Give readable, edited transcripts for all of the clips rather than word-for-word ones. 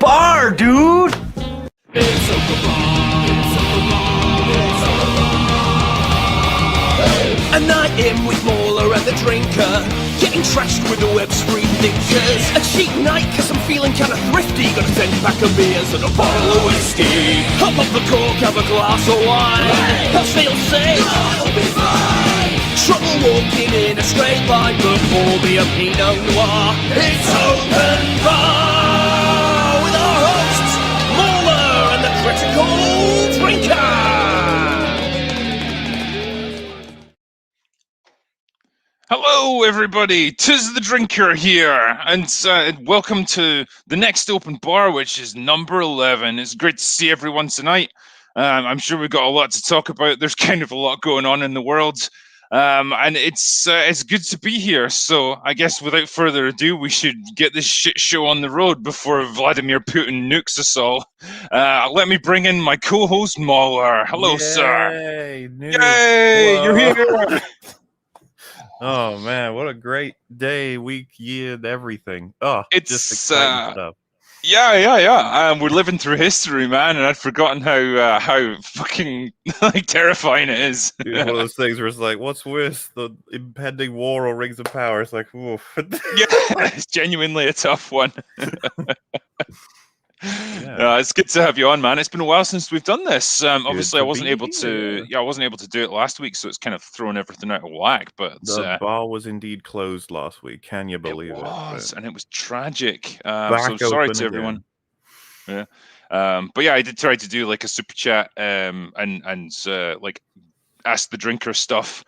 bar, dude! It's open bar. It's open bar. It's open bar. A night in with Mauler and the drinker, getting trashed with the web screen thinkers. A cheap night cause I'm feeling kinda thrifty, got a 10-pack of beers and a bottle of whiskey. Hop up the cork, have a glass of wine. I'll feel safe, I'll be fine. Trouble walking in a straight line, but pour me a Pinot Noir. It's open bar with our hosts, Mauler and the critical drinker. Hello, everybody. 'Tis the Drinker here, and welcome to the next open bar, which is number 11. It's great to see everyone tonight. I'm sure we've got a lot to talk about. There's kind of a lot going on in the world, and it's good to be here. So I guess without further ado, we should get this shit show on the road before Vladimir Putin nukes us all. Let me bring in my co-host Mauler. Hello, sir. Yay! Yay! You're here. Oh man, what a great day, week, year, everything. Oh, It's just exciting stuff. Yeah. We're living through history, man, and I'd forgotten how fucking like terrifying it is. It's one of those things where it's like, what's worse, the impending war or Rings of Power? It's like, oof. Yeah, it's genuinely a tough one. Yeah. It's good to have you on, man. It's been a while since we've done this. Obviously, I to wasn't be able to. Yeah, I wasn't able to do it last week, so it's kind of thrown everything out of whack. But The bar was indeed closed last week. Can you believe it? it was, and it was tragic. So Back sorry open to again. everyone. Yeah. But yeah, I did try to do like a super chat and like ask the drinker stuff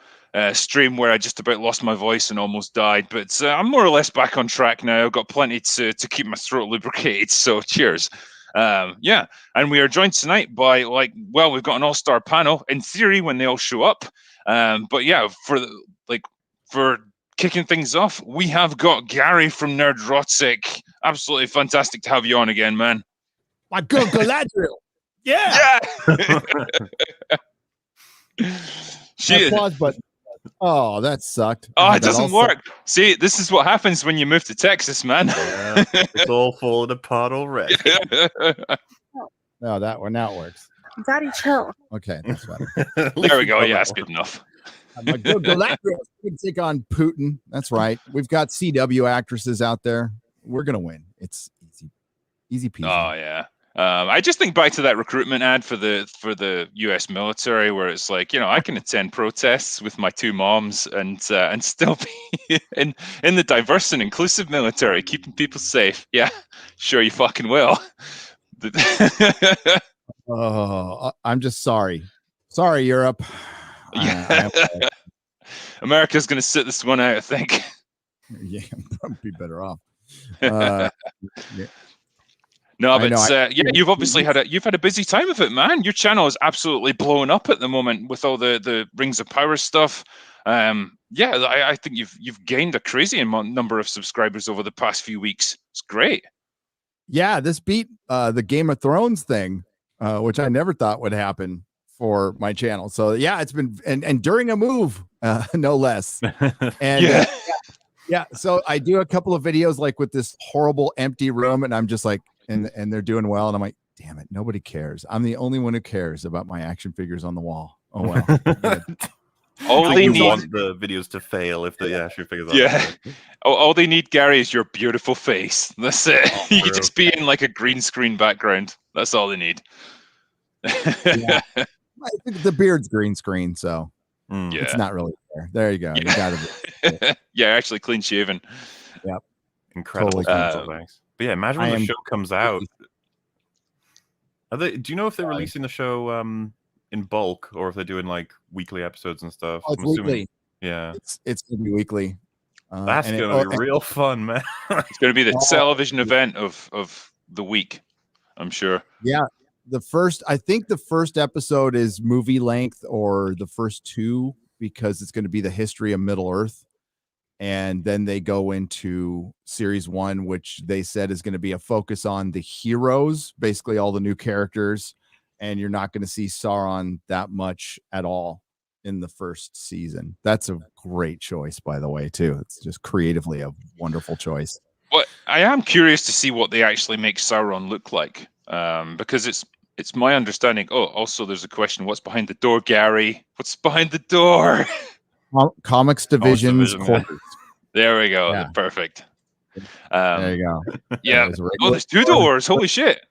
stream where I just about lost my voice and almost died. But I'm more or less back on track now. I've got plenty to keep my throat lubricated. So cheers. Yeah, and we are joined tonight by we've got an all-star panel in theory when they all show up. But yeah, for kicking things off, we have got Gary from Nerdrotic. Absolutely fantastic to have you on again, man. My good Galadriel. Yeah. Shit. Applause button. Oh, that sucked. Oh, That it doesn't all work. See, this is what happens when you move to Texas, man. Yeah, it's all falling apart already. No, that one now it works. Daddy, chill. Okay, that's better. There we go. Yeah, that's good enough. My good Galadriel can take on Putin. That's right. We've got CW actresses out there. We're gonna win. It's easy peasy. Oh yeah. I just think back to that recruitment ad for the U.S. military, where it's like, I can attend protests with my two moms and still be in the diverse and inclusive military, keeping people safe. Yeah, sure you fucking will. Oh, I'm just sorry. Sorry, Europe. Yeah. America's gonna sit this one out, I think. Yeah, probably better off. Yeah. No, but you've obviously had a busy time of it, man. Your channel is absolutely blowing up at the moment with all the Rings of Power stuff. I think you've gained a crazy number of subscribers over the past few weeks. It's great. Yeah, this beat the Game of Thrones thing, which I never thought would happen for my channel. So yeah, it's been and during a move, no less. And yeah, so I do a couple of videos like with this horrible empty room, and I'm just like, and they're doing well, and I'm like, damn it, nobody cares. I'm the only one who cares about my action figures on the wall. Oh well. All they need want the videos to fail if the action figures. All they need, Gary, is your beautiful face. That's it. You can just be in like a green screen background. That's all they need. Yeah. I think the beard's green screen, so it's not really there. There you go. You gotta be. Yeah, actually clean shaven. Yep. Incredible. Totally Thanks. But yeah, imagine when the show comes out. Do you know if they're releasing the show in bulk or if they're doing like weekly episodes and stuff? Oh, it's weekly. Yeah, it's gonna be weekly. That's gonna be real fun, man. It's gonna be the television event of the week, I'm sure. Yeah. I think the first episode is movie length, or the first two, because it's going to be the history of Middle Earth. And then they go into series 1, which they said is going to be a focus on the heroes, basically all the new characters. And you're not going to see Sauron that much at all in the first season. That's a great choice, by the way, too. It's just creatively a wonderful choice. But I am curious to see what they actually make Sauron look like, because it's my understanding. Oh, also there's a question: what's behind the door, Gary? What's behind the door? Comics Division's Division, yeah. quarters. There we go. Yeah. Perfect. There you go. Yeah. There's a Oh, regular there's 2 door, doors. Holy shit.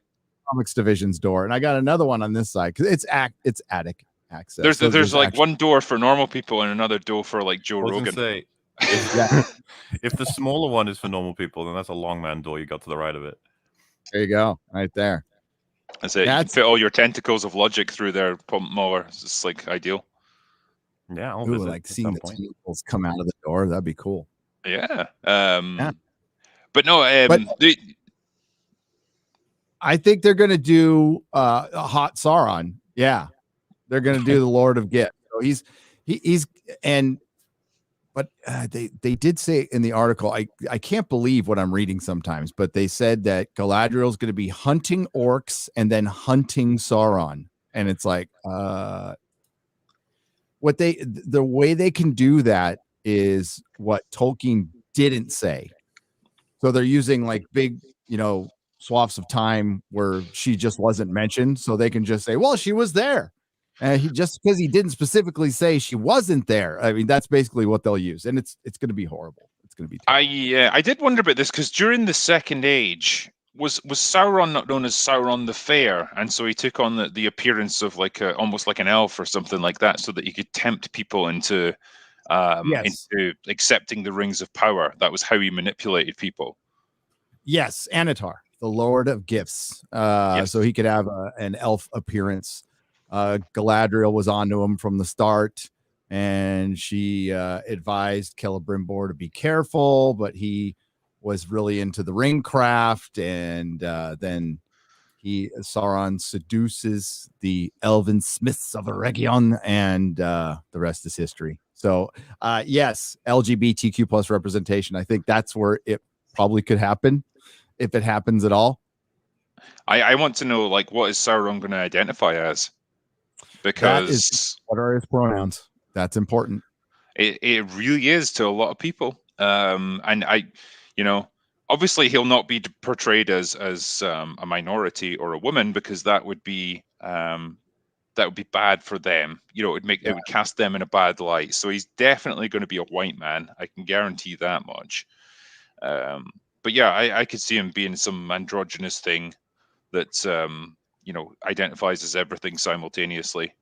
Comics Division's door, and I got another one on this side because it's attic access. There's So there's like actually, one door for normal people and another door for like Joe I was Rogan. gonna say, if the smaller one is for normal people, then that's a long man door you got to the right of it. there you go, right there. That's it. You can fit all your tentacles of logic through there, pump more. It's just like ideal. Yeah, I'll Ooh, visit like at seeing some the point. tentacles come out of the door, that'd be cool. Yeah. Yeah. But no, I think they're gonna do a hot Sauron. Yeah, they're gonna do the Lord of Gifts. So he's but they did say in the article, I can't believe what I'm reading sometimes, but they said that Galadriel is going to be hunting orcs and then hunting Sauron, and it's like the way they can do that is what Tolkien didn't say. So they're using like big, swaths of time where she just wasn't mentioned, so they can just say, well, she was there. Just because he didn't specifically say she wasn't there. I mean, that's basically what they'll use, and it's going to be horrible. It's going to be terrible. I did wonder about this because during the Second Age, was Sauron not known as Sauron the Fair, and so he took on the appearance of like almost like an elf or something like that, so that he could tempt people into accepting the rings of power. That was how he manipulated people. Yes, Anatar, the Lord of Gifts. Yes. So he could have an elf appearance. Galadriel was onto him from the start, and she advised Celebrimbor to be careful, but he was really into the ring craft, and then Sauron seduces the elven smiths of Eregion, and the rest is history. So yes, LGBTQ plus representation. I think that's where it probably could happen, if it happens at all. I want to know, like, what is Sauron going to identify as? Because what are his pronouns? That's important. It really is to a lot of people. And obviously he'll not be portrayed as a minority or a woman, because that would be bad for them. It would cast them in a bad light. So he's definitely going to be a white man. I can guarantee that much. But yeah, I could see him being some androgynous thing that identifies as everything simultaneously.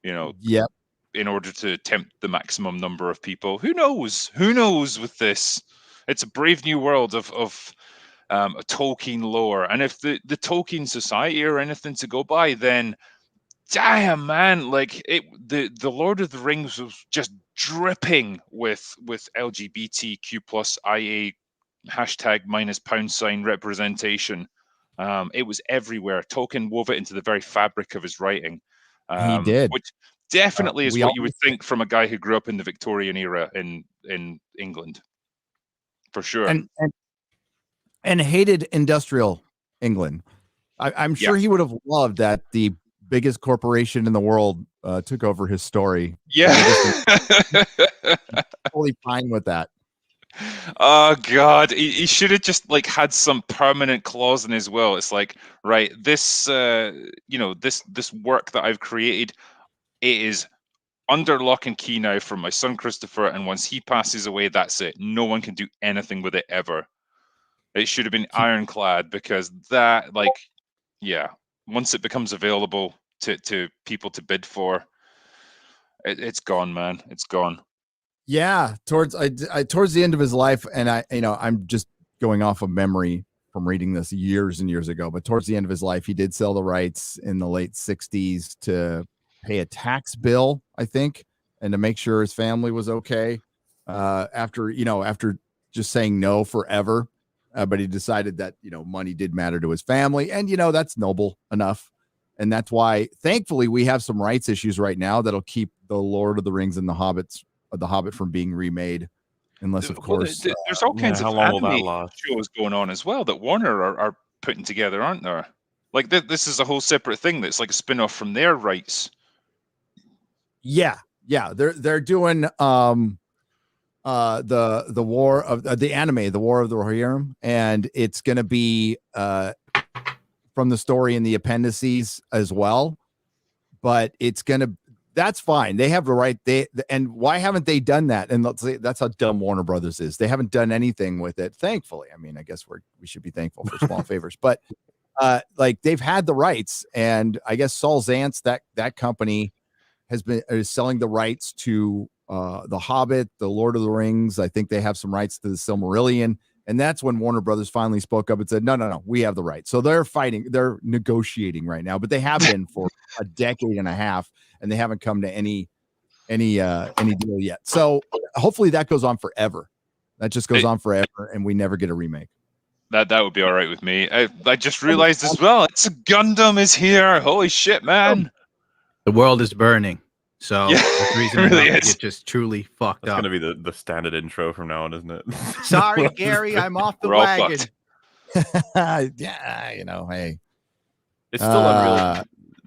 Yep. In order to tempt the maximum number of people. Who knows with this? It's a brave new world of a Tolkien lore. And if the Tolkien Society are anything to go by, then damn, man, like the Lord of the Rings was just dripping with LGBTQ plus IA #_ representation. It was everywhere. Tolkien wove it into the very fabric of his writing. He did. Which definitely is we what you would think from a guy who grew up in the Victorian era in England, for sure. And hated industrial England. I'm sure he would have loved that the biggest corporation in the world took over his story. Yeah. Totally fine with that. Oh God, he should have just like had some permanent clause in his will. It's like, right, this this work that I've created, it is under lock and key now from my son Christopher, and once he passes away, that's it. No one can do anything with it ever. It should have been ironclad, because that, like, once it becomes available to people to bid for, it's gone, man. It's gone. Yeah, towards the end of his life, and I'm just going off of memory from reading this years and years ago, but towards the end of his life, he did sell the rights in the late 60s to pay a tax bill, I think, and to make sure his family was okay. After just saying no forever, but he decided that money did matter to his family, and that's noble enough. And that's why, thankfully, we have some rights issues right now that'll keep the Lord of the Rings and the Hobbit from being remade, unless, of course, there's all kinds of anime shows going on as well that Warner are putting together, aren't there? Like this is a whole separate thing that's like a spin-off from their rights. Yeah, they're doing the war of the anime, the War of the Rohirrim, and it's going to be from the story in the appendices as well. But it's going to, that's fine. They have the right. And why haven't they done that? And let's say that's how dumb Warner Brothers is. They haven't done anything with it. Thankfully, I mean, I guess we should be thankful for small favors, but like they've had the rights, and I guess Saul Zaentz, that company is selling the rights to the Hobbit, the Lord of the Rings. I think they have some rights to the Silmarillion. And that's when Warner Brothers finally spoke up and said, no, we have the rights. So they're they're negotiating right now, but they have been for a decade and a half, and they haven't come to any deal yet. So hopefully that goes on forever. That just goes on forever, and we never get a remake. That would be all right with me. I just realized as well, Gundam is here. Holy shit, man. The world is burning. So Yeah, that's the reason really it just truly fucked That's up. going to be the standard intro from now on, isn't it? Sorry, Gary, I'm off the We're all wagon. Yeah, hey. It's still unreal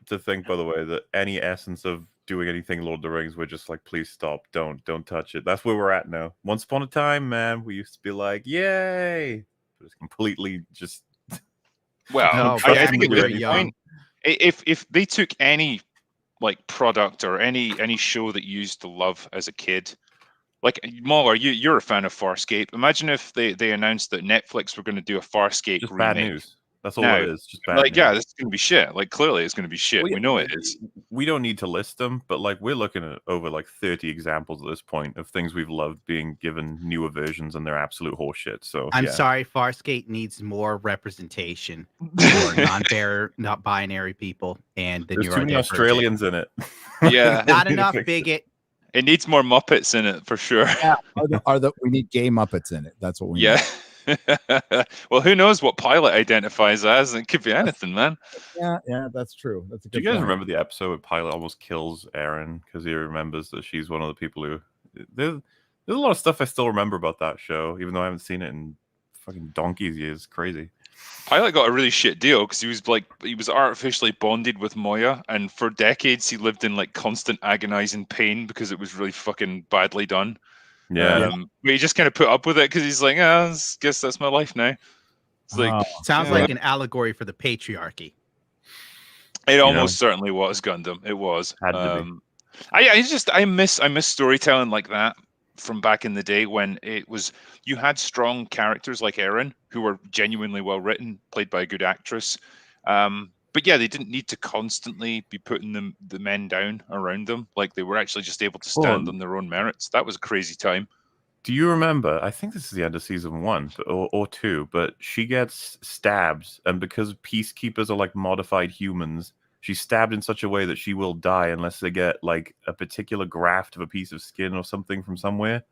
to think, by the way, that any essence of doing anything Lord of the Rings, we're just like, please stop, don't touch it. That's where we're at now. Once upon a time, man, we used to be like, yay, but it's completely just. Well, No, I think it we're would be fine if they took any like product or any show that you used to love as a kid. Like Mauler, you're a fan of Farscape. Imagine if they announced that Netflix were going to do a Farscape Just remake. bad news. That's all No, it is. Just bad Like, news. yeah, this is going to be shit. Like, clearly it's going to be shit. Well, We know it is. We don't need to list them, but like we're looking at over like 30 examples at this point of things we've loved being given newer versions, and they're absolute horseshit. So I'm yeah. sorry, Farscape needs more representation for not binary people and the There's too many neurodivergent. Australians in it. Yeah. Not enough bigot. It needs more Muppets in it for sure. Yeah, we need gay Muppets in it. That's what we need. Yeah. Well, who knows what Pilot identifies as? It could be anything, man. Yeah, that's true. That's a Do good you guys point. remember the episode where Pilot almost kills Erin because he remembers that she's one of the people who? There's a lot of stuff I still remember about that show, even though I haven't seen it in fucking donkey's years. Crazy. Pilot got a really shit deal because he was artificially bonded with Moya, and for decades he lived in like constant agonizing pain because it was really fucking badly done. Yeah. But he just kind of put up with it because he's like, I guess that's my life now. It's like Sounds like an allegory for the patriarchy. it almost certainly was Gundam. It was. Had to be. I miss storytelling like that from back in the day when it was you had strong characters like Erin who were genuinely well written, played by a good actress. But yeah, they didn't need to constantly be putting the men down around them. Like they were actually just able to stand on their own merits. That was a crazy time. Do you remember? I think this is the end of season 1 or 2, but she gets stabbed, and because peacekeepers are like modified humans, she's stabbed in such a way that she will die unless they get like a particular graft of a piece of skin or something from somewhere.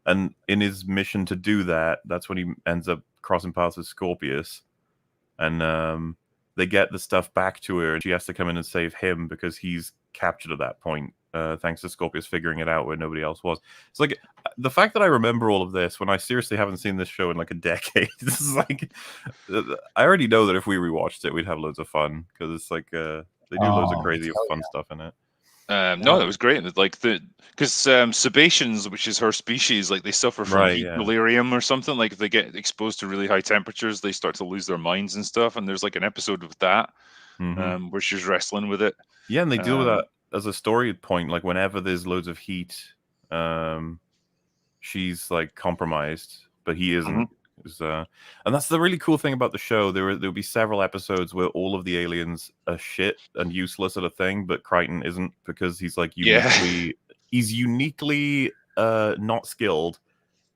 And in his mission to do that, that's when he ends up crossing paths with Scorpius, and they get the stuff back to her, and she has to come in and save him because he's captured at that point, thanks to Scorpius figuring it out where nobody else was. It's like the fact that I remember all of this when I seriously haven't seen this show in like a decade. This is like, I already know that if we rewatched it, we'd have loads of fun because it's like they do loads of crazy fun stuff in it. No, that was great. Like because Sebaceans, which is her species, like they suffer from heat delirium or something. Like if they get exposed to really high temperatures, they start to lose their minds and stuff. And there's like an episode with that, where she's wrestling with it. Yeah, and they deal with that as a story point. Like whenever there's loads of heat, she's like compromised, but he isn't. And that's the really cool thing about the show. There'll be several episodes where all of the aliens are shit and useless at a thing, but Crichton isn't because he's like uniquely not skilled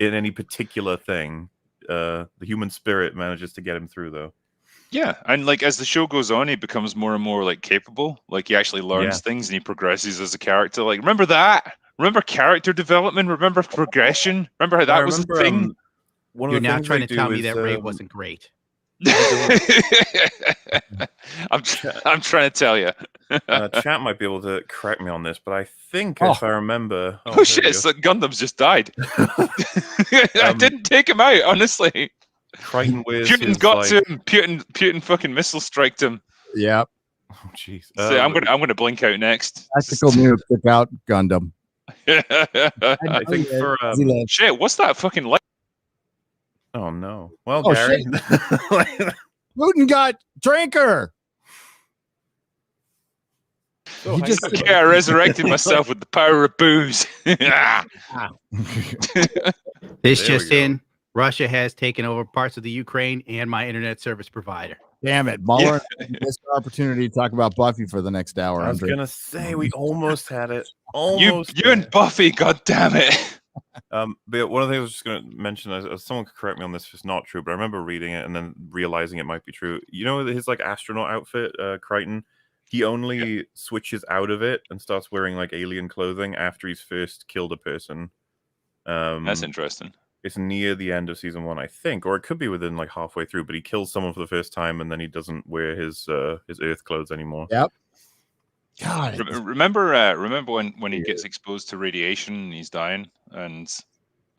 in any particular thing. The human spirit manages to get him through though. Yeah, and like as the show goes on, he becomes more and more like capable. Like he actually learns things and he progresses as a character. Like remember that? Remember character development? Remember progression? Remember how that was the thing? You're now trying to tell me that Ray wasn't great. I'm trying to tell you. Chat might be able to correct me on this, but I think if I remember... Oh shit, so Gundam's just died. I didn't take him out, honestly. Crichton wears Putin's got to him. Putin fucking missile striked him. Yeah. Oh jeez. So I'm gonna blink out next. Tactical move, took out Gundam. I think for shit, what's that fucking light? oh no. Well, Oh, Gary. Putin got drinker. So He just- Okay, I resurrected myself with the power of booze. This There just we go. in: Russia has taken over parts of the Ukraine and my internet service provider. Damn it, Mueller missed our opportunity to talk about Buffy for the next hour. I was Andre. gonna say we almost had it. you Almost. you and Buffy, god damn it. But one of the things I was just going to mention, someone could correct me on this if it's not true, but I remember reading it and then realizing it might be true. You know, his like astronaut outfit, Crichton, he only switches out of it and starts wearing like alien clothing after he's first killed a person. That's interesting. It's near the end of season 1, I think, or it could be within like halfway through. But he kills someone for the first time, and then he doesn't wear his Earth clothes anymore. Yep. God. Remember when he gets exposed to radiation and he's dying, and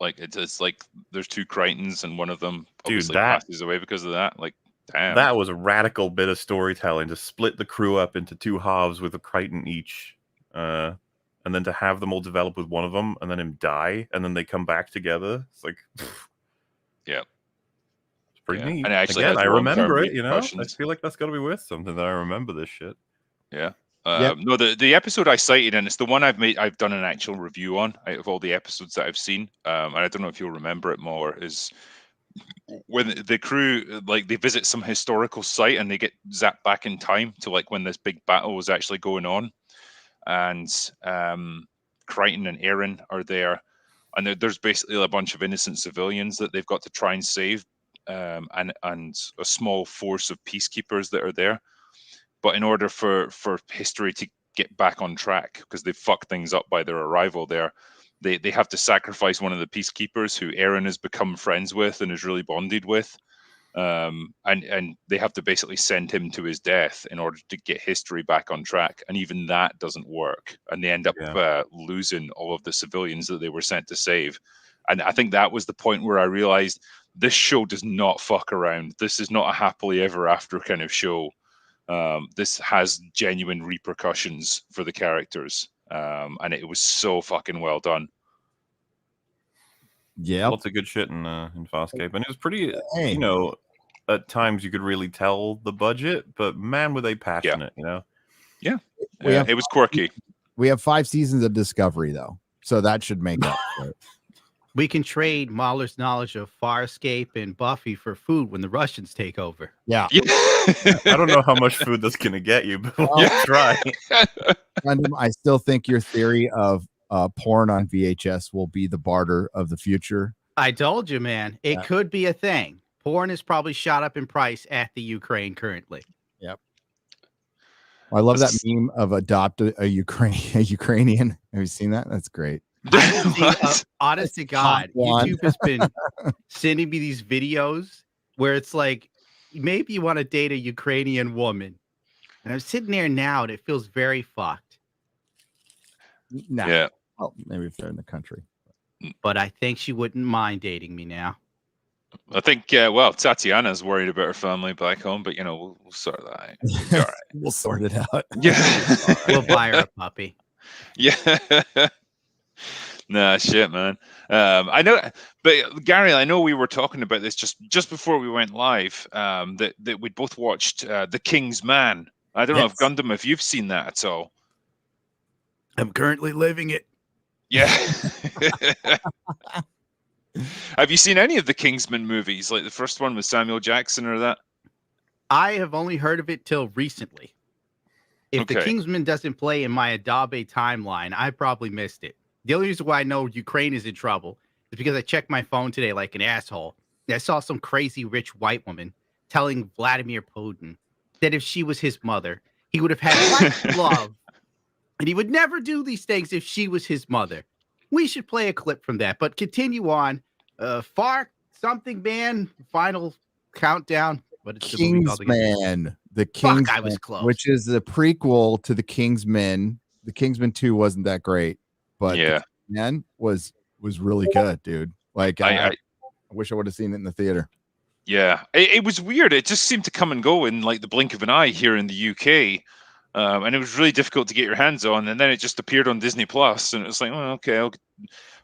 like it's like there's two Crichtons and one of them obviously passes away because of that. Like, damn, that was a radical bit of storytelling to split the crew up into two halves with a Crichton each, and then to have them all develop with one of them, and then him die, and then they come back together. It's like, yeah, it's pretty neat. And actually, again, I remember it. You know, I repercussions. feel like that's got to be worth something that I remember this shit. Yeah. No, the episode I cited, and it's the one I've done an actual review on out of all the episodes that I've seen. And I don't know if you'll remember it more, is when the crew like they visit some historical site and they get zapped back in time to like when this big battle was actually going on, and Crichton and Aaron are there, and there's basically a bunch of innocent civilians that they've got to try and save, and a small force of peacekeepers that are there. But in order for history to get back on track, because they fucked things up by their arrival there, they have to sacrifice one of the peacekeepers who Aaron has become friends with and is really bonded with. And they have to basically send him to his death in order to get history back on track. And even that doesn't work. And they end up losing all of the civilians that they were sent to save. And I think that was the point where I realized this show does not fuck around. This is not a happily ever after kind of show. This has genuine repercussions for the characters, and it was so fucking well done. Yeah, lots of good shit in Farscape, and it was pretty. You know, at times you could really tell the budget, but man, were they passionate? You know. Yeah, it was quirky. We have 5 seasons of Discovery though, so that should make up for it. We can trade Mahler's knowledge of Farscape and Buffy for food when the Russians take over. Yeah. I don't know how much food that's going to get you, but we'll try. Gundam, I still think your theory of porn on VHS will be the barter of the future. I told you, man. It could be a thing. Porn is probably shot up in price at the Ukraine currently. Yep. I love that meme of adopt a Ukrainian. Have you seen that? That's great. Honest to God, YouTube has been sending me these videos where it's like, maybe you want to date a Ukrainian woman. And I'm sitting there now and it feels very fucked. Nah. Yeah. Well, maybe if they're in the country. But I think she wouldn't mind dating me now. I think, well, Tatiana's worried about her family back home, but, you know, we'll sort that out. All right. We'll sort it out. Yeah. We'll buy her a puppy. Yeah. Nah, shit, man. I know, but Gary, I know we were talking about this just before we went live. That we both watched The King's Man. I don't know if Gundam, if you've seen that at all. I'm currently living it. Yeah. Have you seen any of the Kingsman movies, like the first one with Samuel Jackson or that? I have only heard of it till recently. If the Kingsman doesn't play in my Adobe timeline, I probably missed it. The only reason why I know Ukraine is in trouble is because I checked my phone today like an asshole. And I saw some crazy rich white woman telling Vladimir Putin that if she was his mother, he would have had white love. And he would never do these things if she was his mother. We should play a clip from that. But continue on. Far something man, final countdown. What is Kingsman. The Kingsman, I was close. Which is the prequel to the Kingsman. The Kingsman 2 wasn't that great. But man was really good, dude. Like I wish I would have seen it in the theater. Yeah, it was weird. It just seemed to come and go in like the blink of an eye here in the UK. and it was really difficult to get your hands on. And then it just appeared on Disney Plus, and it was like, well, okay, I'll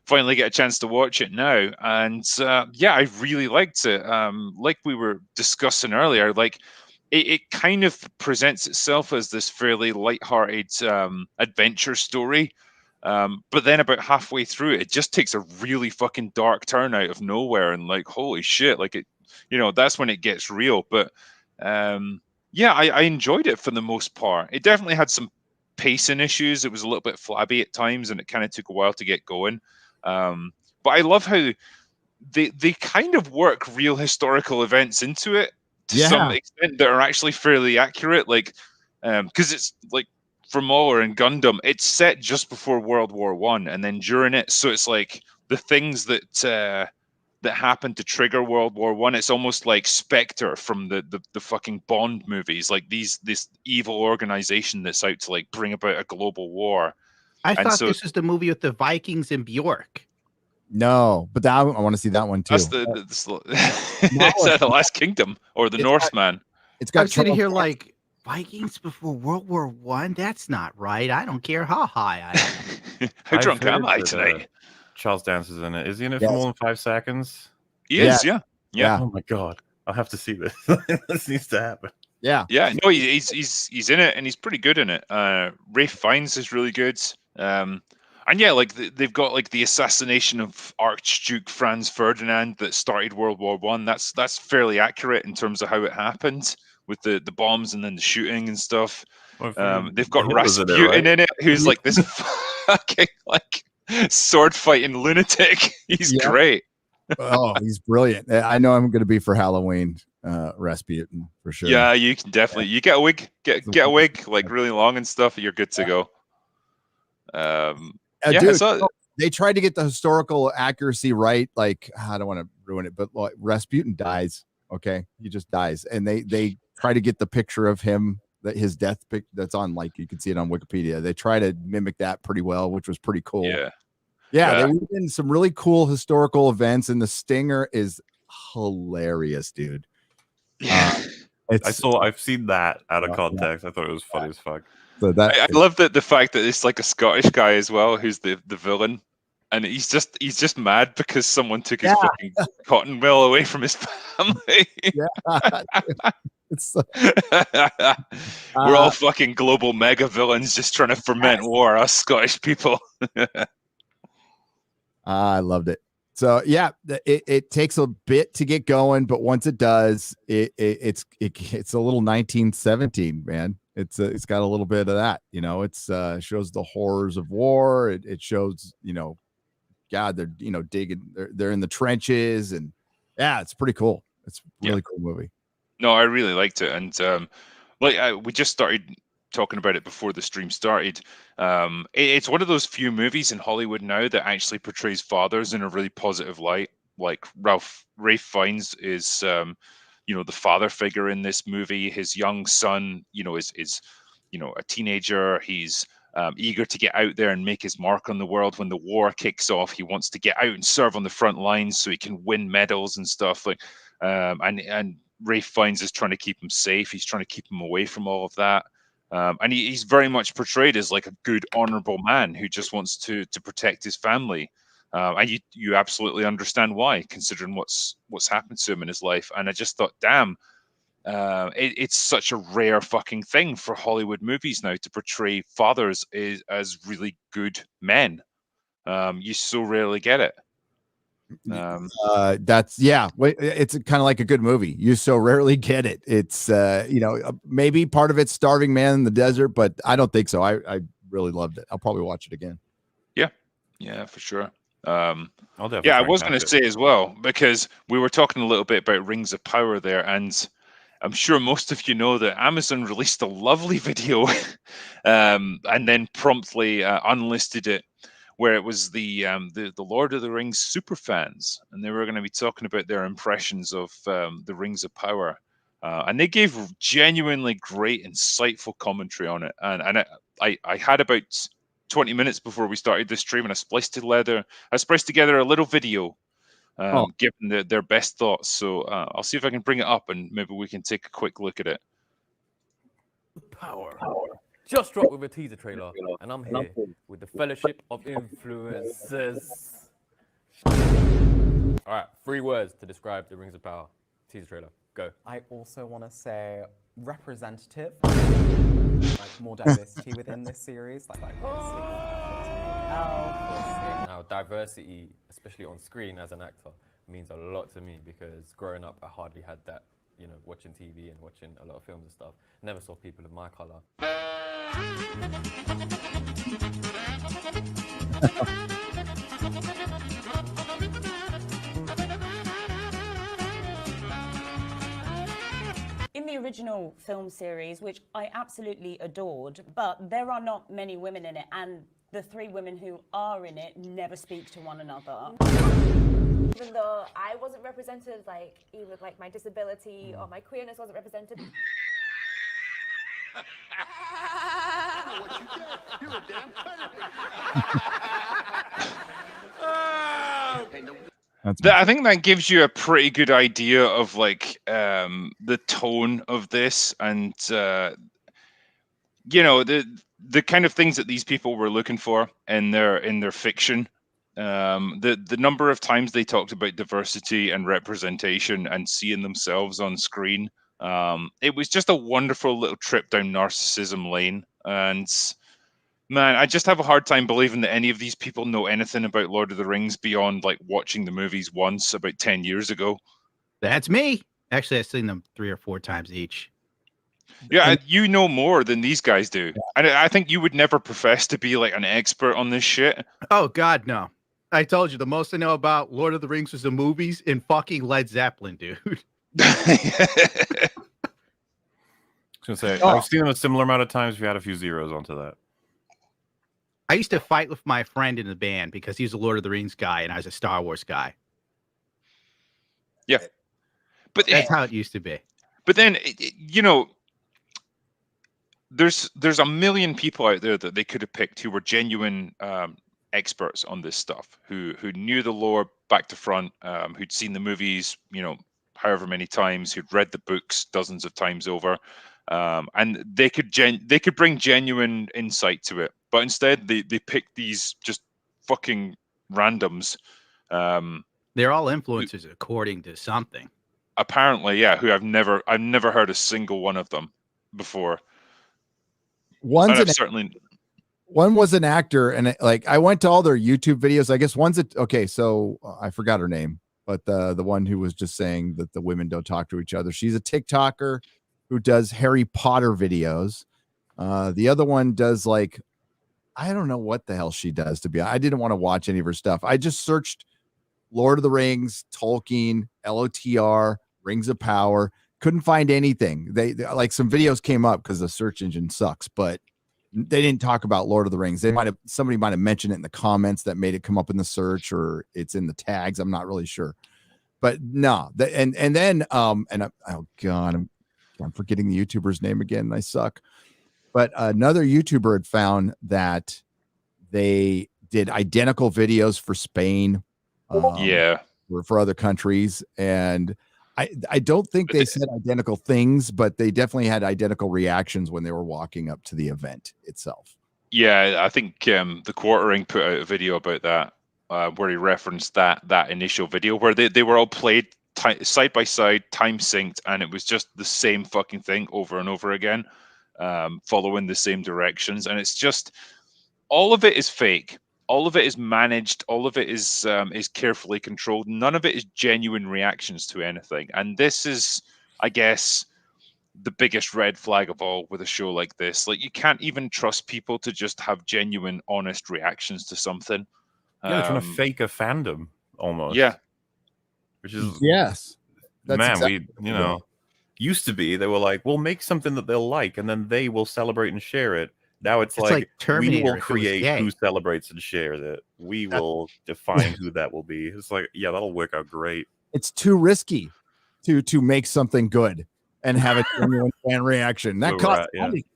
finally get a chance to watch it now. And yeah, I really liked it. Like we were discussing earlier, like it kind of presents itself as this fairly lighthearted adventure story. But then about halfway through it just takes a really fucking dark turn out of nowhere, and like, holy shit, like it, that's when it gets real. But yeah, I enjoyed it for the most part. It definitely had some pacing issues. It was a little bit flabby at times, and it kind of took a while to get going. But I love how they kind of work real historical events into it to some extent that are actually fairly accurate. Like, because it's like for Mauler and Gundam, it's set just before World War One, and then during it, so it's like the things that happened to trigger World War One. It's almost like Spectre from the fucking Bond movies, like this evil organization that's out to like bring about a global war. I thought this was the movie with the Vikings and Bjork. No, but I want to see that one too. That's is that the Last Kingdom or the Norseman? It's got I'm sitting here like Vikings before World War One. That's not right. I don't care how high I am. How drunk am I tonight? Charles Dance is in it. Is he in it for more than 5 seconds? He is, yeah. Oh my god, I'll have to see this. This needs to happen. Yeah. No, he's in it, and he's pretty good in it. Ralph Fiennes is really good. And yeah, like they've got like the assassination of Archduke Franz Ferdinand that started World War One. That's fairly accurate in terms of how it happened with the bombs and then the shooting and stuff. They've got Rasputin in it, who's like this fucking like sword fighting lunatic. He's great. Oh, he's brilliant. I know I'm going to be for Halloween, Rasputin for sure. Yeah, you can definitely. You get a wig, get a wig like really long and stuff. You're good to go. Dude, they tried to get the historical accuracy right. Like, I don't want to ruin it, but like, Rasputin dies. Okay, he just dies, and they try to get the picture of him, that his death pic that's on, like you can see it on Wikipedia. They try to mimic that pretty well, which was pretty cool. Yeah, they were in some really cool historical events, and the stinger is hilarious, dude. I've seen that out of context. I thought it was funny as fuck. So I love the fact that it's like a Scottish guy as well who's the villain, and he's just mad because someone took his fucking cotton mill away from his family. We're all fucking global mega villains just trying to ferment war, us Scottish people. I loved it. So yeah, it takes a bit to get going, but once it does, it's a little 1917, man. It's got a little bit of that, it's shows the horrors of war. It shows, God, they're, digging, they're in the trenches, and yeah, it's pretty cool. It's a really cool movie. No, I really liked it. And we just started talking about it before the stream started. It's one of those few movies in Hollywood now that actually portrays fathers in a really positive light. Like Ralph Fiennes is, the father figure in this movie. His young son, is a teenager. He's eager to get out there and make his mark on the world. When the war kicks off, he wants to get out and serve on the front lines so he can win medals and stuff. Like, and Ralph Fiennes is trying to keep him safe. He's trying to keep him away from all of that. And he's very much portrayed as like a good, honorable man who just wants to protect his family. And you absolutely understand why, considering what's happened to him in his life. And I just thought, damn, it's such a rare fucking thing for Hollywood movies now to portray fathers as really good men. You so rarely get it. It's kind of like a good movie. You so rarely get it. It's maybe part of it's Starving Man in the Desert, but I don't think so. I really loved it. I'll probably watch it again. Yeah, for sure. I was going to say as well, because we were talking a little bit about Rings of Power there, and I'm sure most of you know that Amazon released a lovely video and then promptly unlisted it, where it was the Lord of the Rings super fans, and they were going to be talking about their impressions of the Rings of Power, and they gave genuinely great, insightful commentary on it. And I had about 20 minutes before we started this stream, and I spliced together a little video, giving their best thoughts. So I'll see if I can bring it up, and maybe we can take a quick look at it. Power. just dropped with a teaser trailer, and I'm here with the Fellowship of Influencers. All right, 3 words to describe the Rings of Power teaser trailer. Go. I also want to say representative, like more diversity within this series, like Now, diversity, especially on screen as an actor, means a lot to me because growing up, I hardly had that. You know, watching TV and watching a lot of films and stuff. Never saw people of my color. In the original film series, which I absolutely adored, but there are not many women in it, and the 3 women who are in it never speak to one another. Even though I wasn't represented, like either like my disability or my queerness wasn't represented. You're a damn I think that gives you a pretty good idea of like the tone of this, and you know, the kind of things that these people were looking for in their fiction. The number of times they talked about diversity and representation and seeing themselves on screen. It was just a wonderful little trip down narcissism lane. And man, I just have a hard time believing that any of these people know anything about Lord of the Rings beyond like watching the movies once about 10 years ago. That's me. Actually, I've seen them 3 or 4 times each. Yeah, you know more than these guys do. Yeah. And I think you would never profess to be like an expert on this shit. Oh, God, no. I told you, the most I know about Lord of the Rings was the movies and fucking Led Zeppelin, dude. I was gonna say, I've seen them a similar amount of times. We had a few zeros onto that. I used to fight with my friend in the band because he was a Lord of the Rings guy and I was a Star Wars guy. Yeah. But that's how it used to be. But then, you know, there's a million people out there that they could have picked who were genuine experts on this stuff, who knew the lore back to front, who'd seen the movies, you know, however many times, who'd read the books dozens of times over, and they could bring genuine insight to it. But instead, they picked these just fucking randoms. They're all influencers according to something. Apparently, yeah. Who I've never heard a single one of them before. One was an actor, and like I went to all their YouTube videos. I guess so I forgot her name, but the one who was just saying that the women don't talk to each other. She's a TikToker who does Harry Potter videos. The other one does like, I don't know what the hell she does, to be honest. I didn't want to watch any of her stuff. I just searched Lord of the Rings, Tolkien, LOTR, Rings of Power. Couldn't find anything. They like some videos came up because the search engine sucks, but they didn't talk about Lord of the Rings. Somebody might have mentioned it in the comments that made it come up in the search, or it's in the tags. I'm not really sure, but no. Oh God, I'm forgetting the YouTuber's name again. I suck. But another YouTuber had found that they did identical videos for Spain, for other countries, and I don't think they said identical things, but they definitely had identical reactions when they were walking up to the event itself. Yeah, I think the Quartering put out a video about that, where he referenced that initial video where they were all played side by side, time synced, and it was just the same fucking thing over and over again, following the same directions. And it's just, all of it is fake. All of it is managed. All of it is carefully controlled. None of it is genuine reactions to anything. And this is, I guess, the biggest red flag of all with a show like this. Like, you can't even trust people to just have genuine, honest reactions to something. Yeah, they're trying to fake a fandom almost. Yeah. Which is, yes. That's exactly used to be, they were like, we'll make something that they'll like, and then they will celebrate and share it. Now it's like we will create who celebrates and shares it. We will define who that will be. It's like, yeah, that'll work out great. It's too risky to make something good and have a genuine fan reaction. That costs money.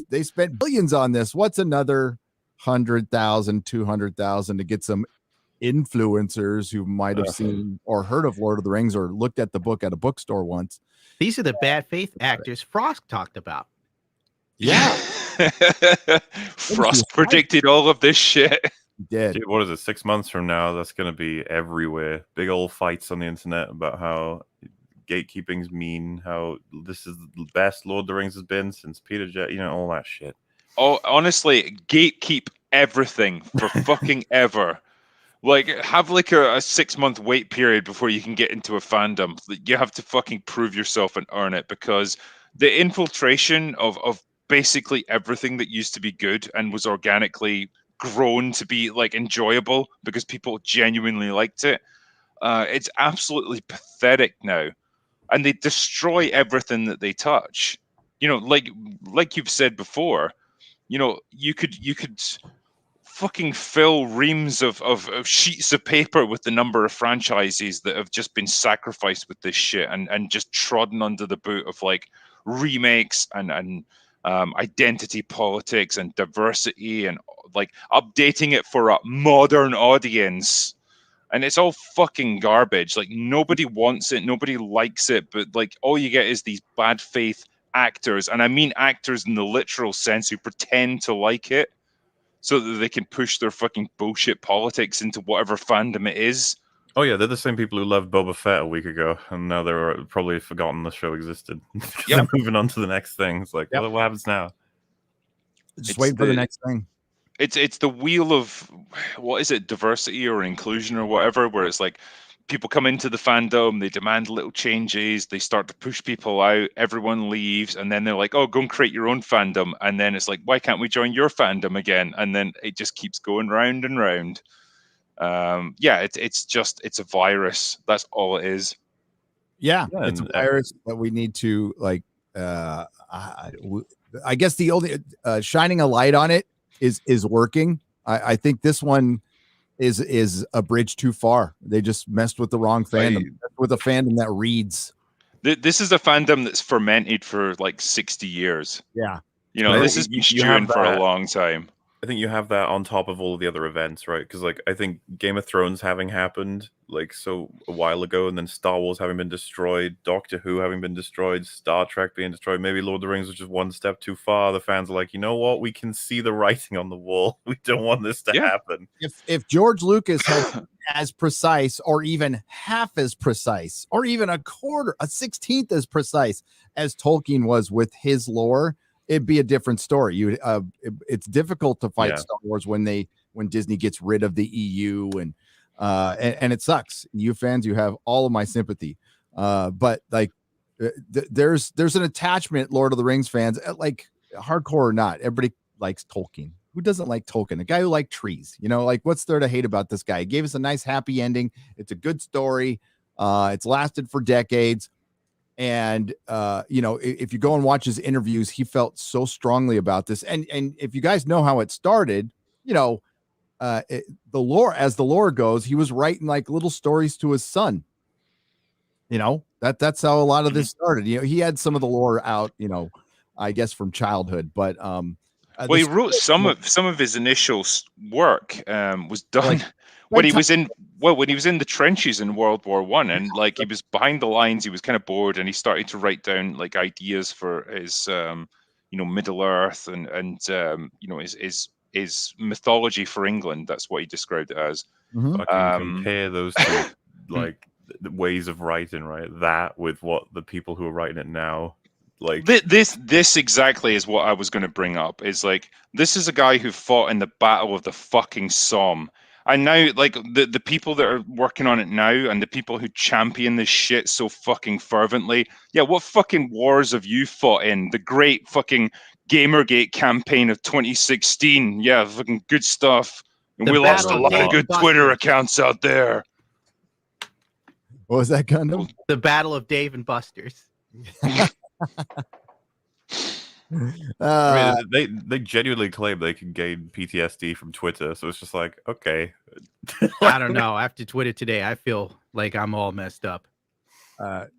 They spent billions on this. What's another 100,000, 200,000 to get some influencers who might have seen or heard of Lord of the Rings or looked at the book at a bookstore once? These are the bad faith actors Frost talked about. Yeah. Frost predicted all of this shit. He did. Dude, what is it? 6 months from now, that's going to be everywhere. Big old fights on the internet about how gatekeeping's mean, how this is the best Lord of the Rings has been since Peter all that shit. Oh, honestly, gatekeep everything for fucking ever. Like, have like a 6 month wait period before you can get into a fandom. You have to fucking prove yourself and earn it, because the infiltration of basically everything that used to be good and was organically grown to be like enjoyable because people genuinely liked it, it's absolutely pathetic now, and they destroy everything that they touch. Like you've said before, you could fucking fill reams of sheets of paper with the number of franchises that have just been sacrificed with this shit and just trodden under the boot of like remakes and identity politics and diversity and like updating it for a modern audience. And it's all fucking garbage. Like, nobody wants it, nobody likes it, but like all you get is these bad faith actors, and I mean actors in the literal sense, who pretend to like it so that they can push their fucking bullshit politics into whatever fandom it is. Oh yeah, they're the same people who loved Boba Fett a week ago, and now they're probably forgotten the show existed. They're moving on to the next thing. It's like, what happens now? Just waiting for the next thing. It's the wheel of, what is it, diversity or inclusion or whatever, where it's like people come into the fandom, they demand little changes, they start to push people out, everyone leaves, and then they're like, oh, go and create your own fandom. And then it's like, why can't we join your fandom again? And then it just keeps going round and round. It's a virus. That's all it is. Yeah, it's a virus that we need to like. I guess the only shining a light on it is working. I think this one is a bridge too far. They just messed with the wrong fandom, with a fandom that reads. This is a fandom that's fermented for like 60 years. Yeah, this has been stewing for a long time. I think you have that on top of all of the other events, right? Because like I think Game of Thrones having happened like so a while ago, and then Star Wars having been destroyed, Doctor Who having been destroyed, Star Trek being destroyed, maybe Lord of the Rings was just one step too far. The fans are like, you know what? We can see the writing on the wall. We don't want this to happen. If George Lucas had as precise, or even half as precise, or even a 16th as precise as Tolkien was with his lore, it'd be a different story. It's difficult to fight Star Wars when Disney gets rid of the EU, and it sucks. You fans, you have all of my sympathy. But like, there's an attachment, Lord of the Rings fans, like hardcore or not, everybody likes Tolkien. Who doesn't like Tolkien? A guy who liked trees, like what's there to hate about this guy? He gave us a nice happy ending. It's a good story. It's lasted for decades. And, if you go and watch his interviews, he felt so strongly about this. And if you guys know how it started, the lore goes, he was writing like little stories to his son. That's how a lot of this started. He had some of the lore out, I guess from childhood, but he wrote some of his initial work was done when he was in the trenches in World War I, and like he was behind the lines, he was kind of bored, and he started to write down like ideas for his Middle Earth and his mythology for England. That's what he described it as. Compare those two like the ways of writing, right? That with what the people who are writing it now. Like this exactly is what I was going to bring up. Is like, this is a guy who fought in the Battle of the fucking Somme, and now like the people that are working on it now, and the people who champion this shit so fucking fervently. Yeah, what fucking wars have you fought in? The great fucking Gamergate campaign of 2016. Yeah, fucking good stuff. And we lost a lot of good Twitter accounts out there. What was that, Gundam? The Battle of Dave and Buster's. I mean, they genuinely claim they can gain PTSD from Twitter, so it's just like, okay. I don't know. After Twitter today, I feel like I'm all messed up. It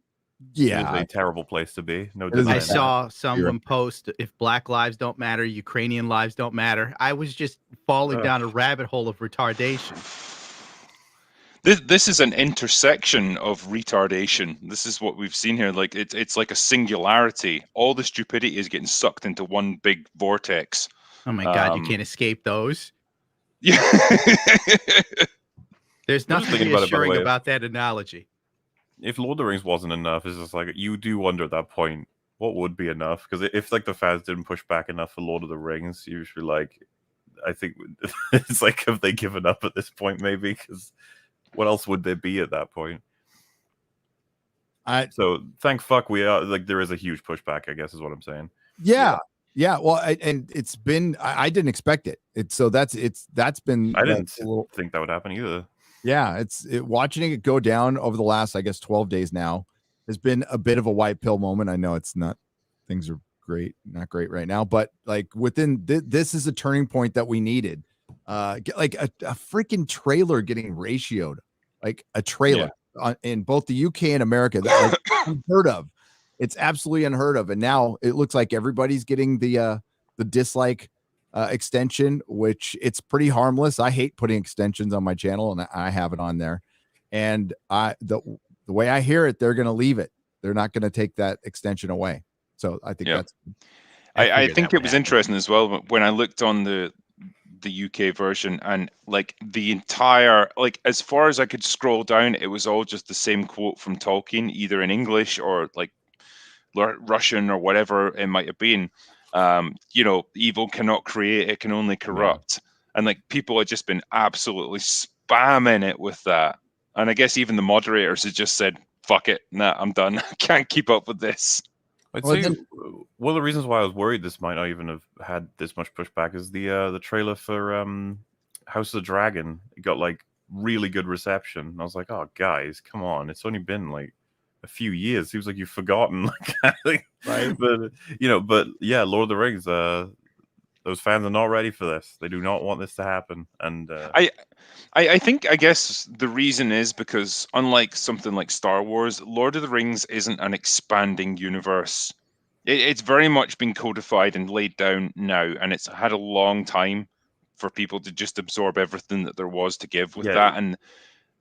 is a terrible place to be. I saw someone post, if Black lives don't matter, Ukrainian lives don't matter. I was just falling down a rabbit hole of retardation. This is an intersection of retardation. This is what we've seen here. Like it's like a singularity. All the stupidity is getting sucked into one big vortex. Oh my God, you can't escape those. Yeah. There's nothing reassuring about that analogy. If Lord of the Rings wasn't enough, it's just like you do wonder at that point what would be enough, because if like the fans didn't push back enough for Lord of the Rings, usually like I think it's like, have they given up at this point? Maybe, because what else would there be at that point? So thank fuck we are like there is a huge pushback, I guess is what I'm saying. Yeah. Well, and it's been I didn't expect it. That's been I didn't think that would happen either. Yeah, watching it go down over the last, I guess, 12 days now has been a bit of a white pill moment. I know it's not, things are not great right now, but like within this is a turning point that we needed. Like a freaking trailer getting ratioed, like a trailer in both the UK and America, that like, unheard of. It's absolutely unheard of. And now it looks like everybody's getting the dislike extension, which it's pretty harmless. I hate putting extensions on my channel, and I have it on there. And the way I hear it, they're going to leave it. They're not going to take that extension away. So I think that's. I think it was interesting as well when I looked on the UK version, and like the entire, like as far as I could scroll down, it was all just the same quote from Tolkien, either in English or like Russian or whatever it might have been. Evil cannot create, it can only corrupt. And like people have just been absolutely spamming it with that. And I guess even the moderators had just said, fuck it, nah, I'm done. I can't keep up with this. I'd say one of the reasons why I was worried this might not even have had this much pushback is the trailer for House of the Dragon. It got like really good reception. And I was like, oh guys, come on. It's only been like a few years. Seems like you've forgotten. Right. But yeah, Lord of the Rings, those fans are not ready for this. They do not want this to happen. And I guess the reason is because unlike something like Star Wars, Lord of the Rings isn't an expanding universe. It's very much been codified and laid down now, and it's had a long time for people to just absorb everything that there was to give with that. And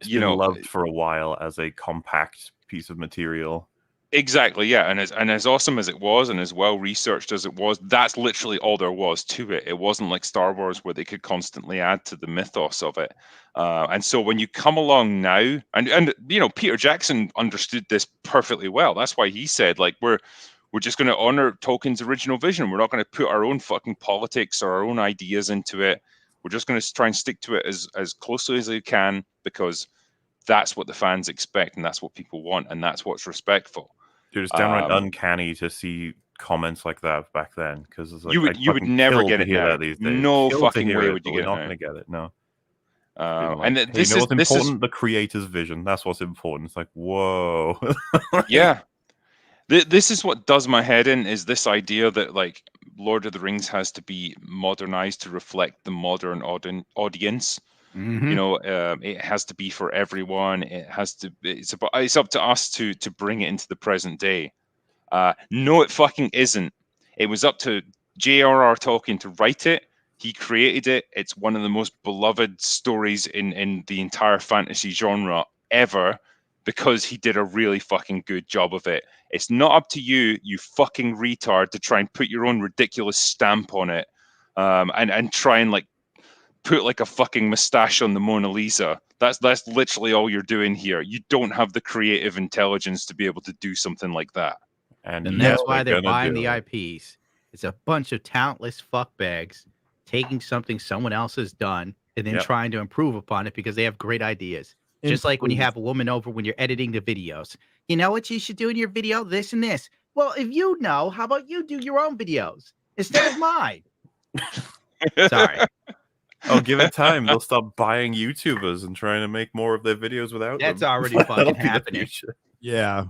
it's been loved for a while as a compact piece of material. Exactly, yeah, and as awesome as it was, and as well researched as it was, that's literally all there was to it. It wasn't like Star Wars where they could constantly add to the mythos of it. And so when you come along now, and Peter Jackson understood this perfectly well. That's why he said, like, we're just going to honor Tolkien's original vision. We're not going to put our own fucking politics or our own ideas into it. We're just going to try and stick to it as closely as we can, because that's what the fans expect, and that's what people want, and that's what's respectful. Dude, it's downright uncanny to see comments like that back then, because like, you would never get it now. These days. No fucking way would you get it. We're not going to get it. No. And this is what's important. The creator's vision. That's what's important. It's like, whoa. Yeah. This is what does my head in, is this idea that like Lord of the Rings has to be modernized to reflect the modern audience. Mm-hmm. It has to be for everyone. It's up to us to bring it into the present day. No, it fucking isn't. It was up to J.R.R. Tolkien to write it. He created it. It's one of the most beloved stories in the entire fantasy genre ever, because he did a really fucking good job of it. It's not up to you, you fucking retard, to try and put your own ridiculous stamp on it, and try and like put like a fucking mustache on the Mona Lisa. That's literally all you're doing here. You don't have the creative intelligence to be able to do something like that. And that's why they're buying the IPs. It's a bunch of talentless fuckbags taking something someone else has done and then trying to improve upon it because they have great ideas. Just like when you have a woman over when you're editing the videos. You know what you should do in your video? This and this. Well, if you know, how about you do your own videos instead of mine? Sorry. Oh, give it time. They'll stop buying YouTubers and trying to make more of their videos without them. That's already fucking happening. Yeah.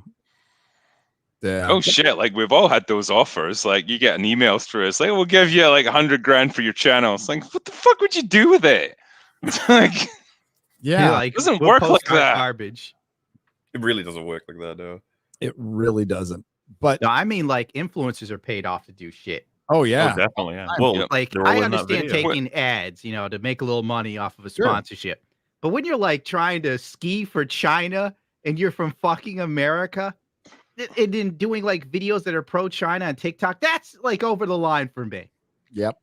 Oh shit! Like we've all had those offers. Like you get an email through. It's like, we'll give you like $100,000 for your channel. It's like, what the fuck would you do with it? It's like, like, it doesn't work like that. Garbage. It really doesn't work like that, no. It really doesn't. But no, I mean, like influencers are paid off to do shit. Oh yeah, definitely. Yeah. Well, like I understand taking ads, to make a little money off of a sponsorship. But when you're like trying to ski for China and you're from fucking America, and then doing like videos that are pro China on TikTok, that's like over the line for me. Yep.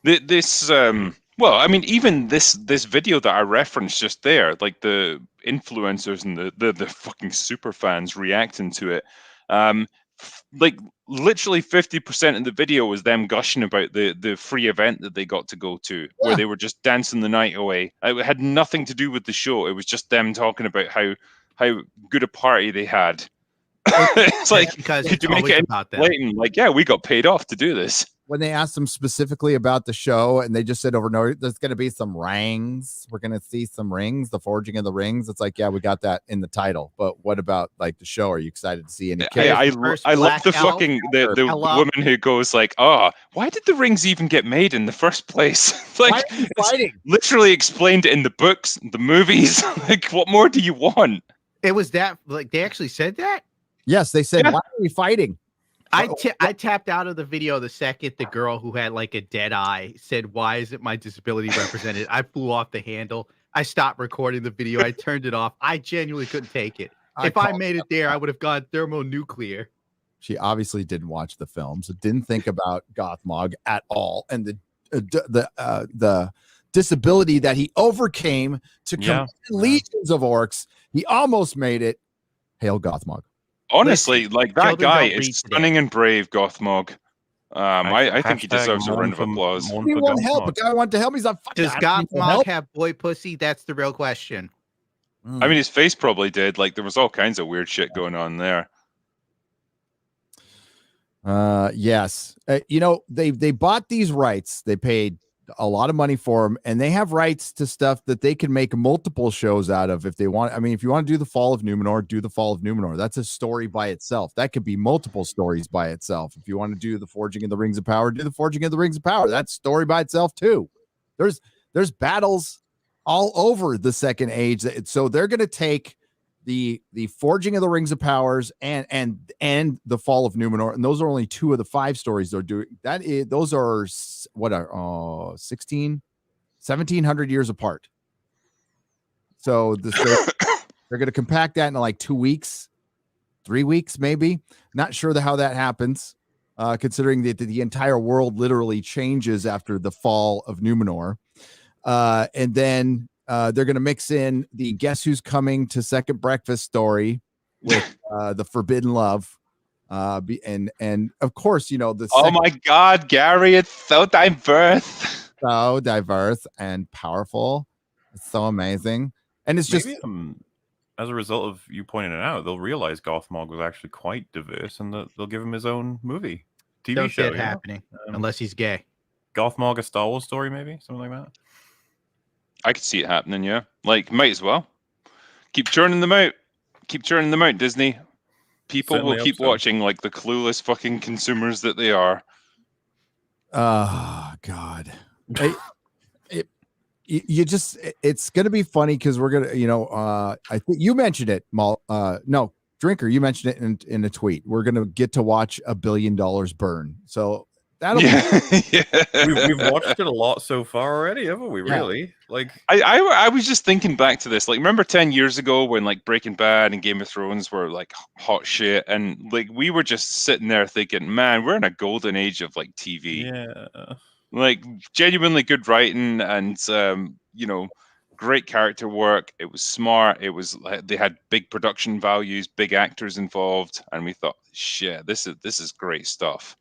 This well, I mean, even this video that I referenced just there, like the influencers and the fucking super fans reacting to it, like literally 50% of the video was them gushing about the free event that they got to go to, where they were just dancing the night away. It had nothing to do with the show. It was just them talking about how good a party they had. It's like, because could you make it blatant? Like, yeah, we got paid off to do this. When they asked them specifically about the show, and they just said over no, there's going to be some rings. We're going to see some rings, the forging of the rings. It's like, yeah, we got that in the title, but what about like the show? Are you excited to see any? I love the fucking the woman who goes like, "Oh, why did the rings even get made in the first place?" Like, it's literally explained in the books, the movies. Like, what more do you want? It was that, like, they actually said that. Yes, they said, why are we fighting? I tapped out of the video the second the girl who had like a dead eye said, "Why isn't my disability represented?" I flew off the handle. I stopped recording the video. I turned it off. I genuinely couldn't take it. If I made it there, I would have gone thermonuclear. She obviously didn't watch the films. Didn't think about Gothmog at all, and the disability that he overcame to combat legions of orcs. He almost made it. Hail Gothmog. Honestly, like, that guy is stunning and brave, Gothmog. I think he deserves a round of applause. He won't help. A guy wanted to help. He's like, fuck. Does Gothmog have boy pussy? That's the real question. I mean, his face probably did. Like, there was all kinds of weird shit going on there. Yes. You know, they bought these rights. They paid a lot of money for them, and they have rights to stuff that they can make multiple shows out of if they want. I mean, if you want to do the Fall of Numenor, do the Fall of Numenor. That's a story by itself. That could be multiple stories by itself. If you want to do the Forging of the Rings of Power, do the Forging of the Rings of Power. That's story by itself too. There's battles all over the Second Age. So they're going to take the Forging of the Rings of Powers and the Fall of Numenor, and those are only 2 of the 5 stories they're doing. Those are what are 1700 years apart. So they're going to compact that in like 2 weeks, 3 weeks, maybe. Not sure how that happens, considering that the entire world literally changes after the fall of Numenor, and then. They're going to mix in the Guess Who's Coming to Second Breakfast story with the Forbidden Love. And of course, you know, oh my God, Gary, it's so diverse. So diverse and powerful. It's so amazing. And it's maybe, just as a result of you pointing it out, they'll realize Gothmog was actually quite diverse, and they'll give him his own movie, TV show. Don't see it happening unless he's gay. Gothmog, a Star Wars story, maybe something like that. I could see it happening, yeah. Like, might as well. Keep churning them out. Keep churning them out, Disney. People certainly will keep watching like the clueless fucking consumers that they are. Oh, God. It's going to be funny because we're going to, you know, I think you mentioned it, no, Drinker, you mentioned it in a tweet. We're going to get to watch $1 billion burn. So that'll We've watched it a lot so far already, haven't we? Really? Like, I was just thinking back to this. Like, remember 10 years ago when like Breaking Bad and Game of Thrones were like hot shit, and like we were just sitting there thinking, man, we're in a golden age of like TV. Yeah. Like, genuinely good writing and you know, great character work. It was smart. It was they had big production values, big actors involved, and we thought, shit, this is great stuff.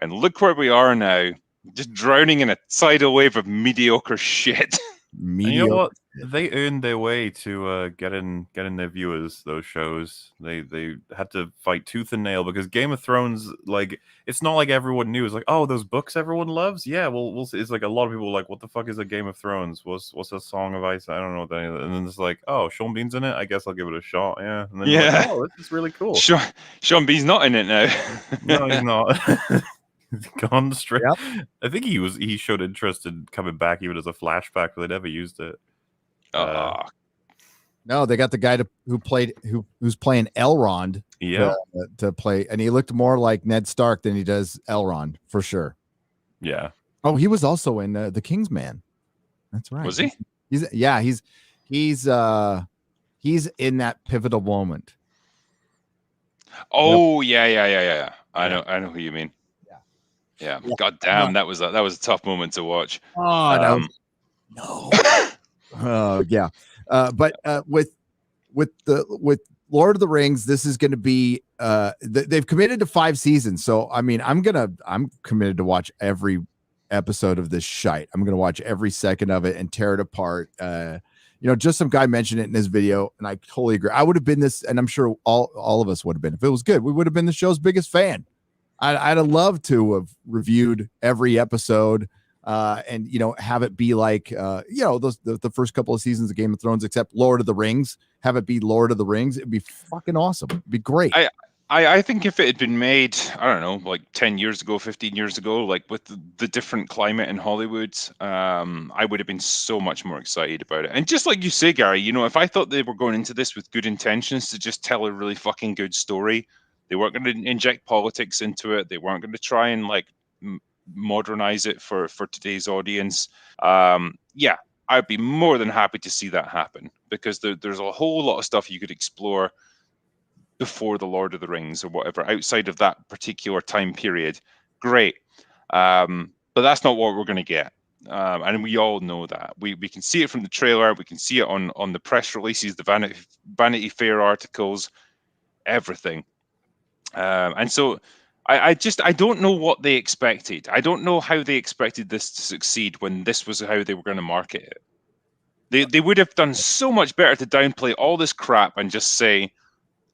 And look where we are now, just drowning in a tidal wave of mediocre shit. You know what? They earned their way to getting their viewers. Those shows, they had to fight tooth and nail because Game of Thrones, like, it's not like everyone knew. It's like, oh, those books everyone loves. Yeah, we'll see. It's like a lot of people are like, what the fuck is a Game of Thrones? What's a Song of Ice? I don't know. And then it's like, oh, Sean Bean's in it. I guess I'll give it a shot. Yeah. And then like, oh, this is really cool. Sean Bean's not in it now. No, he's not. Gone straight. Yep. I think he showed interest in coming back even as a flashback, but they never used it. No, they got the guy who's playing Elrond. Yeah, to play, and he looked more like Ned Stark than he does Elrond for sure. Yeah. Oh, he was also in The King's Man. That's right. Was he? He's in that pivotal moment. Oh yeah. I know who you mean. Yeah. God damn, that was a tough moment to watch. Oh, yeah. But with Lord of the Rings, this is going to be they've committed to 5 seasons. So I mean, I'm committed to watch every episode of this shite. I'm going to watch every second of it and tear it apart. Just some guy mentioned it in his video, and I totally agree. I would have been this, and I'm sure all of us would have been if it was good. We would have been the show's biggest fan. I'd have loved to have reviewed every episode, and have it be like the first couple of seasons of Game of Thrones, except Lord of the Rings. Have it be Lord of the Rings. It'd be fucking awesome. It'd be great. I think if it had been made, I don't know, like 10 years ago, 15 years ago, like with the different climate in Hollywood, I would have been so much more excited about it. And just like you say, Gary, if I thought they were going into this with good intentions to just tell a really fucking good story, they weren't going to inject politics into it. They weren't going to try and like modernize it for today's audience. I'd be more than happy to see that happen, because there's a whole lot of stuff you could explore before the Lord of the Rings or whatever outside of that particular time period. Great. But that's not what we're going to get. And we all know that. We can see it from the trailer. We can see it on the press releases, the Vanity Fair articles, everything. And so I don't know what they expected. I don't know how they expected this to succeed when this was how they were going to market it. They would have done so much better to downplay all this crap and just say,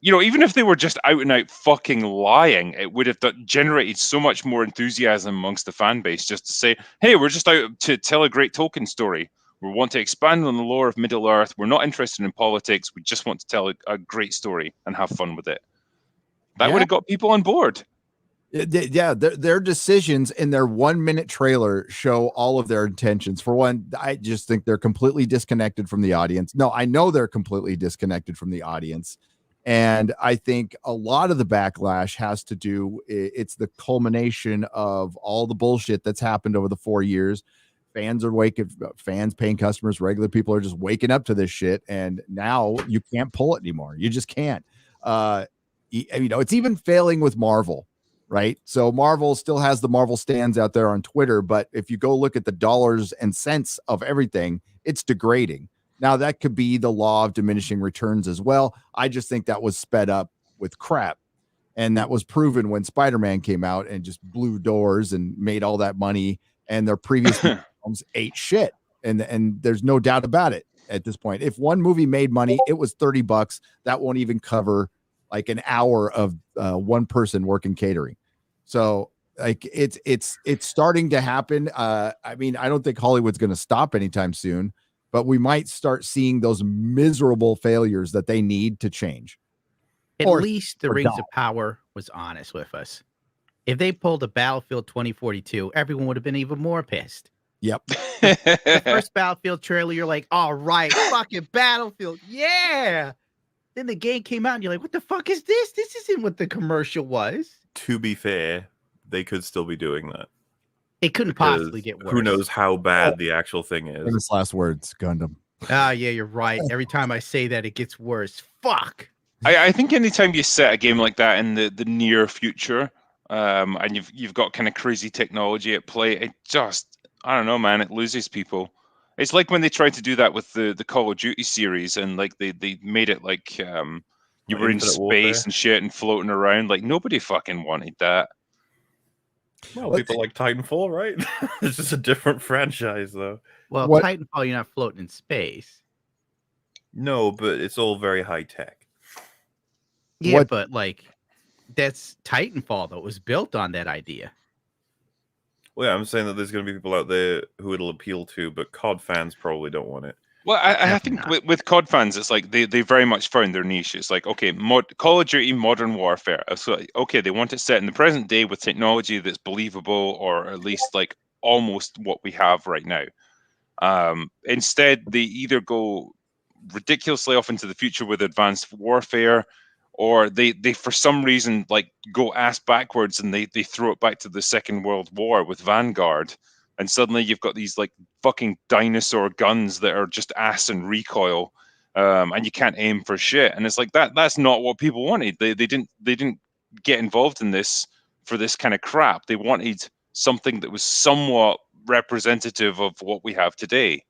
even if they were just out and out fucking lying, it would have generated so much more enthusiasm amongst the fan base just to say, hey, we're just out to tell a great Tolkien story. We want to expand on the lore of Middle Earth. We're not interested in politics. We just want to tell a great story and have fun with it. That would have got people on board. Yeah, their decisions in their 1-minute trailer show all of their intentions. For one, I just think they're completely disconnected from the audience. No, I know they're completely disconnected from the audience. And I think a lot of the backlash has to do, it's the culmination of all the bullshit that's happened over the 4 years. Fans, paying customers, regular people are just waking up to this shit. And now you can't pull it anymore. You just can't. It's even failing with Marvel, right? So Marvel still has the Marvel stands out there on Twitter. But if you go look at the dollars and cents of everything, it's degrading. Now, that could be the law of diminishing returns as well. I just think that was sped up with crap. And that was proven when Spider-Man came out and just blew doors and made all that money. And their previous films ate shit. And there's no doubt about it at this point. If one movie made money, it was $30. That won't even cover like an hour of one person working catering. So like it's starting to happen. I don't think Hollywood's going to stop anytime soon. But we might start seeing those miserable failures that they need to change. At least the Rings of Power was honest with us. If they pulled a Battlefield 2042, everyone would have been even more pissed. Yep. The first Battlefield trailer, you're like, all right, fucking Battlefield. Yeah. Then the game came out and you're like, what the fuck is this? This isn't what the commercial was. To be fair, they could still be doing that. It couldn't possibly get worse. Who knows how bad the actual thing is. Famous last words, Gundam. Ah, yeah, you're right. Every time I say that, it gets worse. Fuck. I think anytime you set a game like that in the near future, and you've got kind of crazy technology at play, it just, I don't know, man, it loses people. It's like when they tried to do that with the Call of Duty series, and like they made it like you were in space and shit and floating around. Like nobody fucking wanted that. Well, people like Titanfall, right? It's just a different franchise, though. Well, Titanfall, you're not floating in space. No, but it's all very high tech. Yeah, but like that's Titanfall, though. It was built on that idea. Well, yeah, I'm saying that there's going to be people out there who it'll appeal to, but COD fans probably don't want it. Well, I think with COD fans, it's like they very much found their niche. It's like, okay, Call of Duty Modern Warfare. So, okay, they want it set in the present day with technology that's believable, or at least like almost what we have right now. Instead, they either go ridiculously off into the future with advanced warfare, or they for some reason like go ass backwards and they throw it back to the Second World War with Vanguard. and suddenly you've got these like fucking dinosaur guns that are just ass and recoil, and you can't aim for shit. And it's like that's not what people wanted. They didn't get involved in this for this kind of crap. They wanted something that was somewhat representative of what we have today.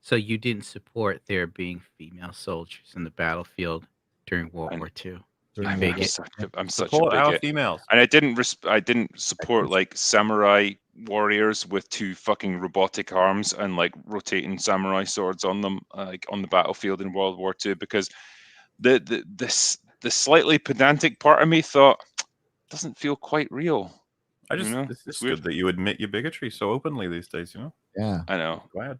So you didn't support there being female soldiers in the battlefield during World War II. I'm such Support a our bigot. females. And I didn't support like samurai warriors with 2 fucking robotic arms and like rotating samurai swords on them, like on the battlefield in World War II, because the slightly pedantic part of me thought doesn't feel quite real. It's good that you admit your bigotry so openly these days. Yeah, I know. Glad.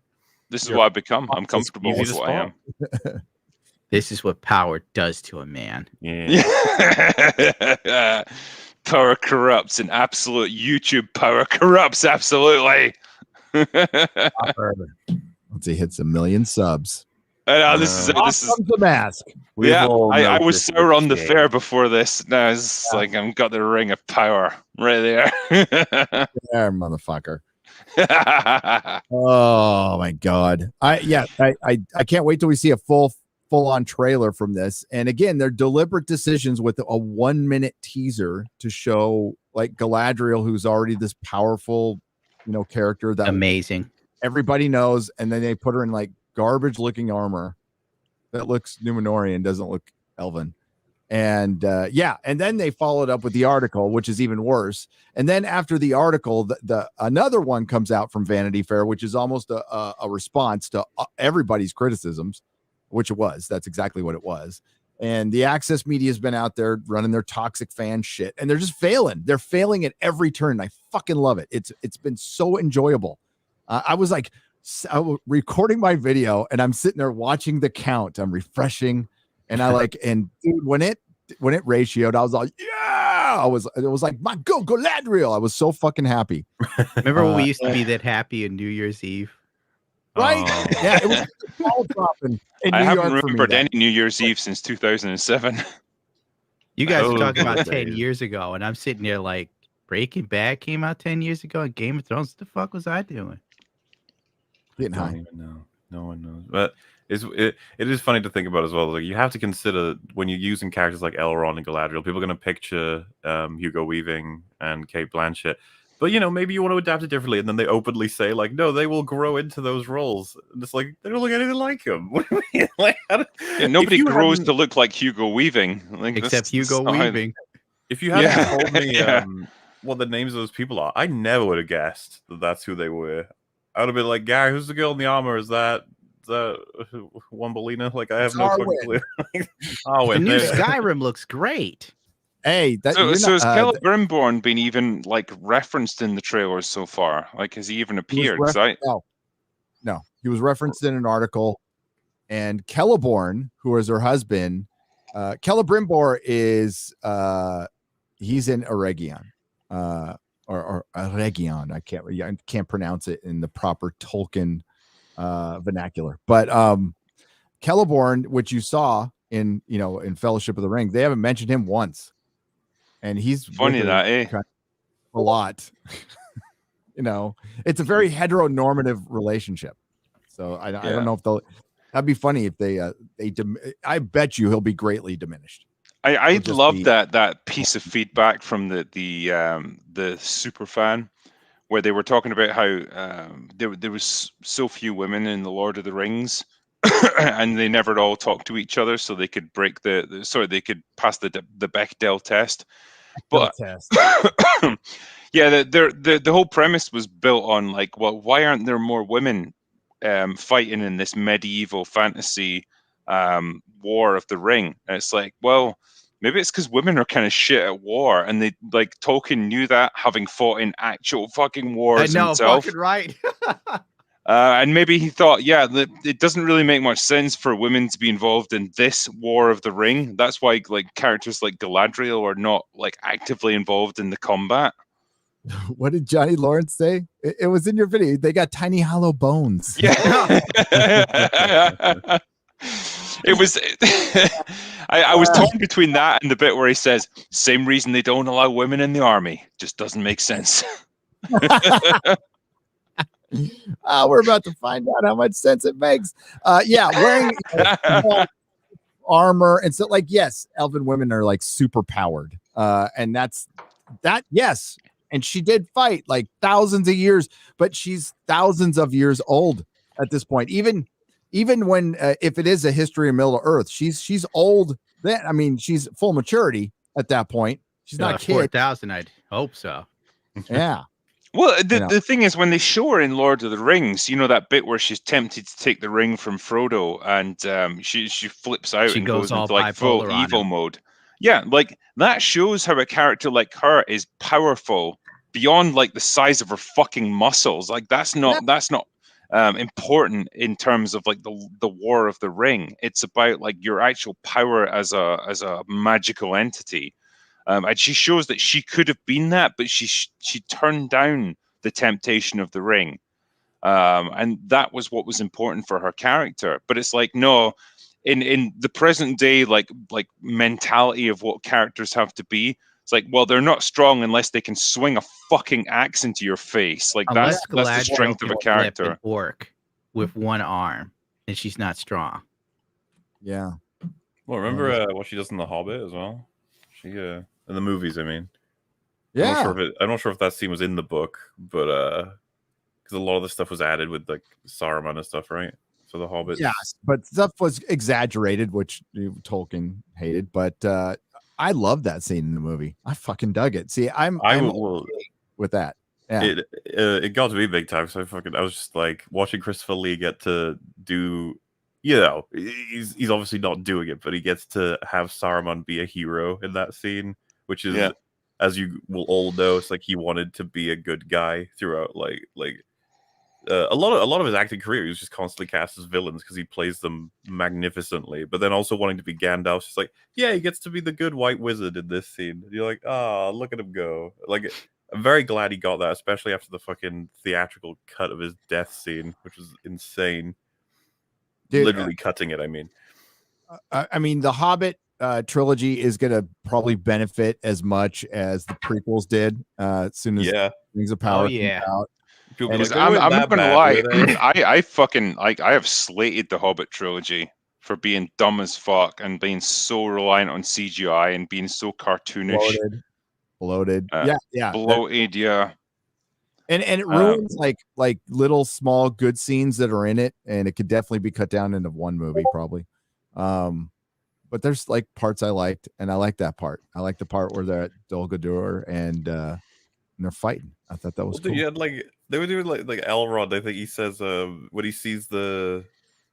This is what I've become. I'm comfortable with what I am. This is what power does to a man. Yeah. Power corrupts, and absolute YouTube power corrupts, absolutely. Once he hits 1 million subs. I know, this is the mask. Yeah, I was Sauron the Fair before this. Now it's like I've got the ring of power right there. There, motherfucker. Oh my god. I can't wait till we see a full-on trailer from this. And again, they're deliberate decisions with a 1-minute teaser to show like Galadriel, who's already this powerful, character that amazing everybody knows, and then they put her in like garbage looking armor that looks Numenorian, doesn't look elven. And and then they followed up with the article, which is even worse. And then after the article, the another one comes out from Vanity Fair, which is almost a response to everybody's criticisms, which it was. That's exactly what it was. And the Access Media has been out there running their toxic fan shit, and they're just failing. They're failing at every turn. I fucking love it. It's been so enjoyable. I was recording my video, and I'm sitting there watching the count. I'm refreshing. And and dude, when it ratioed, I was like, yeah, it was like, my Galadriel. I was so fucking happy. Remember when we used to be that happy on New Year's Eve? Right? Yeah, it was ball dropping in I New haven't York remembered any New Year's Eve since 2007. You guys are talking about 10 years ago, and I'm sitting there like, Breaking Bad came out 10 years ago, and Game of Thrones, what the fuck was I doing? Getting high. I don't even know. No one knows. But it is funny to think about as well. Like, you have to consider when you're using characters like Elrond and Galadriel, people are going to picture Hugo Weaving and Cate Blanchett. But, maybe you want to adapt it differently. And then they openly say, like, no, they will grow into those roles. And it's like, they don't look anything like him. What do you mean? Like, nobody grows to look like Hugo Weaving. Like, except Hugo Weaving. If you hadn't told me what the names of those people are, I never would have guessed that that's who they were. I would have been like, Gary, who's the girl in the armor? Is that Wombolina? Like, I have no fucking clue. The new Skyrim looks great. Hey, so has Celebrimbor been even like referenced in the trailers so far? Like, has he even appeared? No, he was referenced in an article. And Celeborn, who is her husband, Celebrimbor is he's in Eregion, or Eregion. I can't pronounce it in the proper Tolkien vernacular. But Celeborn, which you saw in Fellowship of the Ring, they haven't mentioned him once. And he's funny that a lot. It's a very heteronormative relationship. So I don't know if that'd be funny if they I bet you he'll be greatly diminished. I love that piece of feedback from the super fan, where they were talking about how there was so few women in the Lord of the Rings, and they never all talked to each other, so they could break they could pass the Bechdel test. But the whole premise was built on like, well, why aren't there more women fighting in this medieval fantasy war of the ring? And it's like, well, maybe it's because women are kind of shit at war, and they like Tolkien knew that, having fought in actual fucking wars himself. Fucking right. And maybe he thought, it doesn't really make much sense for women to be involved in this War of the Ring. That's why like characters like Galadriel are not like actively involved in the combat. What did Johnny Lawrence say? It was in your video. They got tiny hollow bones. Yeah. It was. I was torn between that and the bit where he says, "Same reason they don't allow women in the army. Just doesn't make sense." We're about to find out how much sense it makes. Yeah, wearing armor and so like, yes, elven women are like super powered. And that's that, yes. And she did fight like thousands of years, but she's thousands of years old at this point. Even when if it is a history of Middle Earth, she's old then. I mean, she's full maturity at that point. She's not a kid. 4,000, I'd hope so. Yeah. Well, the thing is, when they show her in Lord of the Rings, you know that bit where she's tempted to take the ring from Frodo, and she flips out and goes into like full evil mode. Yeah, like that shows how a character like her is powerful beyond like the size of her fucking muscles. Like that's not important in terms of like the War of the Ring. It's about like your actual power as a magical entity. And she shows that she could have been that, but she turned down the temptation of the ring, and that was what was important for her character. But it's like, no, in the present day, like mentality of what characters have to be, it's like, well, they're not strong unless they can swing a fucking axe into your face. Like that's the strength of a character. An orc with one arm, and she's not strong. Yeah. Well, remember what she does in The Hobbit as well? She in the movies, I mean. Yeah. I'm not sure if that scene was in the book, but because a lot of the stuff was added with like Saruman and stuff, right? So the Hobbit. Yes, but stuff was exaggerated, which Tolkien hated. But I love that scene in the movie. I fucking dug it. See, I'm okay with that. Yeah. It got to be big time. So I was just like watching Christopher Lee get to do. You know, he's obviously not doing it, but he gets to have Saruman be a hero in that scene, which is, as you will all know, it's like he wanted to be a good guy throughout. Like a lot of his acting career, he was just constantly cast as villains because he plays them magnificently. But then also wanting to be Gandalf, it's like, yeah, he gets to be the good white wizard in this scene. And you're like, oh, look at him go! Like, I'm very glad he got that, especially after the fucking theatrical cut of his death scene, which was insane. Dude, literally cutting it. I mean, the Hobbit trilogy is going to probably benefit as much as the prequels did as soon as Rings of Power comes out. I'm not gonna lie, I have slated the Hobbit trilogy for being dumb as fuck and being so reliant on CGI and being so cartoonish, bloated, bloated, yeah. And it ruins like little small good scenes that are in it, and it could definitely be cut down into one movie probably. But there's like parts I liked, and I like that part. I like the part where they're at Dol Guldur and they're fighting. I thought that was cool. Yeah, like they were doing like Elrond. I think he says when he sees the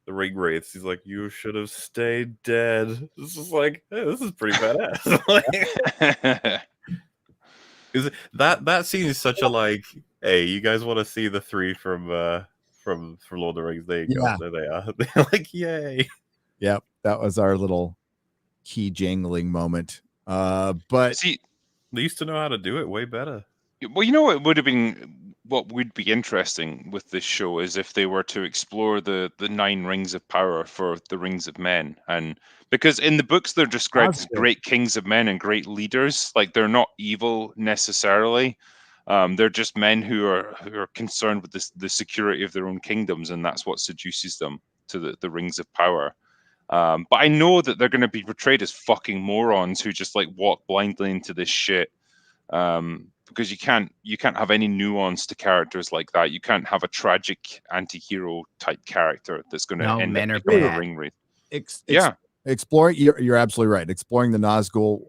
ring wraiths, he's like, "You should have stayed dead." This is like, hey, this is pretty badass. That scene is such a like, hey, you guys want to see the three from Lord of the Rings? There you go. There they are. They're like, yay. Yep, that was our little key jangling moment. But see, they used to know how to do it way better. Well, you know what would be interesting with this show is if they were to explore the 9 rings of power for the rings of men. And because in the books they're described as great kings of men and great leaders, like they're not evil necessarily. They're just men who are concerned with the security of their own kingdoms, and that's what seduces them to the rings of power. But I know that they're going to be portrayed as fucking morons who just like walk blindly into this shit. Because you can't have any nuance to characters like that. You can't have a tragic anti-hero type character that's going to end up becoming a ring wraith. Exploring, you're absolutely right. Exploring the Nazgûl,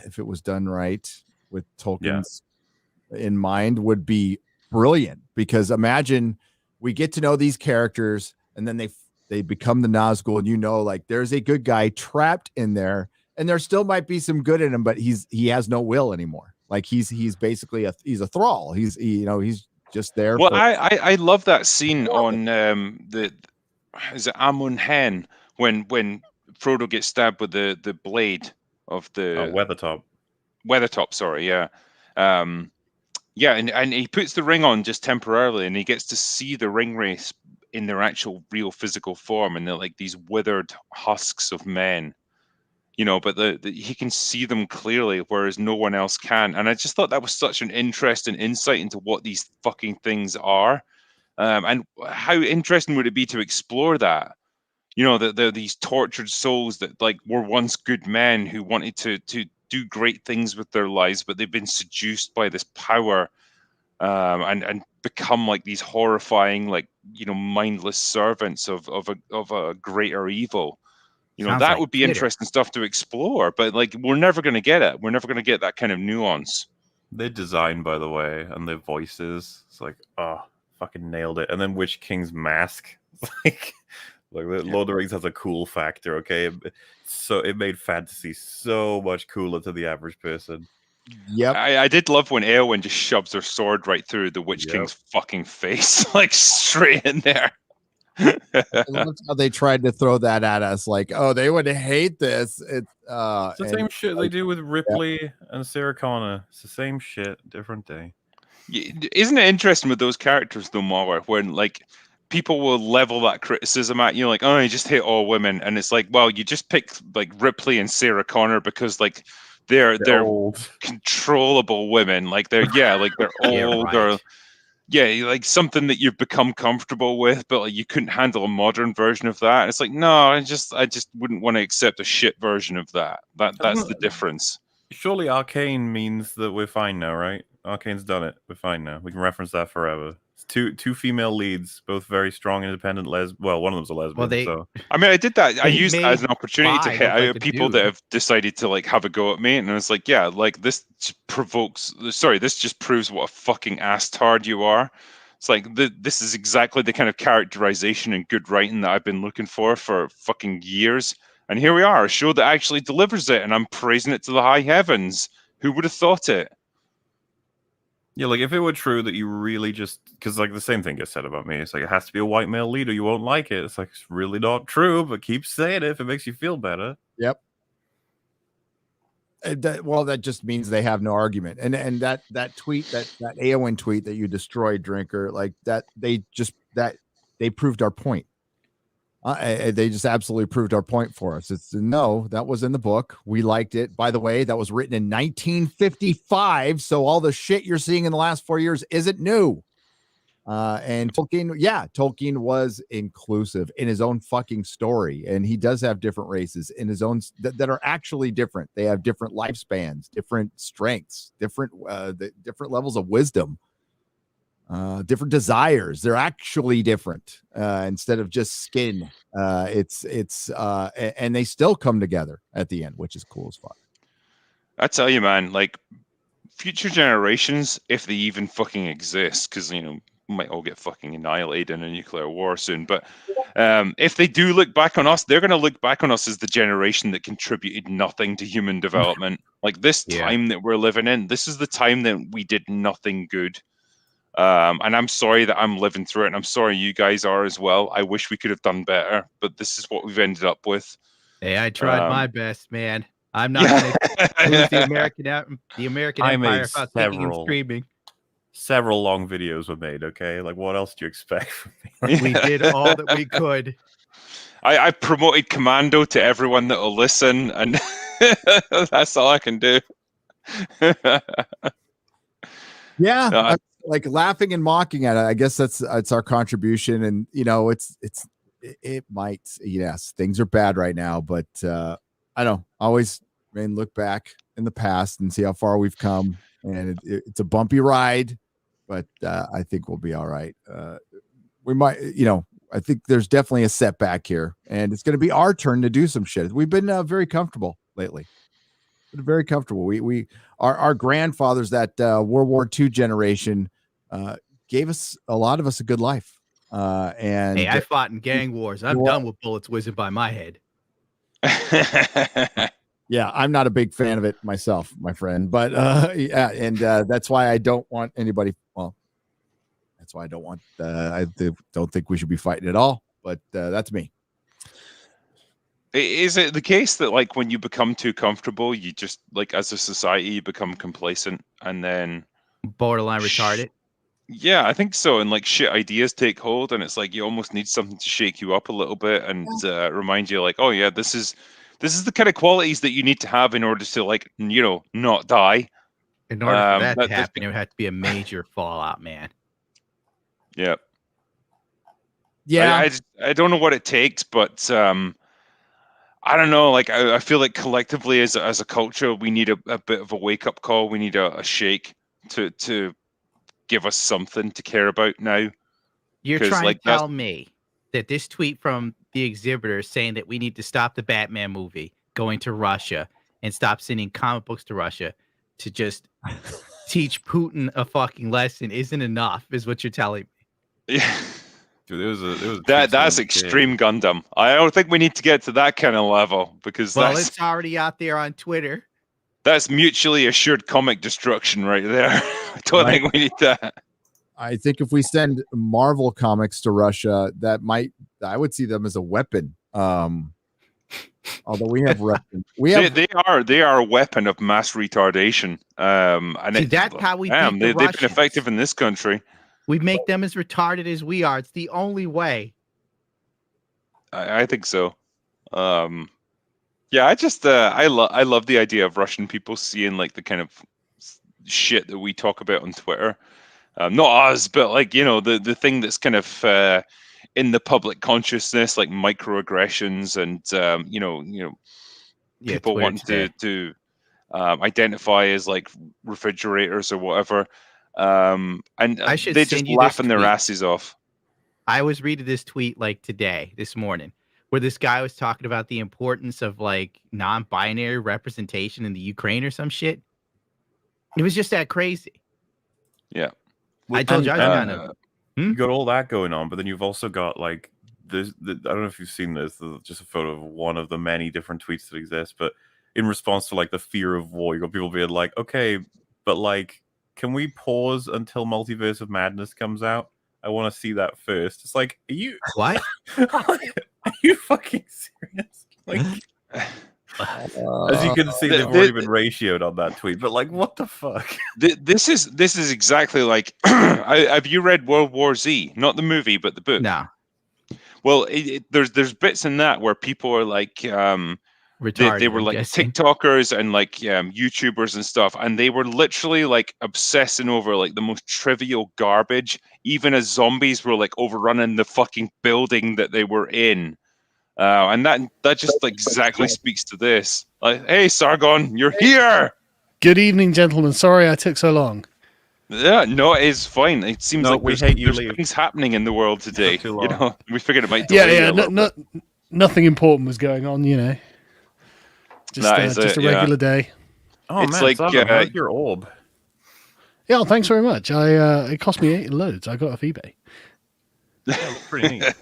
if it was done right with Tolkien's in mind, would be brilliant. Because imagine we get to know these characters, and then they become the Nazgûl, and like there's a good guy trapped in there, and there still might be some good in him, but he has no will anymore. Like he's basically he's a thrall. He's just there. Well, I love that scene on is it Amun Hen when Frodo gets stabbed with the blade of the Weathertop. Sorry, yeah. And he puts the ring on just temporarily, and he gets to see the ring wraiths in their actual real physical form, and they're like these withered husks of men. you know, but he can see them clearly, whereas no one else can. And I just thought that was such an interesting insight into what these fucking things are. And how interesting would it be to explore that? You know, that they're these tortured souls that like were once good men who wanted to do great things with their lives, but they've been seduced by this power, and become like these horrifying, like, you know, mindless servants of a greater evil. You know, Sounds that like would be theater. interesting stuff to explore, but like we're never going to get it. We're never going to get that kind of nuance. Their design, by the way, and their voices, it's like, oh, fucking nailed it. And then Witch King's mask, like the Lord of the Rings has a cool factor, okay? So it made fantasy so much cooler to the average person. Yep. I did love when Eowyn just shoves her sword right through the Witch King's fucking face, like straight in there. I love how they tried to throw that at us, like, oh, they would hate this. It's the same shit they do with Ripley and Sarah Connor. It's the same shit, different day. Isn't it interesting with those characters though, Mauer, when like people will level that criticism at you, like, oh, you just hate all women, and it's like, well, you just pick like Ripley and Sarah Connor because like they're old, controllable women, like they're old, right. or like something that you've become comfortable with, but like you couldn't handle a modern version of that. And it's like, no, I just wouldn't want to accept a shit version of that. That's the difference. Surely Arcane means that we're fine now, right? Arcane's done it. We're fine now. We can reference that forever. It's two female leads, both very strong, independent well, one of them's a lesbian. Well, so I mean, I did that. I used that as an opportunity to bi, hit like out a people dude. that have decided to like have a go at me, and I was like, yeah, like this just proves what a fucking ass-tard you are. It's like this is exactly the kind of characterization and good writing that I've been looking for fucking years, and here we are, a show that actually delivers it, and I'm praising it to the high heavens. Who would have thought it? yeah, like if it were true that you really just, because like the same thing gets said about me, it's like it has to be a white male lead or you won't like it. It's like it's really not true, but keep saying it if it makes you feel better. Yep. That just means they have no argument. And that tweet, that Eowyn tweet that you destroyed, Drinker, like that they proved our point. They just absolutely proved our point for us. It's no, that was in the book. We liked it. By the way, that was written in 1955. So all the shit you're seeing in the last 4 years isn't new. And Tolkien was inclusive in his own fucking story. And he does have different races in his own that are actually different. They have different lifespans, different strengths, different levels of wisdom. Different desires. They're actually different instead of just skin. And they still come together at the end, which is cool as fuck. I tell you, man, like future generations, if they even fucking exist, because you know we might all get fucking annihilated in a nuclear war soon. But if they do look back on us, they're going to look back on us as the generation that contributed nothing to human development. Like this time that we're living in, this is the time that we did nothing good. And I'm sorry that I'm living through it, and I'm sorry you guys are as well. I wish we could have done better, but this is what we've ended up with. Hey, I tried my best, man. I'm not going to lose the American Empire without kicking and screaming. Several long videos were made, okay? Like, what else do you expect from me? We did all that we could. I promoted Commando to everyone that will listen, and that's all I can do. Yeah. Like laughing and mocking at it. I guess it's our contribution. And you know, it might, yes, things are bad right now, but I don't always look back in the past and see how far we've come. And it's a bumpy ride, but I think we'll be all right. We might, I think there's definitely a setback here, and it's going to be our turn to do some shit. We've been very comfortable lately. Very comfortable. Our grandfathers, that World War II generation, gave a lot of us a good life. And hey, I fought in gang wars. I'm done with bullets whizzing by my head. Yeah, I'm not a big fan of it myself, my friend. But that's why I don't want anybody. Well, that's why I don't want. I don't think we should be fighting at all. But that's me. Is it the case that like when you become too comfortable, you just like as a society you become complacent and then borderline retarded? Yeah, I think so. And like shit ideas take hold, and it's like you almost need something to shake you up a little bit and remind you, like, oh yeah, this is This is the kind of qualities that you need to have in order to, like, not die. In order for that to happen, it would have to be a major fallout, man. Yeah. Yeah. I don't know what it takes, but I don't know. Like, I feel like collectively as a culture, we need a bit of a wake up call. We need a shake to give us something to care about now. You're trying to tell me that this tweet from the exhibitor saying that we need to stop the Batman movie going to Russia and stop sending comic books to Russia to just teach Putin a fucking lesson isn't enough, is what you're telling me. Yeah. Dude, that's extreme Gundam. I don't think we need to get to that kind of level, because it's already out there on Twitter. That's mutually assured comic destruction right there. I don't think we need that. I think if we send Marvel comics to Russia, I would see them as a weapon. Although we have they are a weapon of mass retardation. And that's how we beat they've been effective in this country. We make them as retarded as we are. It's the only way. I think so. Yeah, I love the idea of Russian people seeing like the kind of shit that we talk about on Twitter. Not us, but like, the thing that's kind of in the public consciousness, like microaggressions and people wanting to identify as like refrigerators or whatever. And they just laughing their asses off. I was reading this tweet like this morning, where this guy was talking about the importance of like non-binary representation in the Ukraine or some shit. It was just that crazy. Yeah. I told you I was kind of. You got all that going on, but then you've also got like this. I don't know if you've seen this. Just a photo of one of the many different tweets that exist. But in response to like the fear of war, you got people being like, "Okay, but like, can we pause until Multiverse of Madness comes out? I want to see that first." It's like, are you what? Are you fucking serious? Like, as you can see, they've already been ratioed on that tweet. But like, what the fuck? This is exactly like. Have you read World War Z? Not the movie, but the book. No. Well, there's bits in that where people are like, retarded, they were like TikTokers and like YouTubers and stuff, and they were literally like obsessing over like the most trivial garbage, even as zombies were like overrunning the fucking building that they were in. And that just like exactly speaks to this. Like, hey, Sargon, you're here. Good evening, gentlemen. Sorry I took so long. Yeah, no, it's fine. It seems like there's leave. things happening in the world today. We figured it might. Nothing important was going on. Just a regular day. Oh, it's man, like how's your orb. Yeah, well, thanks very much. It cost me loads. I got it off eBay. Yeah, pretty neat.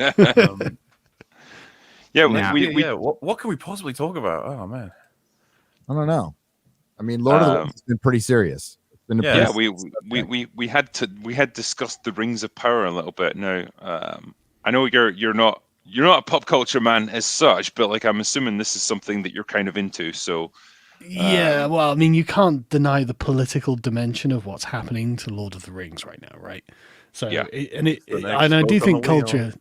What can we possibly talk about? Oh man, I don't know. I mean, Lord of the Rings has been pretty serious. It's been we had discussed the Rings of Power a little bit. Now, I know you're not a pop culture man as such, but like I'm assuming this is something that you're kind of into. So yeah, well, I mean, you can't deny the political dimension of what's happening to Lord of the Rings right now, right? So yeah, and I do think culture.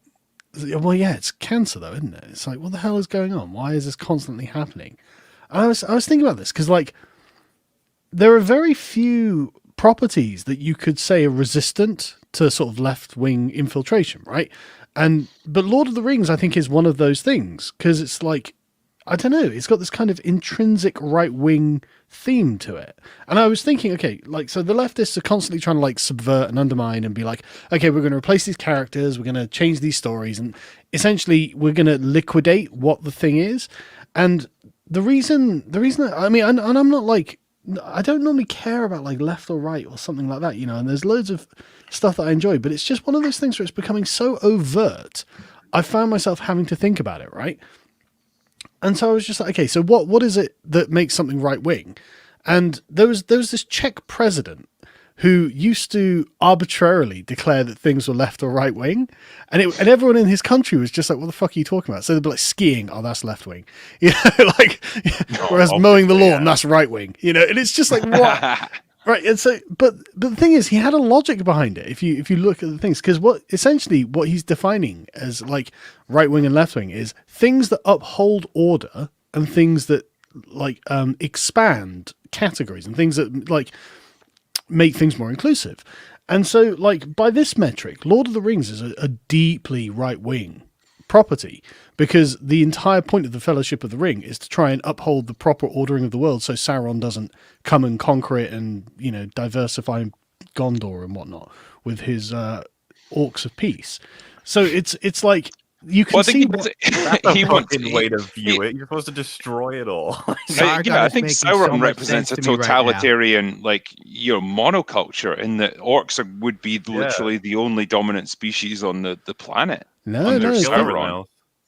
Well, yeah, it's cancer though, isn't it? It's like, what the hell is going on? Why is this constantly happening? And I was thinking about this because like there are very few properties that you could say are resistant to sort of left-wing infiltration, right? But Lord of the Rings, I think, is one of those things because it's like, I don't know, it's got this kind of intrinsic right-wing theme to it. And I was thinking, okay, like, so the leftists are constantly trying to like subvert and undermine and be like, okay, we're going to replace these characters, we're going to change these stories, and essentially we're going to liquidate what the thing is. And the reason, I mean, and I'm not like, I don't normally care about like left or right or something like that, and there's loads of stuff that I enjoy, but it's just one of those things where it's becoming so overt. I found myself having to think about it, right? And so I was just like, okay, so what is it that makes something right wing? And there was this Czech president who used to arbitrarily declare that things were left or right wing, and everyone in his country was just like, "What the fuck are you talking about?" So they'd be like, "Skiing, oh, that's left wing," whereas mowing the lawn, that's right wing, and it's just like what, right? And so, but the thing is, he had a logic behind it. If you look at the things, because what he's defining as like right wing and left wing is things that uphold order and things that like expand categories and things that like make things more inclusive. And so, like, by this metric, Lord of the Rings is a deeply right-wing property, because the entire point of the Fellowship of the Ring is to try and uphold the proper ordering of the world so Sauron doesn't come and conquer it and, you know, diversify Gondor and whatnot with his orcs of peace. So it's like, you can see that's a fucking way to view it. You're supposed to destroy it all. I think Sauron represents a totalitarian, like, you know, monoculture, in that orcs would be literally the only dominant species on the planet. No, Sauron.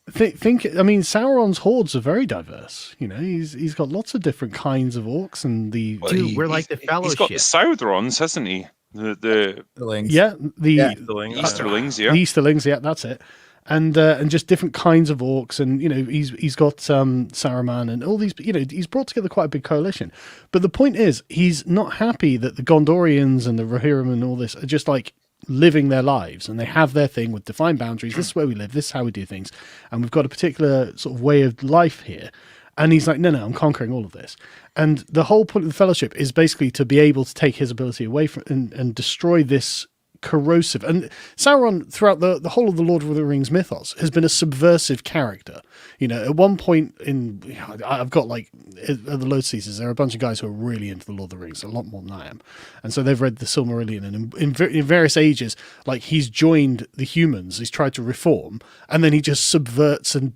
I mean, Sauron's hordes are very diverse. You know, he's got lots of different kinds of orcs, and we're like the Fellowship. He's got the Sauron's, hasn't he? The Easterlings. Yeah, the Easterlings, the Easterlings, yeah, that's it. And just different kinds of orcs, and you know, he's got Saruman and all these. You know, he's brought together quite a big coalition. But the point is, he's not happy that the Gondorians and the Rohirrim and all this are just like living their lives, and they have their thing with defined boundaries. This is where we live. This is how we do things, and we've got a particular sort of way of life here. And he's like, no, I'm conquering all of this. And the whole point of the Fellowship is basically to be able to take his ability away from and destroy this corrosive. And Sauron, throughout the whole of the Lord of the Rings mythos, has been a subversive character. You know, at one point I've got like, at the Lotus Seasons, there are a bunch of guys who are really into the Lord of the Rings, a lot more than I am. And so they've read the Silmarillion, and in various ages, like, he's joined the humans, he's tried to reform, and then he just subverts and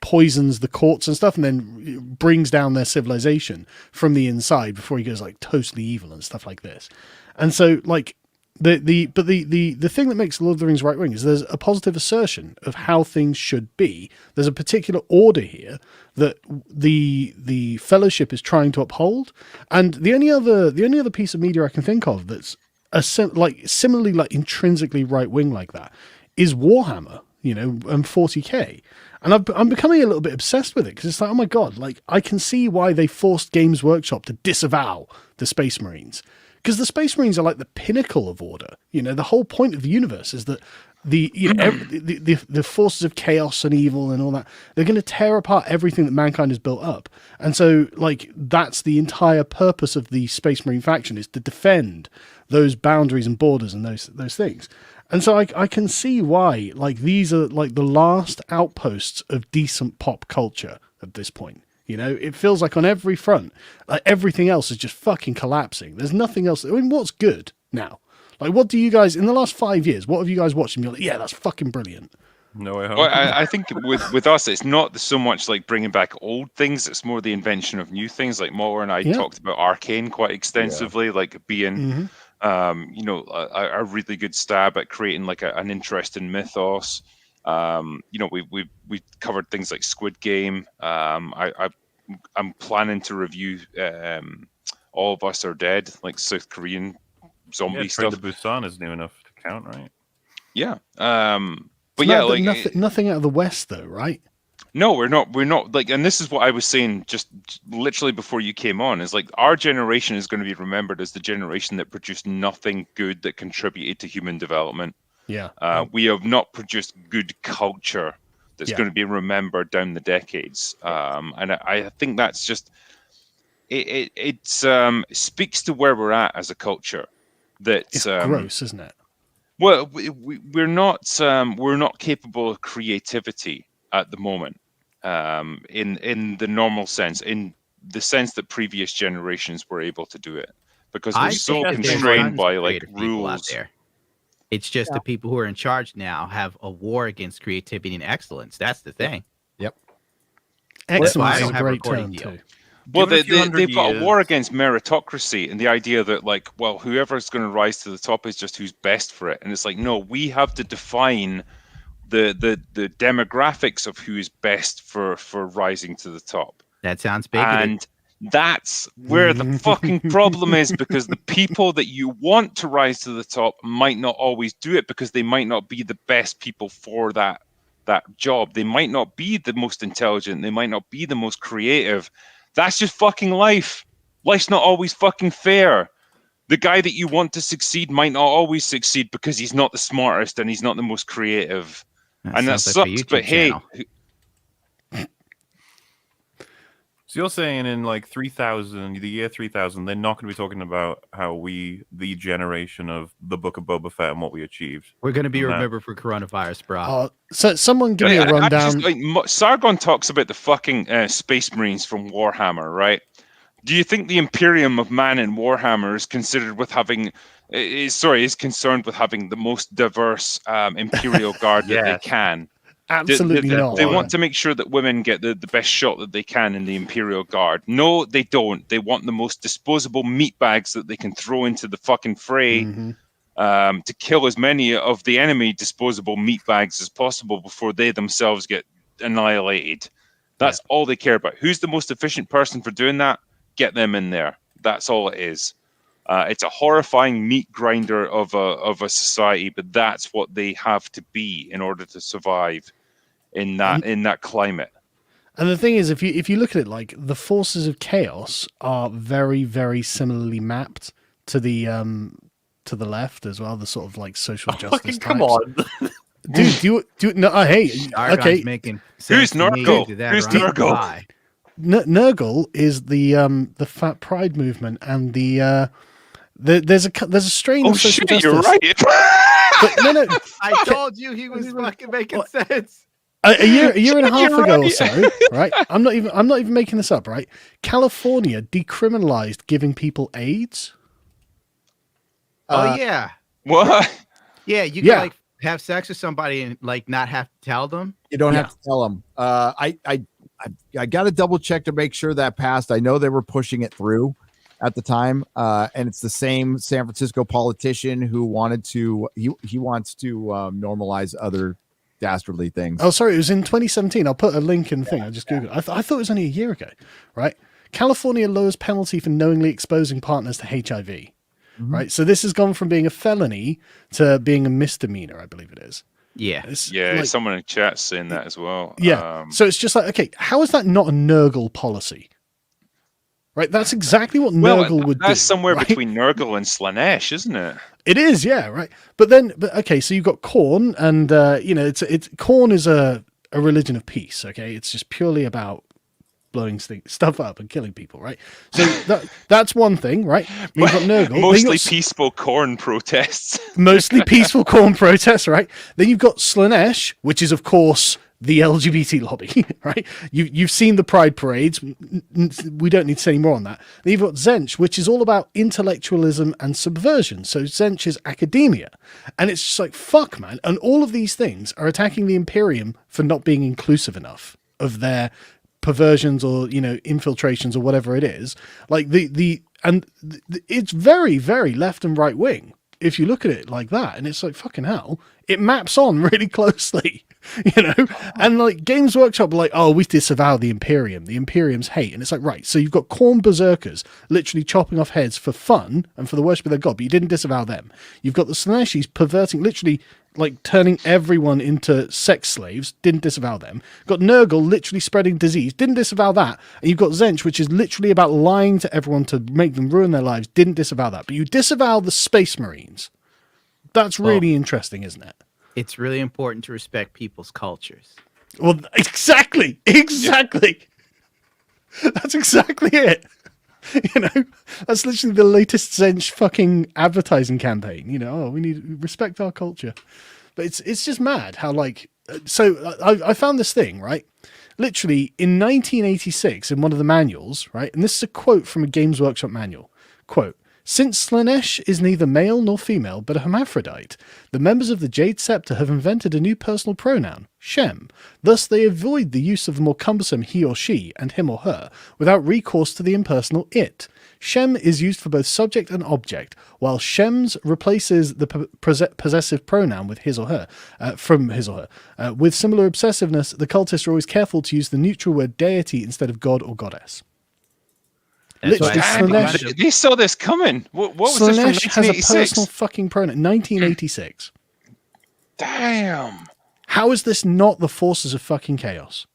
poisons the courts and stuff, and then brings down their civilization from the inside before he goes like totally evil and stuff like this. And so, like, the thing that makes Lord of the Rings right wing is there's a positive assertion of how things should be. There's a particular order here that the Fellowship is trying to uphold, and the only other piece of media I can think of that's similarly like intrinsically right wing like that is Warhammer, you know, and 40k. And I'm becoming a little bit obsessed with it, because it's like, oh my god, like, I can see why they forced Games Workshop to disavow the Space Marines. Because the Space Marines are like the pinnacle of order. You know, the whole point of the universe is that the forces of chaos and evil and all that, they're going to tear apart everything that mankind has built up. And so, like, that's the entire purpose of the Space Marine faction, is to defend those boundaries and borders and those things. And so I can see why, like, these are like the last outposts of decent pop culture at this point. You know, it feels like on every front, like, everything else is just fucking collapsing. There's nothing else. I mean, what's good now? Like, what do you guys, in the last 5 years, what have you guys watched and you're like, yeah, that's fucking brilliant? No way home. Well, I think with us, it's not so much like bringing back old things. It's more the invention of new things. Like Moore and I talked about Arcane quite extensively, like being, you know, a really good stab at creating like an interesting mythos. You know, we covered things like Squid Game. I'm planning to review All of Us Are Dead, like South Korean zombie stuff. Train to Busan is new enough to count, right? Yeah. But yeah, like nothing out of the West though, right? No, we're not like, and this is what I was saying just literally before you came on, is like, our generation is going to be remembered as the generation that produced nothing good that contributed to human development. Yeah. We have not produced good culture that's going to be remembered down the decades. And I think that's just, it speaks to where we're at as a culture. That it's gross, isn't it? Well, we're not capable of creativity at the moment, in the normal sense, in the sense that previous generations were able to do it, because we're so constrained by like rules out there. It's just the people who are in charge now have a war against creativity and excellence. That's the thing. Yep. Excellence is a great term too. Well, they've got a war against meritocracy and the idea that, like, well, whoever's going to rise to the top is just who's best for it. And it's like, no, we have to define the demographics of who is best for rising to the top. That sounds big. And that's where the fucking problem is, because the people that you want to rise to the top might not always do it, because they might not be the best people for that job. They might not be the most intelligent. They might not be the most creative. That's just fucking life. Life's not always fucking fair. The guy that you want to succeed might not always succeed because he's not the smartest and he's not the most creative. That sucks, but hey. So you're saying in like 3000, the year 3000, they're not going to be talking about how the generation of the Book of Boba Fett and what we achieved. We're going to be remembered for coronavirus, bro. So someone give me a rundown. Sargon talks about the fucking Space Marines from Warhammer, right? Do you think the Imperium of Man in Warhammer is concerned with having the most diverse Imperial Guard that they can? Absolutely not. They want to make sure that women get the best shot that they can in the Imperial Guard. No, they don't. They want the most disposable meat bags that they can throw into the fucking fray to kill as many of the enemy disposable meat bags as possible before they themselves get annihilated. That's all they care about. Who's the most efficient person for doing that? Get them in there. That's all it is. It's a horrifying meat grinder of a society, but that's what they have to be in order to survive in that climate. And the thing is, if you look at it, like the forces of chaos are very, very similarly mapped to the left as well. The sort of like social justice. Come on, dude. No, hey, okay. Who's Nurgle? Who's Nurgle? Nurgle is the Fat Pride movement and there's a strain of social justice. You're right. But, no. I told you he was fucking making sense. A year and a half ago or so, right? I'm not even making this up, right? California decriminalized giving people AIDS. Oh yeah. What? Yeah, you can like have sex with somebody and like not have to tell them. You don't have to tell them. I got to double check to make sure that passed. I know they were pushing it through at the time, and it's the same San Francisco politician who wanted to. He wants to normalize other dastardly things. Oh, sorry, it was in 2017. I'll put a link in the thing. I just googled. I thought it was only a year ago, right? California lowers penalty for knowingly exposing partners to HIV. Right, so this has gone from being a felony to being a misdemeanor, I believe it is. Yeah, like, someone in chat's saying that as well. Yeah, so it's just like, okay, how is that not a Nurgle policy? Right, that's exactly what Nurgle would do. That's somewhere between Nurgle and Slaanesh, isn't it? It is, yeah, right. But okay, so you've got Khorne, and it's Khorne is a religion of peace. Okay, it's just purely about blowing stuff up and killing people, right? So that's one thing, right? You've got Nurgle. Mostly peaceful Khorne protests. Mostly peaceful Khorne protests, right? Then you've got Slaanesh, which is, of course, the LGBT lobby, right? You've seen the Pride parades. We don't need to say any more on that. Then you've got Tzeentch, which is all about intellectualism and subversion. So Tzeentch is academia. And it's just like, fuck, man. And all of these things are attacking the Imperium for not being inclusive enough of their perversions or infiltrations or whatever it is. Like it's very, very left and right wing if you look at it like that, and it's like, fucking hell, it maps on really closely, and like Games Workshop are like, oh, we disavow the Imperium's hate, and it's like, right, so you've got Khorne berserkers literally chopping off heads for fun and for the worship of their god, but you didn't disavow them. You've got the Slaaneshis perverting, literally like turning everyone into sex slaves, didn't disavow them. Got Nurgle literally spreading disease, didn't disavow that. And you've got Tzeentch, which is literally about lying to everyone to make them ruin their lives, didn't disavow that. But you disavow the Space Marines. That's really interesting, isn't it? It's really important to respect people's cultures. Well, exactly. That's exactly it. That's literally the latest Tzeentch fucking advertising campaign. We need to respect our culture. But it's just mad how, like, so I found this thing, right? Literally in 1986 in one of the manuals, right? And this is a quote from a Games Workshop manual. Quote, "Since Slaanesh is neither male nor female, but a hermaphrodite, the members of the Jade Scepter have invented a new personal pronoun, Shem. Thus they avoid the use of the more cumbersome he or she and him or her, without recourse to the impersonal it. Shem is used for both subject and object, while Shems replaces the possessive pronoun with his or her, from his or her. With similar obsessiveness, the cultists are always careful to use the neutral word deity instead of god or goddess." They saw this coming. What was this from 1986? Has a personal fucking pronoun. 1986. Damn. How is this not the forces of fucking chaos?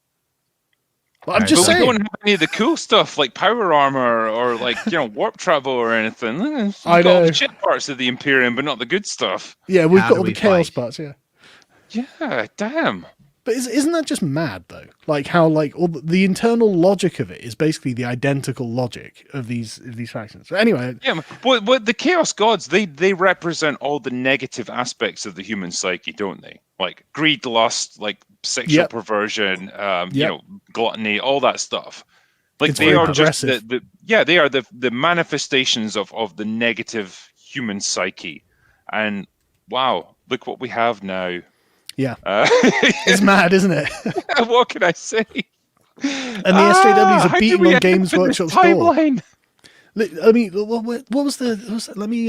Well, I'm just saying. We don't have any of the cool stuff like power armor or like warp travel or anything. We've got all the shit parts of the Imperium, but not the good stuff. Yeah, we've got all the chaos parts. Yeah. Yeah. Damn. But isn't that just mad though? Like how like all the internal logic of it is basically the identical logic of these factions. So anyway, yeah, but the Chaos Gods, they represent all the negative aspects of the human psyche, don't they? Like greed, lust, like sexual perversion, you know, gluttony, all that stuff. Like it's they are just they are the manifestations of the negative human psyche. And wow, look what we have now. Yeah, it's mad, isn't it? What can I say? And the SJWs are beating on Games Workshop's door. I mean, what was the? Let me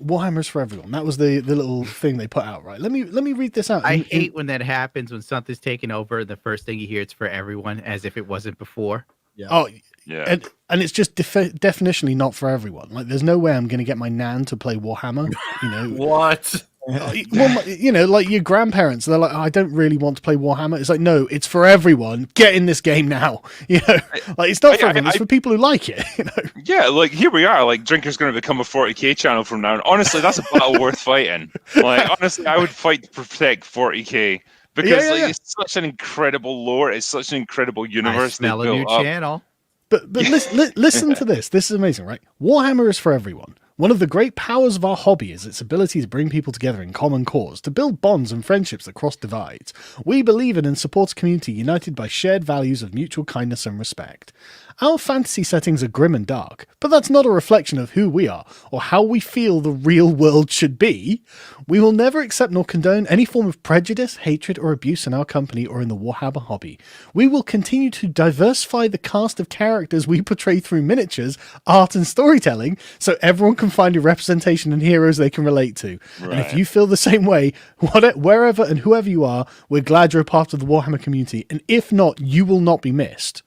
Warhammer's for everyone. That was the little thing they put out, right? Let me read this out. I hate when that happens, when something's taken over. The first thing you hear, it's for everyone, as if it wasn't before. Yeah. Oh, yeah. And it's just definitionally not for everyone. Like, there's no way I'm going to get my nan to play Warhammer. You know what? Well, you know, like your grandparents, they're like, I don't really want to play Warhammer. It's like, no, it's for everyone. Get in this game now. You know, like it's not for everyone. It's for people who like it. You know? Yeah, like here we are. Like Drinker's going to become a 40k channel from now on. Honestly, that's a battle worth fighting. Like honestly, I would fight to protect 40k because it's such an incredible lore. It's such an incredible universe. I smell a new channel. But listen to this. This is amazing, right? Warhammer is for everyone. One of the great powers of our hobby is its ability to bring people together in common cause, to build bonds and friendships that cross divides. We believe in and support a community united by shared values of mutual kindness and respect. Our fantasy settings are grim and dark, but that's not a reflection of who we are or how we feel the real world should be. We will never accept nor condone any form of prejudice, hatred, or abuse in our company or in the Warhammer hobby. We will continue to diversify the cast of characters we portray through miniatures, art, and storytelling, so everyone can find a representation and heroes they can relate to. Right. And if you feel the same way, wherever and whoever you are, we're glad you're a part of the Warhammer community. And if not, you will not be missed.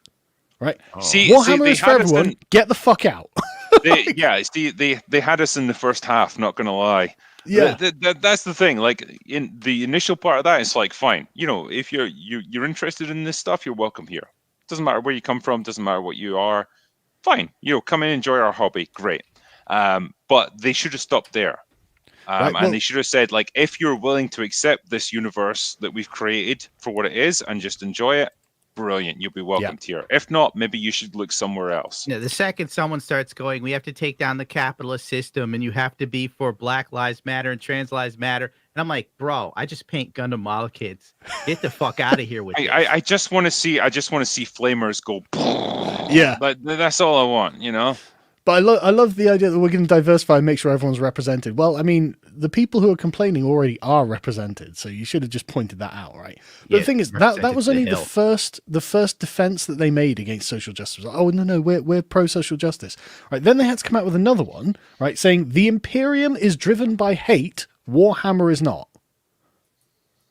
Right? Warhammer is for everyone. Get the fuck out. they had us in the first half, not going to lie. Yeah, that's the thing. Like in the initial part of that, it's like fine. You know, if you're interested in this stuff, you're welcome here. Doesn't matter where you come from. Doesn't matter what you are. Fine. You know, come in, enjoy our hobby. Great. But they should have stopped there. And they should have said, like, if you're willing to accept this universe that we've created for what it is and just enjoy it, brilliant, you'll be welcomed here. If not, maybe you should look somewhere else. The second someone starts going, we have to take down the capitalist system and you have to be for Black Lives Matter and Trans Lives Matter. And I'm like, bro, I just paint Gundam model kids. Get the fuck out of here with this. I just want to see flamers go. Yeah, but that's all I want, you know. But I love the idea that we're going to diversify and make sure everyone's represented. Well, I mean, the people who are complaining already are represented, so you should have just pointed that out, right? But the thing is, that was only the first defense that they made against social justice. Like, oh no, we're pro social justice, right? Then they had to come out with another one, right, saying the Imperium is driven by hate, Warhammer is not.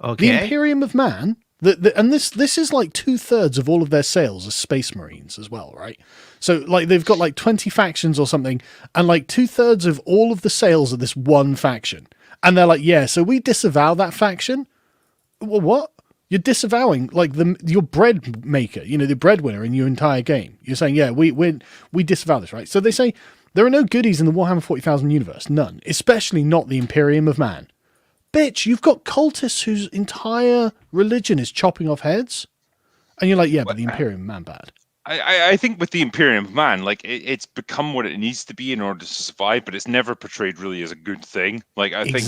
Okay. The Imperium of Man. And this is like 2/3 of all of their sales are Space Marines as well, right? So like they've got like 20 factions or something, and like 2/3 of all of the sales are this one faction. And they're like, yeah, so we disavow that faction. Well, what? You're disavowing like your bread maker, you know, the breadwinner in your entire game. You're saying, yeah, we disavow this, right? So they say there are no goodies in the Warhammer 40,000 universe, none, especially not the Imperium of Man. Bitch, you've got cultists whose entire religion is chopping off heads. And you're like, yeah, but the Imperium Man bad. I think with the Imperium Man, like it's become what it needs to be in order to survive, but it's never portrayed really as a good thing. Like I think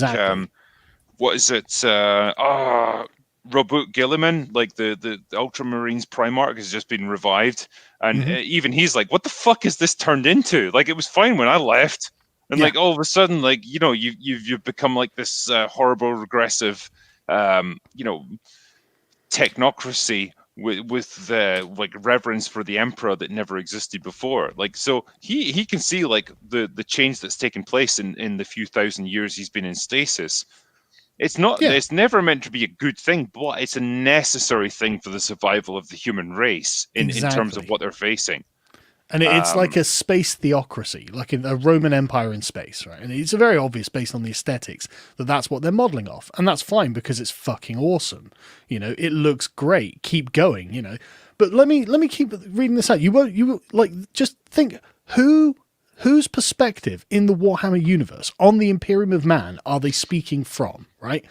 what is it? Reboot Gilliman, like the Ultramarines Primarch has just been revived. And even he's like, what the fuck is this turned into? Like it was fine when I left. And like all of a sudden, like, you know, you've become like this horrible, regressive, you know, technocracy with like reverence for the emperor that never existed before. Like, so he can see like the change that's taken place in the few thousand years he's been in stasis. It's not. It's never meant to be a good thing, but it's a necessary thing for the survival of the human race in terms of what they're facing. And it's like a space theocracy, like a Roman Empire in space, right? And it's very obvious based on the aesthetics that that's what they're modeling off. And that's fine because it's fucking awesome. You know, it looks great. Keep going, you know. But let me keep reading this out. You won't like just think whose perspective in the Warhammer universe on the Imperium of Man are they speaking from, right?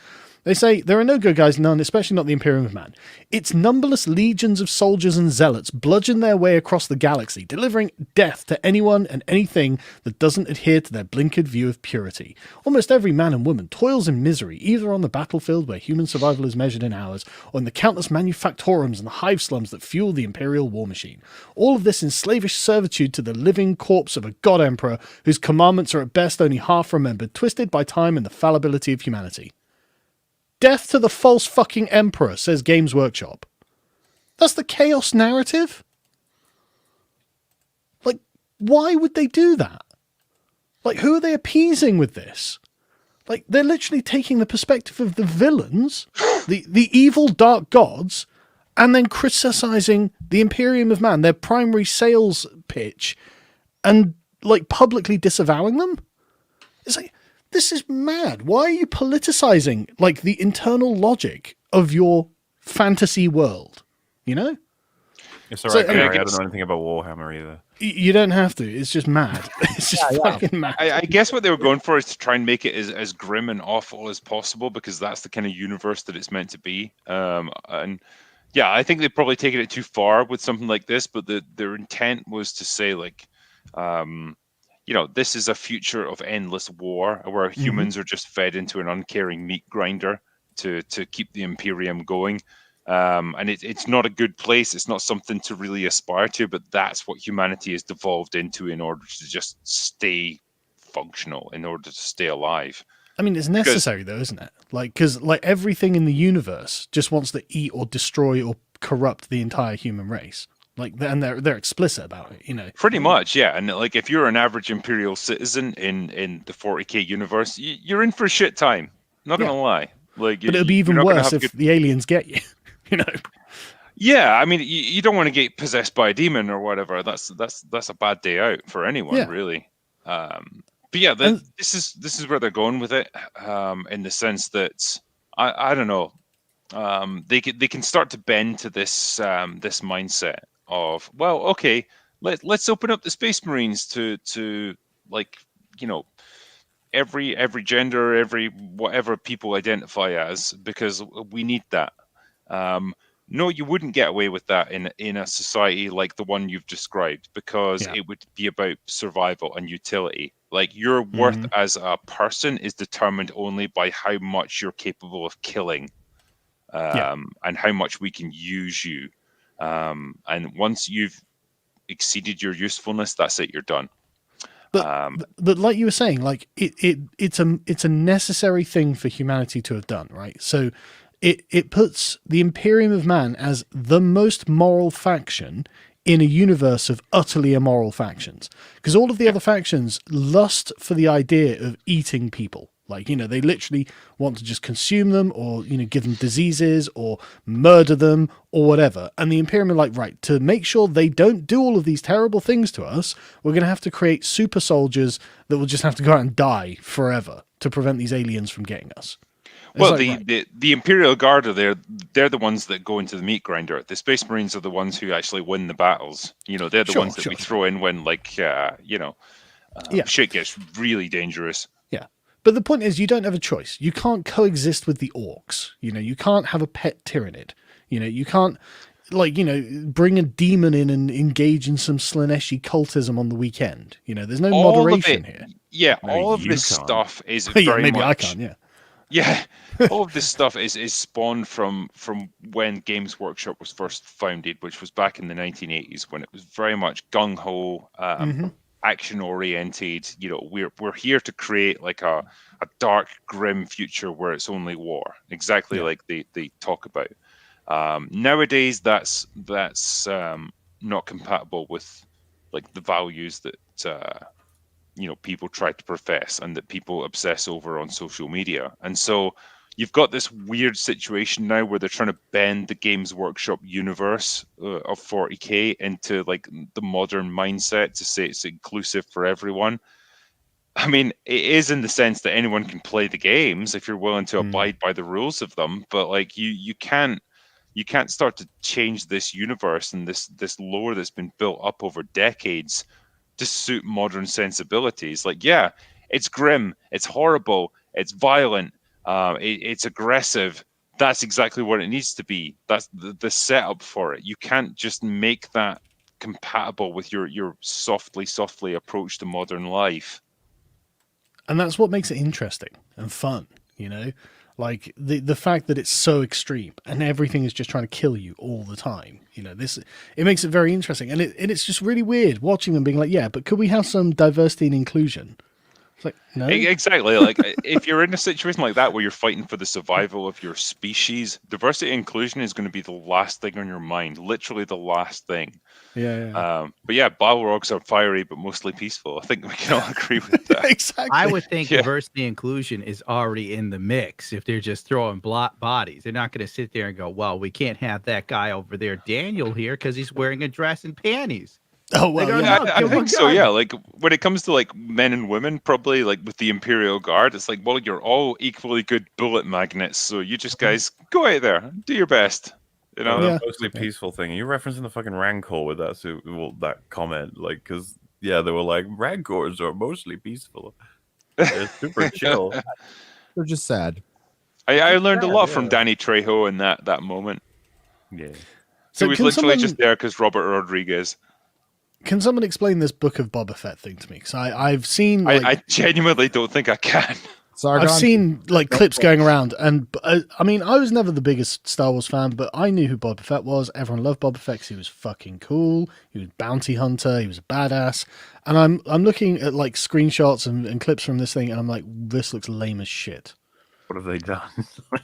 They say, there are no good guys, none, especially not the Imperium of Man. Its numberless legions of soldiers and zealots bludgeon their way across the galaxy, delivering death to anyone and anything that doesn't adhere to their blinkered view of purity. Almost every man and woman toils in misery, either on the battlefield where human survival is measured in hours, or in the countless manufactorums and the hive slums that fuel the Imperial war machine. All of this in slavish servitude to the living corpse of a god emperor whose commandments are at best only half remembered, twisted by time and the fallibility of humanity. Death to the false fucking emperor, says Games Workshop. That's the chaos narrative? Like, why would they do that? Like, who are they appeasing with this? Like, they're literally taking the perspective of the villains, the evil dark gods, and then criticizing the Imperium of Man, their primary sales pitch, and, like, publicly disavowing them? It's like, this is mad. Why are you politicizing, like, the internal logic of your fantasy world? You know? It's all right, Gary. I don't know anything about Warhammer either. You don't have to. It's just mad. It's just fucking mad. I guess what they were going for is to try and make it as grim and awful as possible, because that's the kind of universe that it's meant to be. And yeah, I think they've probably taken it too far with something like this, but their intent was to say, like, you know, this is a future of endless war where humans are just fed into an uncaring meat grinder to keep the Imperium going. And it's not a good place. It's not something to really aspire to, but that's what humanity has devolved into in order to just stay functional, in order to stay alive. I mean, it's necessary though, isn't it? Like, because like everything in the universe just wants to eat or destroy or corrupt the entire human race. Like, and they're explicit about it, you know. Pretty much, yeah. And like, if you're an average Imperial citizen in the 40k universe, you're in for a shit time. Not gonna lie. Like, but it'll be even worse if the aliens get you. You know. Yeah, I mean, you don't want to get possessed by a demon or whatever. That's a bad day out for anyone, really. But yeah, this is where they're going with it, in the sense that I don't know. They can start to bend to this this mindset of, well, okay, let's open up the Space Marines to like, you know, every gender, every whatever people identify as, because we need that. No, you wouldn't get away with that in a society like the one you've described, because it would be about survival and utility. Like, your worth as a person is determined only by how much you're capable of killing, and how much we can use you. And once you've exceeded your usefulness, that's it. You're done. But like you were saying, like it's a necessary thing for humanity to have done, right? So it puts the Imperium of Man as the most moral faction in a universe of utterly immoral factions, because all of the other factions lust for the idea of eating people. Like, you know, they literally want to just consume them, or, you know, give them diseases or murder them or whatever. And the Imperium are like, right, to make sure they don't do all of these terrible things to us, we're going to have to create super soldiers that will just have to go out and die forever to prevent these aliens from getting us. Well, the Imperial Guard are they're the ones that go into the meat grinder. The Space Marines are the ones who actually win the battles. You know, they're the ones that we throw in when, like, you know, shit gets really dangerous. Yeah. But the point is, you don't have a choice. You can't coexist with the orcs. You know, you can't have a pet tyrannid. You know, you can't, like, you know, bring a demon in and engage in some Slaneshi cultism on the weekend. You know, there's no moderation here. Yeah, all of this stuff is very maybe much... I can, yeah. Yeah, all of this stuff is spawned from when Games Workshop was first founded, which was back in the 1980s, when it was very much gung-ho, action-oriented. You know, we're here to create like a dark, grim future where it's only war, exactly like they talk about. Nowadays, that's not compatible with like the values that you know, people try to profess and that people obsess over on social media. And so you've got this weird situation now where they're trying to bend the Games Workshop universe of 40k into like the modern mindset to say it's inclusive for everyone. I mean, it is in the sense that anyone can play the games if you're willing to abide by the rules of them, but like you can't start to change this universe and this lore that's been built up over decades to suit modern sensibilities. Like, yeah, it's grim, it's horrible, it's violent, It's aggressive. That's exactly what it needs to be. That's the setup for it. You can't just make that compatible with your softly approach to modern life. And that's what makes it interesting and fun, you know? Like the fact that it's so extreme and everything is just trying to kill you all the time. You know, it makes it very interesting. And it's just really weird watching them being like, yeah, but could we have some diversity and inclusion? It's like, no. Exactly. Like if you're in a situation like that where you're fighting for the survival of your species, diversity and inclusion is going to be the last thing on your mind, literally the last thing. Yeah. But yeah, Balrogs are fiery, but mostly peaceful. I think we can all agree with that. Exactly. I would think diversity and inclusion is already in the mix if they're just throwing bodies. They're not going to sit there and go, well, we can't have that guy over there, Daniel, here because he's wearing a dress and panties. Oh, well, I think so, yeah. Like when it comes to like men and women, probably like with the Imperial Guard, it's like, well, you're all equally good bullet magnets, so you just guys go out there, do your best. You know, the mostly peaceful thing. Are you referencing the fucking Rancor with that? That comment, like, because they were like Rancors are mostly peaceful. They're super chill. They're just sad. I learned a lot from Danny Trejo in that moment. Yeah. So he was literally just there because Robert Rodriguez. Can someone explain this Book of Boba Fett thing to me? Because I've seen. Like, I genuinely don't think I can. Sargon? I've seen like clips going around, and I mean, I was never the biggest Star Wars fan, but I knew who Boba Fett was. Everyone loved Boba Fett because he was fucking cool. He was a bounty hunter. He was a badass. And I'm looking at like screenshots and clips from this thing, and I'm like, this looks lame as shit. What have they done?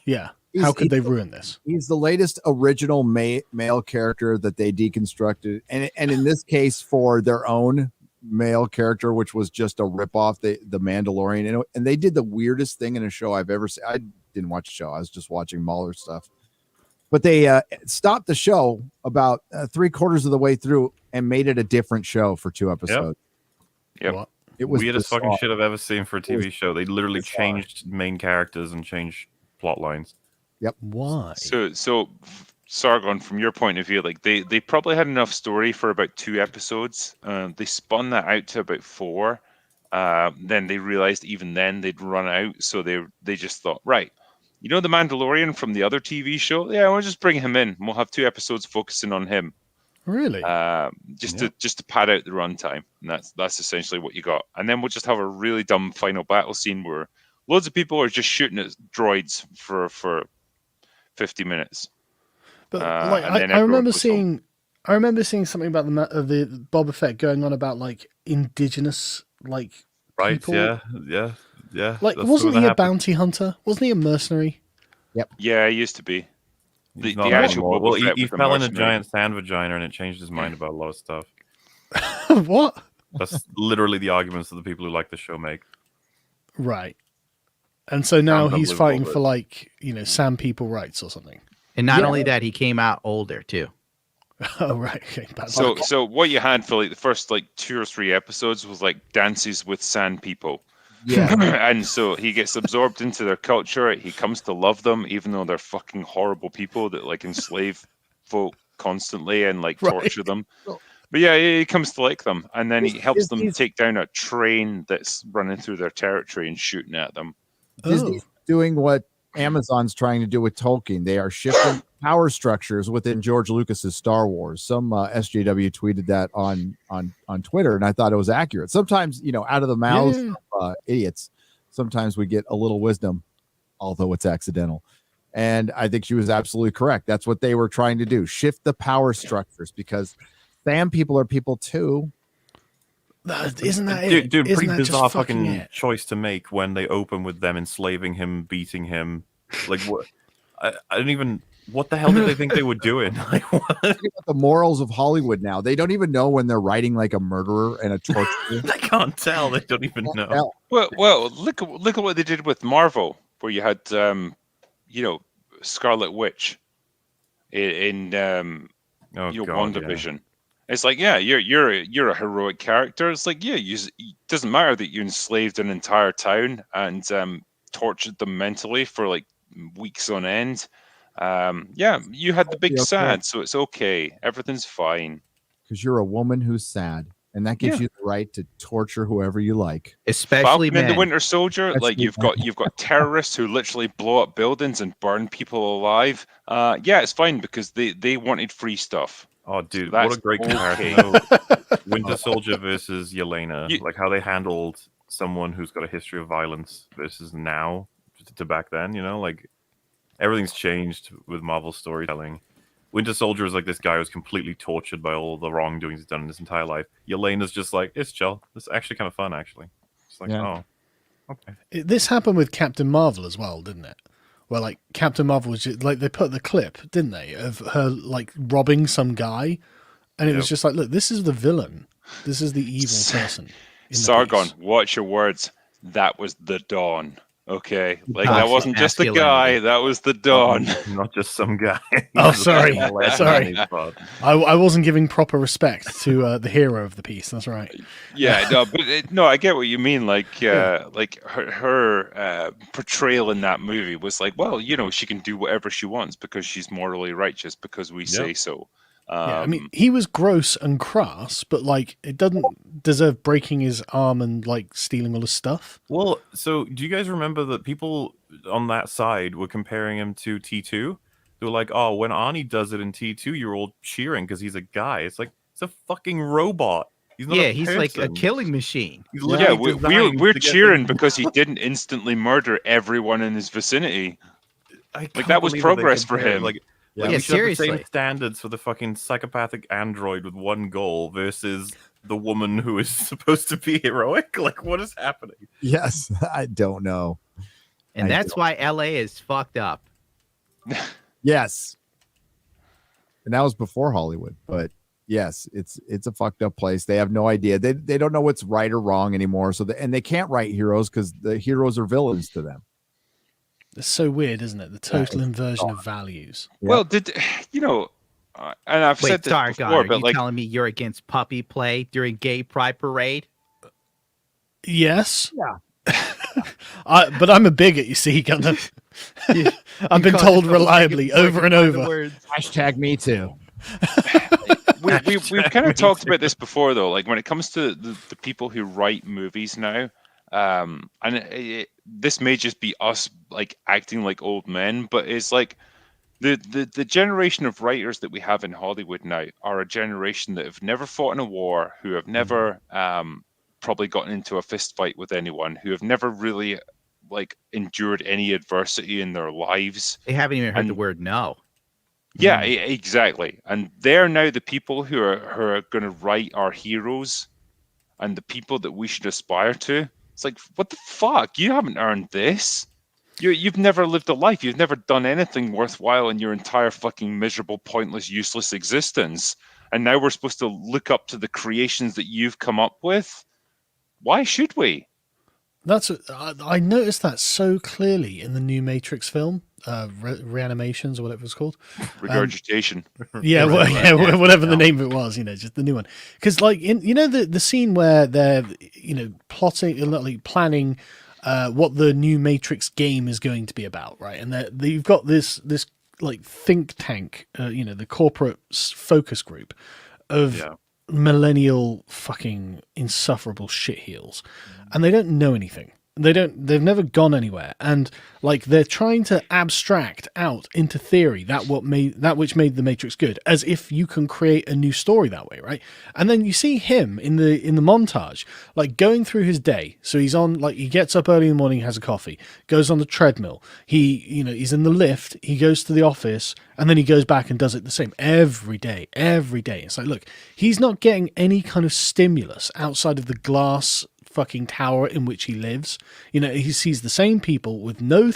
Yeah. How could they ruin this? He's the latest original male character that they deconstructed, and in this case for their own male character, which was just a ripoff, the Mandalorian, and they did the weirdest thing in a show I've ever seen. I didn't watch the show; I was just watching Mahler stuff. But they stopped the show about 3/4 of the way through and made it a different show for 2 episodes. Yep. It was weirdest bizarre. fucking shit I've ever seen for a TV show. They literally changed main characters and changed plot lines. Yep. Why? So Sargon, from your point of view, like they probably had enough story for about 2 episodes. They spun that out to about 4. Then they realized even then they'd run out, so they just thought, right, you know the Mandalorian from the other TV show? Yeah, we'll just bring him in. We'll have 2 episodes focusing on him. Really? Just to pad out the runtime, and that's essentially what you got. And then we'll just have a really dumb final battle scene where loads of people are just shooting at droids for 50 minutes. But like, I remember seeing something about the Boba Fett going on about like indigenous people. Yeah. Like, wasn't he a bounty hunter? Wasn't he a mercenary? Yep. Yeah, he used to be. The actual well, Boba Fett he was a fell in a mercenary. giant sand vagina and it changed his mind about a lot of stuff. What? That's literally the arguments that the people who like the show make. Right. And so now Sounds he's fighting unbelievable, for like, Sand people rights or something. And not only that, he came out older too. Oh right. Okay. So what you had for like the first like 2 or 3 episodes was like dances with sand people. Yeah. And so he gets absorbed into their culture. He comes to love them, even though they're fucking horrible people that like enslave folk constantly and like torture them. But yeah, he comes to like them, and then he helps them take down a train that's running through their territory and shooting at them. Disney's doing what Amazon's trying to do with Tolkien. They are shifting power structures within George Lucas's Star Wars. Some SJW tweeted that on Twitter, and I thought it was accurate. Sometimes, out of the mouths of idiots, sometimes we get a little wisdom, although it's accidental. And I think she was absolutely correct. That's what they were trying to do. Shift the power structures, because Sam people are people too. Isn't that it? Dude, Isn't pretty that bizarre just fucking it? choice to make when they open with them enslaving him, beating him. Like, what? I don't even. What the hell did they think they were doing? Like, what? The morals of Hollywood now. They don't even know when they're writing like a murderer and a torturer. They can't tell. They don't even know. Well, look at what they did with Marvel, where you had Scarlet Witch in WandaVision. Yeah. It's like, yeah, you're a heroic character. It's like, yeah, it doesn't matter that you enslaved an entire town and tortured them mentally for like weeks on end. Yeah, you had the big sad, so it's okay. Everything's fine. Because you're a woman who's sad, and that gives you the right to torture whoever you like, especially Falcon and the men. Winter Soldier. Like you've got terrorists who literally blow up buildings and burn people alive. Yeah, it's fine because they wanted free stuff. Oh, dude, So what a great okay. comparison! though. Winter Soldier versus Yelena, like how they handled someone who's got a history of violence versus now to back then. You know, like everything's changed with Marvel storytelling. Winter Soldier is like this guy who's completely tortured by all the wrongdoings he's done in his entire life. Yelena's just like, it's chill. It's actually kind of fun, actually. It's like, oh, okay. This happened with Captain Marvel as well, didn't it? Where like Captain Marvel was just, like they put the clip, didn't they, of her like robbing some guy, and it was just like, look, this is the villain. This is the evil person. Sargon, watch your words. That was the Dawn. Okay, like that wasn't just the guy. That was the Dawn. Not just some guy. Oh, sorry. Sorry. I wasn't giving proper respect to the hero of the piece. That's right. Yeah, no, but I get what you mean. Like her portrayal in that movie was like, well, you know, she can do whatever she wants because she's morally righteous because we say so. Yeah, I mean, he was gross and crass, but like, it doesn't deserve breaking his arm and like stealing all his stuff. Well, so do you guys remember that people on that side were comparing him to T2? They were like, "Oh, when Arnie does it in T2, you're all cheering because he's a guy." It's like it's a fucking robot. He's not. He's like a killing machine. Yeah, we're cheering because he didn't instantly murder everyone in his vicinity. Like that was progress for him. Like. Yeah, we should have the seriously. same standards for the fucking psychopathic android with one goal versus the woman who is supposed to be heroic. Like, what is happening? Yes, I don't know. And that's why LA is fucked up. Yes. And that was before Hollywood, but yes, it's a fucked up place. They have no idea. They don't know what's right or wrong anymore. So and they can't write heroes because the heroes are villains to them. It's so weird, isn't it? The total inversion of values. Well, and I've said this Sargon, before, are but you like, telling me you're against puppy play during Gay Pride Parade? Yes. Yeah. But I'm a bigot, you see, Gundam. I've been told reliably over and over. Hashtag me too. we've kind of talked about this before, though. Like when it comes to the people who write movies now, this may just be us like acting like old men, but it's like the generation of writers that we have in Hollywood now are a generation that have never fought in a war, who have never probably gotten into a fist fight with anyone, who have never really like endured any adversity in their lives. They haven't even heard the word no. Yeah, exactly. And they're now the people who are going to write our heroes and the people that we should aspire to. It's like, what the fuck? You haven't earned this. You've never lived a life. You've never done anything worthwhile in your entire fucking miserable, pointless, useless existence. And now we're supposed to look up to the creations that you've come up with? Why should we? I noticed that so clearly in the new Matrix film, Reanimations or whatever it's called. Regurgitation. Whatever the name of it was, just the new one. Because like the scene where they're planning what the new Matrix game is going to be about, right? And you've got this like think tank, the corporate focus group of millennial fucking insufferable shitheels, and they don't know anything. They've never gone anywhere, and like they're trying to abstract out into theory that which made the Matrix good, as if you can create a new story that way, right? And then you see him in the montage, like going through his day. So he's on, like, he gets up early in the morning, has a coffee, goes on the treadmill. He's in the lift. He goes to the office, and then he goes back and does it the same every day. It's like, look, he's not getting any kind of stimulus outside of the glass fucking tower in which he lives. He sees the same people with no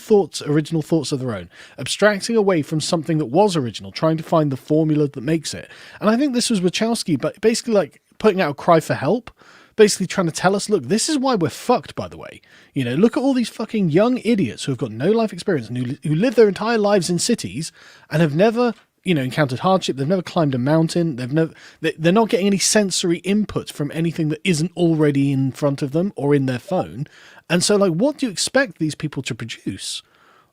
original thoughts of their own, abstracting away from something that was original, trying to find the formula that makes it. And I think this was Wachowski, but basically like putting out a cry for help, basically trying to tell us, look, this is why we're fucked, by the way. Look at all these fucking young idiots who have got no life experience and who live their entire lives in cities and have never encountered hardship. They've never climbed a mountain. They're not getting any sensory input from anything that isn't already in front of them or in their phone. And so, like, what do you expect these people to produce?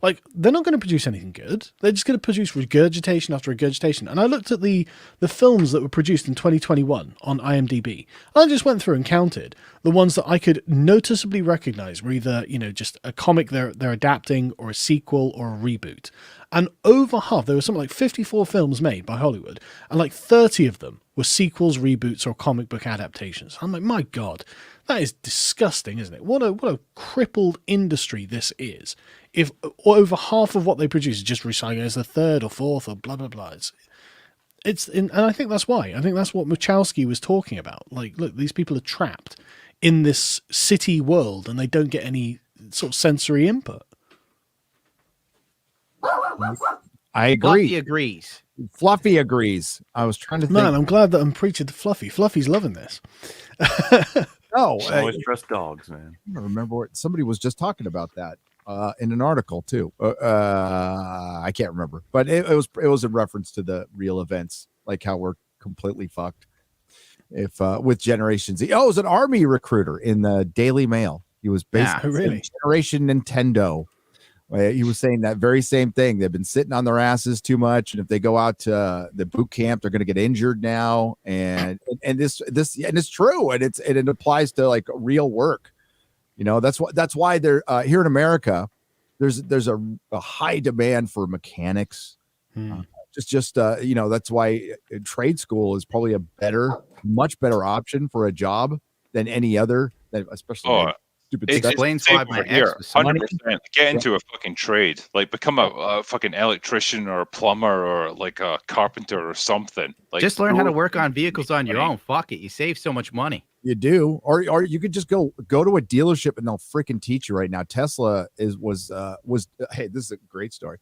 Like, they're not going to produce anything good. They're just going to produce regurgitation after regurgitation. And I looked at the films that were produced in 2021 on IMDb. And I just went through and counted the ones that I could noticeably recognize were either, just a comic they're adapting or a sequel or a reboot. And over half, there were something like 54 films made by Hollywood, and like 30 of them were sequels, reboots, or comic book adaptations. I'm like, my God, that is disgusting, isn't it? What a crippled industry this is. If over half of what they produce is just recycling as the third or fourth or blah blah blah, and I think that's why. I think that's what Wachowski was talking about. Like, look, these people are trapped in this city world, and they don't get any sort of sensory input. I agree. Fluffy agrees. Fluffy agrees. I was trying to think. Man, I'm glad that I'm preaching to Fluffy. Fluffy's loving this. No, always trust dogs, man. I don't remember what somebody was just talking about that in an article too. I can't remember, but it was a reference to the real events, like how we're completely fucked. If with Generation Z, it was an army recruiter in the Daily Mail. He was basically really? Generation Nintendo. He was saying that very same thing. They've been sitting on their asses too much, and if they go out to the boot camp, they're going to get injured now. And this and it's true, and it applies to like real work. That's why they're here in America. There's a high demand for mechanics. That's why trade school is probably much better option for a job than any other. Especially. Stupid it stuff. Explains why my here. ex was so 100%. Get into a fucking trade. Like, become a fucking electrician or a plumber or like a carpenter or something. Like, just learn how to work on vehicles on your own. Fuck it. You save so much money. You do, or you could just go to a dealership and they'll freaking teach you right now. Tesla was hey, this is a great story.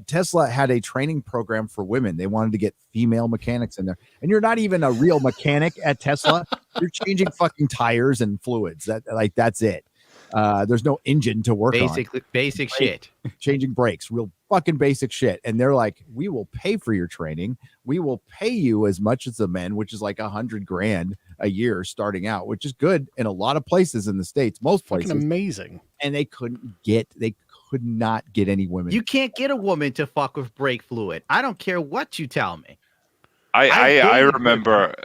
Tesla had a training program for women. They wanted to get female mechanics in there, and you're not even a real mechanic at Tesla. You're changing fucking tires and fluids. That's it. There's no engine to work on. Basic shit. Changing brakes, real fucking basic shit. And they're like, we will pay for your training. We will pay you as much as the men, which is like $100,000 a year starting out, which is good in a lot of places in the States, most places. Fucking amazing. And they could not get any women. You can't get a woman to fuck with brake fluid. I don't care what you tell me. I remember,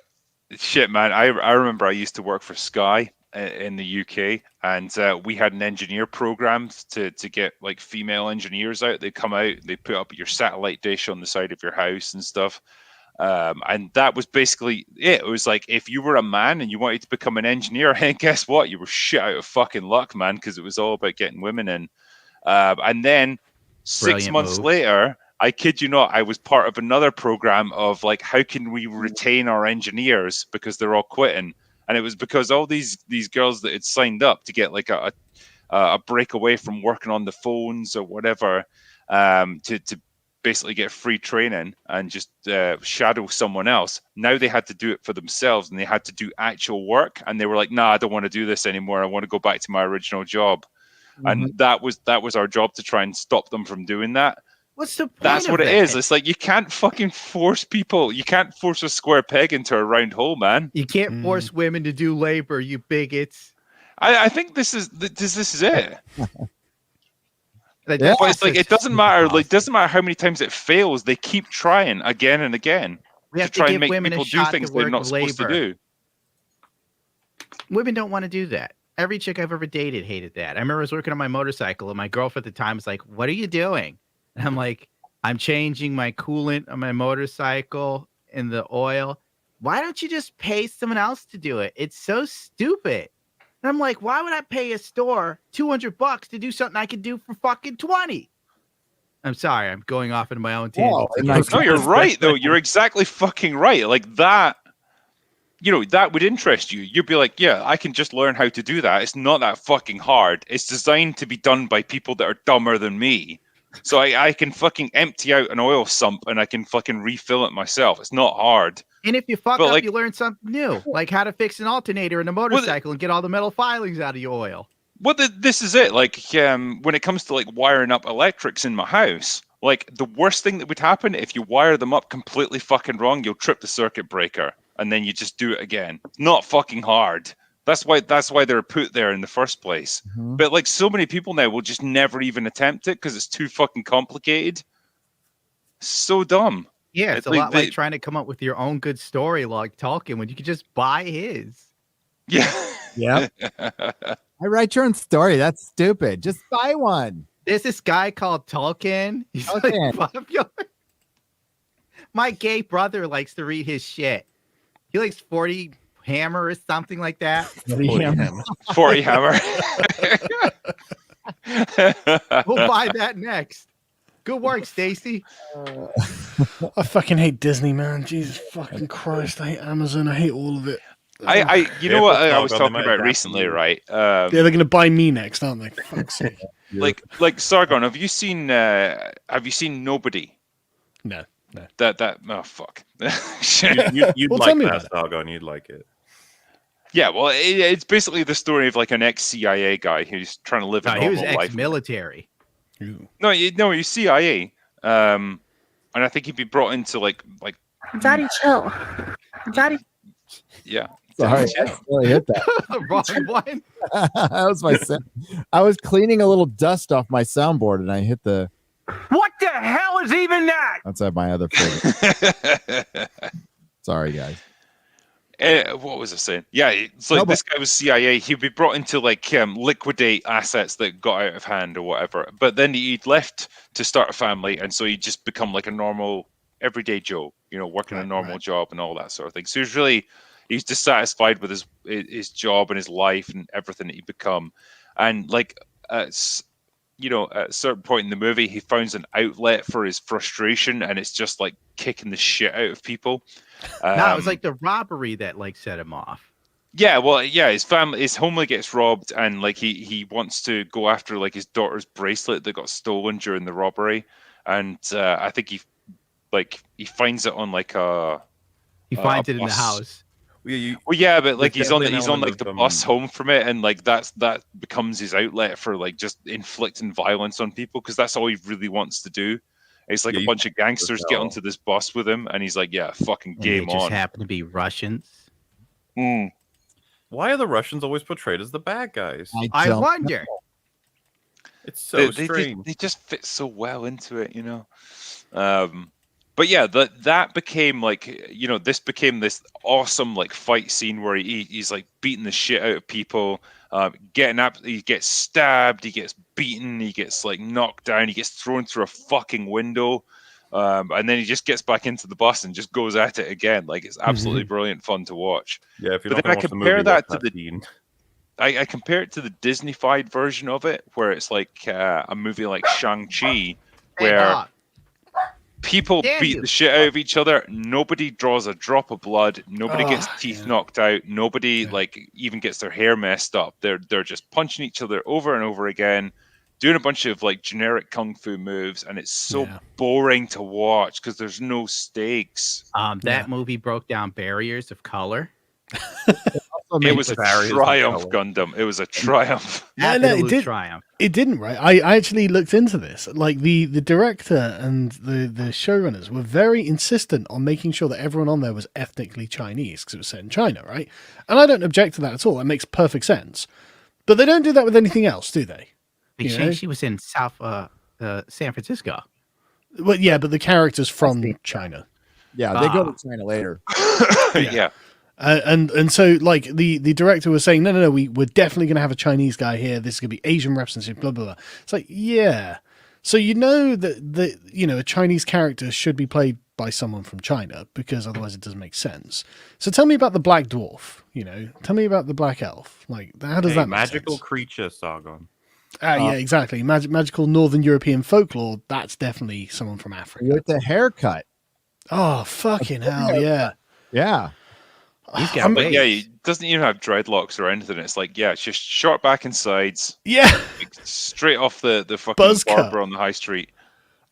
shit, man. I remember I used to work for Sky in the UK, and we had an engineer program to get like female engineers out. They come out, they put up your satellite dish on the side of your house and stuff. And that was basically it. It was like, if you were a man and you wanted to become an engineer, and guess what? You were shit out of fucking luck, man, because it was all about getting women in. And then 6 months later, I kid you not, I was part of another program of like, how can we retain our engineers because they're all quitting? And it was because all these girls that had signed up to get like a break away from working on the phones or whatever, to basically get free training and just shadow someone else. Now they had to do it for themselves, and they had to do actual work. And they were like, nah, I don't want to do this anymore. I want to go back to my original job. Mm-hmm. And that was our job, to try and stop them from doing that. What's the point? That's what it is. It's like, you can't fucking force people. You can't force a square peg into a round hole, man. You can't force women to do labor, you bigots. I think this is it. But Yeah, it's like, it doesn't matter. Like, doesn't matter how many times it fails. They keep trying again and again we have to try give and make women people a do shot things to they're work not supposed to labor. do. Women don't want to do that. Every chick I've ever dated hated that. I remember I was working on my motorcycle, and my girlfriend at the time was like, "What are you doing?" And I'm like, "I'm changing my coolant on my motorcycle and the oil." "Why don't you just pay someone else to do it? It's so stupid." And I'm like, "Why would I pay a store $200 to do something I could do for fucking 20?" I'm sorry, I'm going off into my own tangent. No, you're right though. You're exactly fucking right. Like that. That would interest you. You'd be like, yeah, I can just learn how to do that. It's not that fucking hard. It's designed to be done by people that are dumber than me. So I can fucking empty out an oil sump and I can fucking refill it myself. It's not hard. And if you fuck up, you learn something new, like how to fix an alternator in a motorcycle and get all the metal filings out of your oil. Well, this is it. Like, when it comes to like wiring up electrics in my house, like the worst thing that would happen if you wire them up completely fucking wrong, you'll trip the circuit breaker. And then you just do it again. It's not fucking hard. That's why they were put there in the first place. Mhm. But like so many people now will just never even attempt it because it's too fucking complicated. So dumb. Yeah, it's a like lot like trying to come up with your own good story like Tolkien when you could just buy his. Yeah. Yep. I write your own story. That's stupid. Just buy one. There's this guy called Tolkien. He's Tolkien. like popular. My gay brother likes to read his shit. He likes 40 Hammer or something like that. 40 Hammer. We'll buy that next. Good work, Stacy. I fucking hate Disney, man. Jesus fucking Christ. I hate Amazon. I hate all of it. You know what I was talking about recently, right? Yeah, they're going to buy me next, aren't they? For fuck's sake. Like Sargon, have you seen Nobody? No. That oh fuck. You'd Well, like tell me that, about it. Sargon. You'd like it. Yeah, well, it's basically the story of like an ex-CIA guy who's trying to live a He was normal life. ex-military. No, he's CIA, and I think he'd be brought into like Daddy, chill. Daddy. yeah. Sorry, I really hit that. Wrong one. That was my sound. I was cleaning a little dust off my soundboard and I hit the. What the hell is even that? That's my other favorite. Sorry, guys. What was I saying? Yeah, it's like this guy was CIA. He'd be brought in to like liquidate assets that got out of hand or whatever. But then he'd left to start a family, and so he'd just become like a normal, everyday Joe, working a normal job and all that sort of thing. So he's dissatisfied with his job and his life and everything that he'd become. And like, at a certain point in the movie, he finds an outlet for his frustration, and it's just like kicking the shit out of people. No, it was like the robbery that like set him off. Yeah, well, yeah, his homely gets robbed, and like he wants to go after like his daughter's bracelet that got stolen during the robbery, and I think he finds it on like he finds it in the bus. house. Well, yeah, but like he's on element like of, the bus home from it, and like that becomes his outlet for like just inflicting violence on people, because that's all he really wants to do. It's like a bunch of gangsters get onto this bus with him, and he's like, "Yeah, fucking game They just on." happen to be Russians. Mm. Why are the Russians always portrayed as the bad guys? I wonder. It's so They strange. just fit so well into it, But yeah, that became like, this became this awesome like fight scene where he's like beating the shit out of people, he gets stabbed, he gets beaten, he gets like knocked down, he gets thrown through a fucking window, and then he just gets back into the bus and just goes at it again. Like, it's absolutely brilliant fun to watch. Yeah, if you But don't then I watch the compare movie, that watch to scene. I compare it to the Disney-fied version of it, where it's like a movie like Shang-Chi, where people beat the shit out of each other. Nobody draws a drop of blood. Nobody gets teeth knocked out. Nobody like even gets their hair messed up. They're just punching each other over and over again, doing a bunch of like generic kung fu moves, and it's so boring to watch because there's no stakes. That movie broke down barriers of color. It was a triumph, Gundam. It was a triumph. Absolute triumph. It didn't, right? I actually looked into this. Like the director and the showrunners were very insistent on making sure that everyone on there was ethnically Chinese because it was set in China, right? And I don't object to that at all. That makes perfect sense. But they don't do that with anything else, do they? She was in San Francisco. Well, yeah, but the character's from China. Yeah, they go to China later. Yeah. And so like the director was saying, no, we're definitely going to have a Chinese guy here. This is going to be Asian representation, blah, blah, blah. It's like, yeah. So that a Chinese character should be played by someone from China because otherwise it doesn't make sense. So tell me about the Black Dwarf, tell me about the Black Elf. Like, how does that make magical sense? Creature, Sargon. Yeah, exactly. Magical Northern European folklore. That's definitely someone from Africa. With the haircut. Oh, fucking hell, yeah. Yeah. He doesn't even have dreadlocks or anything. It's like, it's just short back and sides. Yeah. Like, straight off the fucking Buzz barber cut. on the high street.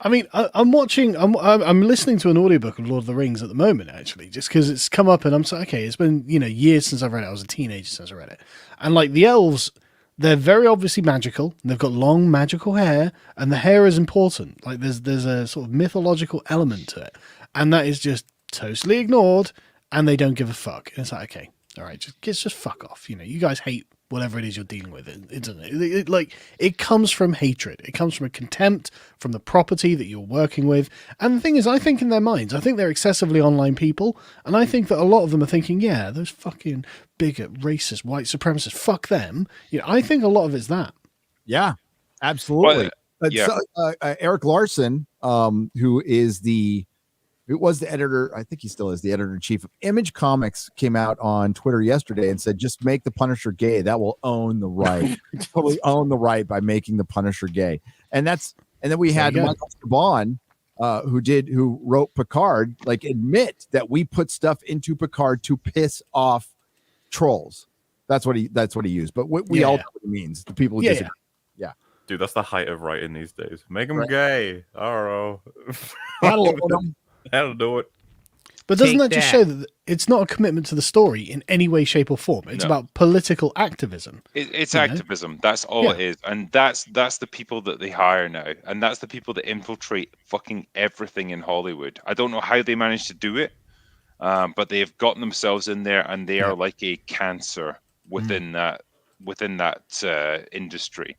I mean, I'm listening to an audiobook of Lord of the Rings at the moment, actually, just because it's come up and I'm so, okay, it's been, years since I've read it. I was a teenager since I read it. And like the elves, they're very obviously magical. They've got long magical hair, and the hair is important. Like there's a sort of mythological element to it. And that is just totally ignored, and they don't give a fuck. And it's like, okay, All right, just fuck off. You know, you guys hate whatever it is you're dealing with, isn't it? It comes from hatred. It comes from a contempt from the property that you're working with. And the thing is, I think in their minds, I think they're excessively online people, and I think that a lot of them are thinking, yeah, those fucking bigot, racist, white supremacists, fuck them. You know, I think a lot of it's that. Yeah, absolutely. Well, yeah. Eric Larson, who was the editor, I think he still is the editor-in-chief of Image Comics, came out on Twitter yesterday and said, just make the Punisher gay. That will own the right. Totally own the right by making the Punisher gay. And then we had Michael Chabon, who wrote Picard, like admit that we put stuff into Picard to piss off trolls. That's what he used. But we all know what it means. The people who disagree. Yeah. Dude, that's the height of writing these days. Make them gay. I don't know. That'll do it. But doesn't that just show that it's not a commitment to the story in any way, shape, or form? It's about political activism. It's activism. That's all it is. And that's the people that they hire now. And that's the people that infiltrate fucking everything in Hollywood. I don't know how they managed to do it, but they have gotten themselves in there, and they are like a cancer within that industry.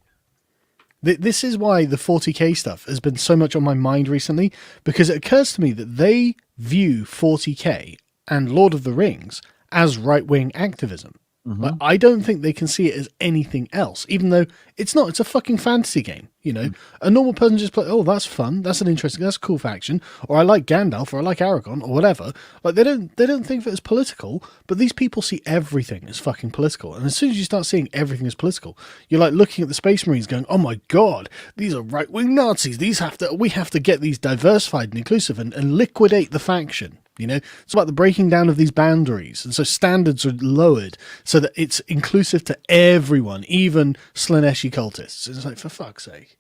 This is why the 40k stuff has been so much on my mind recently, because it occurs to me that they view 40k and Lord of the Rings as right-wing activism. Like, I don't think they can see it as anything else, even though it's not. It's a fucking fantasy game, you know. A normal person just play, oh, that's fun, that's a cool faction, or I like Gandalf, or I like Aragorn, or whatever. Like they don't think of it as political, but these people see everything as fucking political. And as soon as you start seeing everything as political, you're like looking at the Space Marines, going, oh my god, these are right-wing Nazis. We have to get these diversified and inclusive and liquidate the faction. You know, it's about the breaking down of these boundaries, and so standards are lowered so that it's inclusive to everyone, even Slaneshi cultists. It's like, for fuck's sake,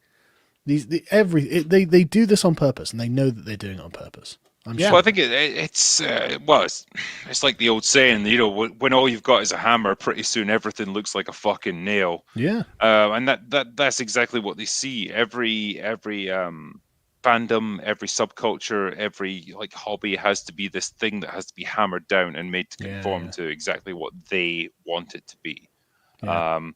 they do this on purpose, and they know that they're doing it on purpose. Well, I think it's like the old saying, you know, when all you've got is a hammer, pretty soon everything looks like a fucking nail. Yeah, and that's exactly what they see. Every fandom, every subculture, every like hobby has to be this thing that has to be hammered down and made to conform to exactly what they want it to be. And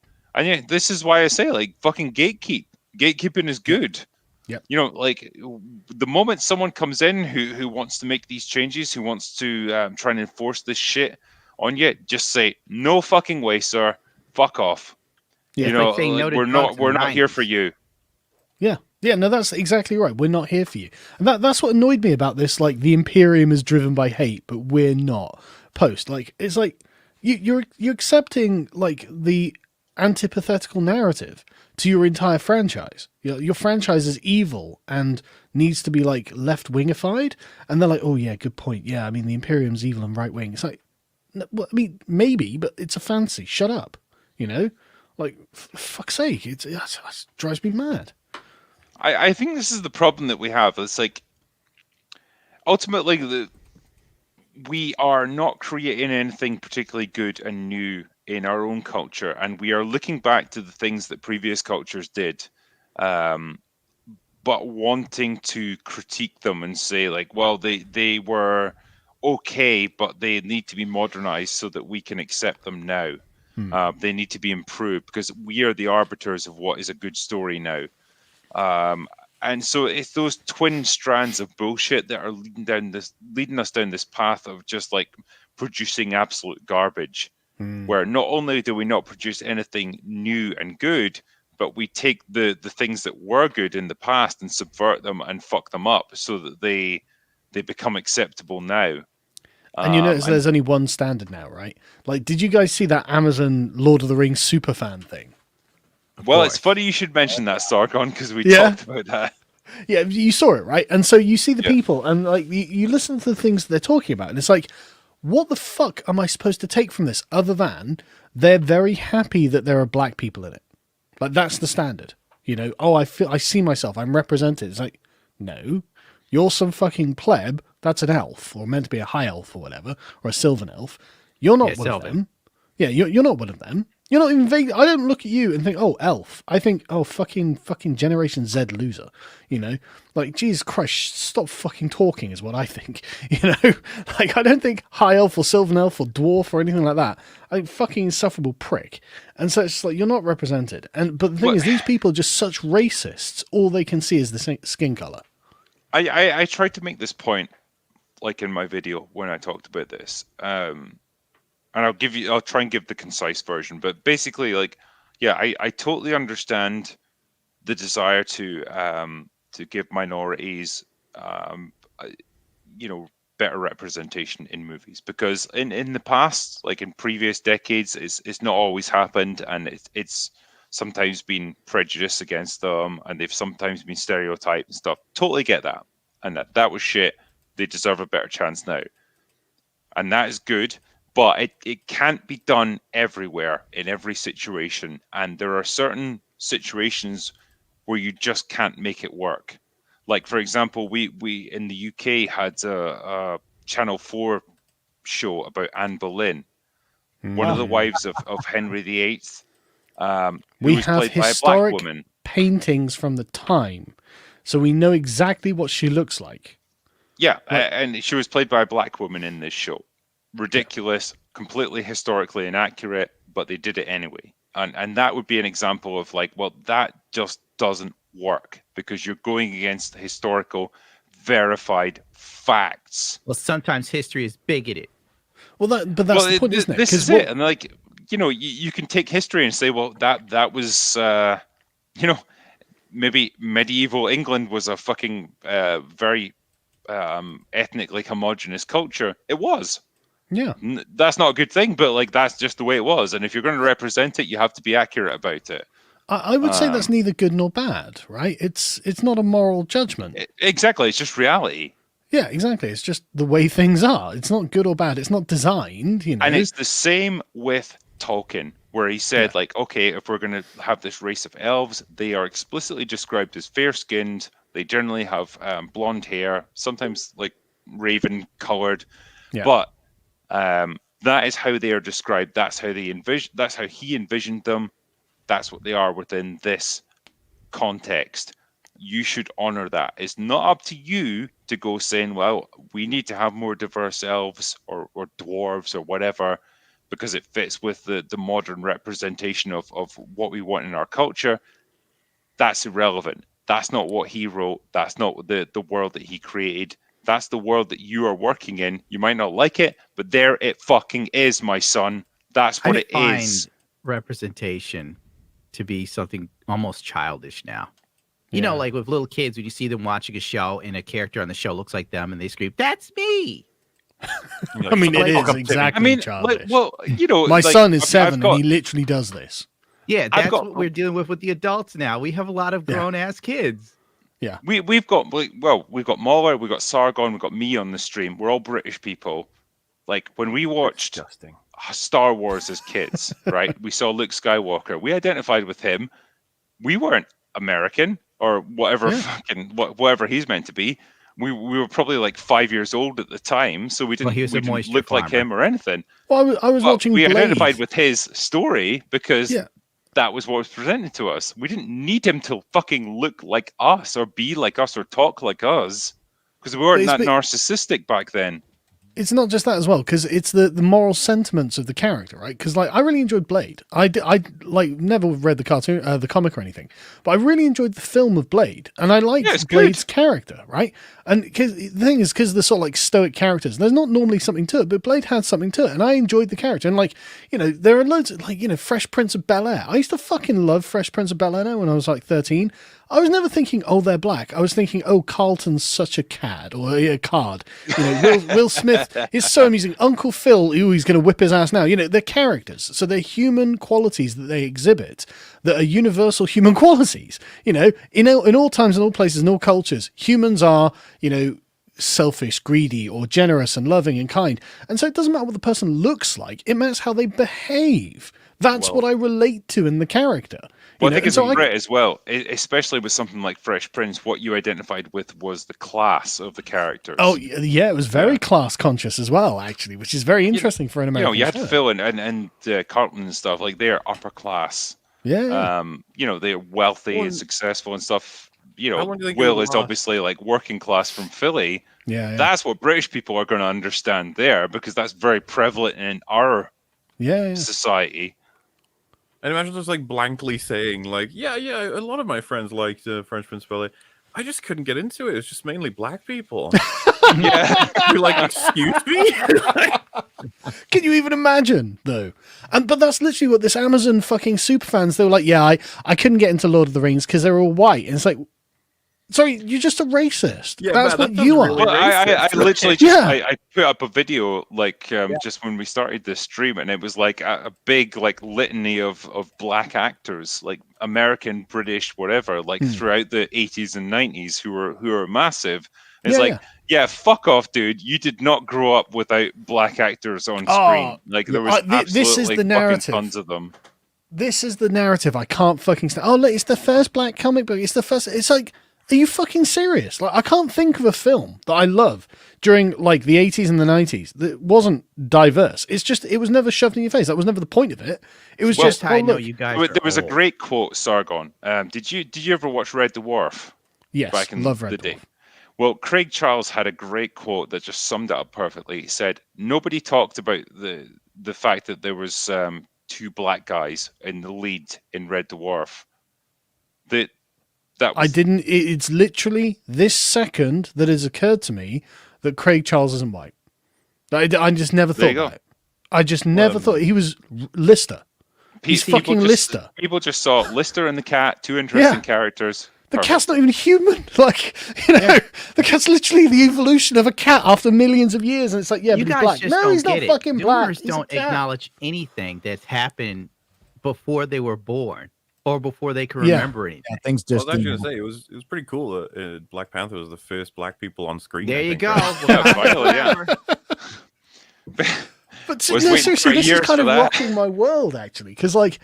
this is why I say, like, fucking gatekeeping is good. Yep. You know, like the moment someone comes in who wants to make these changes, who wants to try and enforce this shit on you, just say, no fucking way, sir. Fuck off. Yeah, you know, like, we're not here for you. Yeah. Yeah, no, that's exactly right. We're not here for you. And that's what annoyed me about this. Like, the Imperium is driven by hate, but we're not. Like, it's like you're accepting like the antithetical narrative to your entire franchise. Your franchise is evil and needs to be like left wingified, and they're like, oh yeah, good point. Yeah, I mean the Imperium's evil and right wing. It's like, well, I mean maybe, but it's a fantasy. Shut up. You know, like for fuck's sake, it drives me mad. I think this is the problem that we have. It's like, ultimately, we are not creating anything particularly good and new in our own culture, and we are looking back to the things that previous cultures did, but wanting to critique them and say, like, well, they were okay, but they need to be modernized so that we can accept them now. They need to be improved because we are the arbiters of what is a good story now. And so it's those twin strands of bullshit that are leading us down this path of just like producing absolute garbage, where not only do we not produce anything new and good, but we take the things that were good in the past and subvert them and fuck them up so that they become acceptable now. And you notice there's only one standard now, right? Like, did you guys see that Amazon Lord of the Rings superfan thing? Well, it's funny you should mention that, Sargon, because we talked about that. Yeah, you saw it, right? And so you see the people, and like you listen to the things they're talking about, and it's like, what the fuck am I supposed to take from this other than they're very happy that there are black people in it? Like, that's the standard. You know, oh, I see myself, I'm represented. It's like, no, you're some fucking pleb, that's an elf, or meant to be a high elf or whatever, or a sylvan elf. You're not one of them. Yeah, you're not one of them. You're not even vague. I don't look at you and think, oh, elf. I think, oh, fucking Generation Z loser. You know, like, Jesus Christ, stop fucking talking is what I think. You know, like, I don't think high elf or sylvan elf or dwarf or anything like that. I think fucking insufferable prick. And so it's just like, you're not represented. But the thing is, these people are just such racists. All they can see is the skin color. I tried to make this point, like in my video when I talked about this. And I'll try and give the concise version, but basically, like, yeah, I totally understand the desire to give minorities, better representation in movies, because in the past, like in previous decades, it's not always happened, and it's sometimes been prejudice against them, and they've sometimes been stereotyped and stuff. Totally get that, and that was shit. They deserve a better chance now, and that is good. But it can't be done everywhere in every situation. And there are certain situations where you just can't make it work. Like, for example, we in the UK had a Channel 4 show about Anne Boleyn, one of the wives of Henry VIII. We have historic paintings from the time, so we know exactly what she looks like. Yeah, and she was played by a black woman in this show. Ridiculous, completely historically inaccurate, but they did it anyway. And that would be an example of like, well, that just doesn't work because you're going against historical, verified facts. Well, sometimes history is bigoted. Well, but that's the point, isn't it? This is it. And like, you can take history and say, well, that was, maybe medieval England was a fucking very ethnically homogenous culture. It was. Yeah, that's not a good thing, but like that's just the way it was. And if you're going to represent it, you have to be accurate about it. I would say that's neither good nor bad, right? It's not a moral judgment. Exactly, it's just reality. Yeah, exactly. It's just the way things are. It's not good or bad. It's not designed, you know. And it's the same with Tolkien, where he said, like, okay, if we're going to have this race of elves, they are explicitly described as fair-skinned. They generally have blonde hair, sometimes like raven-colored, but that is how they are described. That's how they that's how he envisioned them. That's what they are within this context. You should honor that. It's not up to you to go saying, well, we need to have more diverse elves or dwarves or whatever because it fits with the modern representation of what we want in our culture. That's irrelevant. That's not what he wrote. That's not the world that he created. That's the world that you are working in. You might not like it, but there it fucking is, my son. That's what it is. Representation to be something almost childish now. You know, like with little kids, when you see them watching a show and a character on the show looks like them and they scream, "That's me!" I mean, it is exactly childish. Like, well, you know, my son is 7 and he literally does this. Yeah, that's what we're dealing with the adults now. We have a lot of grown-ass kids. Yeah, we've got Mauler, we've got Sargon, we've got me on the stream. We're all British people. Like when we watched Star Wars as kids, right? We saw Luke Skywalker. We identified with him. We weren't American or whatever whatever he's meant to be. We were probably like 5 years old at the time, so we didn't look like him or anything. Well, I was watching. We Blade. identified with his story because that was what was presented to us. We didn't need him to fucking look like us or be like us or talk like us because we weren't that narcissistic back then. It's not just that as well, because it's the moral sentiments of the character, right? Because like I really enjoyed Blade. I like never read the cartoon, the comic or anything, but I really enjoyed the film of Blade, and I liked Blade's character, right? And because the thing is, because they're sort of like stoic characters, there's not normally something to it, but Blade had something to it, and I enjoyed the character. And like, you know, there are loads of like, you know, Fresh Prince of Bel-Air. I used to fucking love Fresh Prince of Bel-Air when I was like 13. I was never thinking, oh, they're black. I was thinking, oh, Carlton's such a cad or a card. You know, Will Smith is so amusing. Uncle Phil, he's going to whip his ass now. You know, they're characters. So they're human qualities that they exhibit that are universal human qualities. You know, in all times and all places and all cultures, humans are, you know, selfish, greedy, or generous and loving and kind. And so it doesn't matter what the person looks like. It matters how they behave. That's what I relate to in the character. Well, I think it's Brit as well, especially with something like Fresh Prince. What you identified with was the class of the characters. Oh, yeah, it was very class conscious as well, actually, which is very interesting for an American. You had show. Phil and Carlton and stuff, like they're upper class. Yeah. They're wealthy and successful and stuff. Will is obviously like working class from Philly. Yeah. That's what British people are going to understand there, because that's very prevalent in our society. And imagine just like blankly saying like, yeah, a lot of my friends liked French Prince of Bel-Air. I just couldn't get into it. It's just mainly black people. You're like, excuse me? Can you even imagine though? But that's literally what this Amazon fucking super fans, they were like, yeah, I couldn't get into Lord of the Rings because they're all white. And it's like, sorry, you're just a racist. Yeah, that's man, what you are. Well, I literally just I put up a video just when we started this stream, and it was like a big like litany of black actors, like American, British, whatever, like throughout the 80s and 90s who are massive. And it's fuck off, dude. You did not grow up without black actors on screen. Like there was this is the narrative. Tons of them. This is the narrative. I can't fucking stand. Oh, look, it's the first black comic book. It's the first. It's like, are you fucking serious? Like, I can't think of a film that I love during like the 80s and the 90s that wasn't diverse. It's just, it was never shoved in your face. That was never the point of it. It was just, I know you guys. There was a great quote, Sargon. Did you ever watch Red Dwarf? Yes, back in love Red the Dwarf. day. Well, Craig Charles had a great quote that just summed it up perfectly. He said, "Nobody talked about the fact that there was two black guys in the lead in Red Dwarf." I didn't. It's literally this second that has occurred to me that Craig Charles isn't white. I just never thought about it. I just never thought he was Lister. He's fucking Lister. People just saw Lister and the cat, two interesting characters. The cat's not even human. Like, the cat's literally the evolution of a cat after millions of years. And it's like, you but guys he's black. just No, don't he's not get fucking black. Zoomers He's don't a cat. acknowledge anything that's happened before they were born or before they can remember anything. Yeah, things just. I was actually gonna say it was pretty cool that Black Panther was the first black people on screen. There I you think, go. right? But seriously, this is kind of rocking my world, actually. Because, like,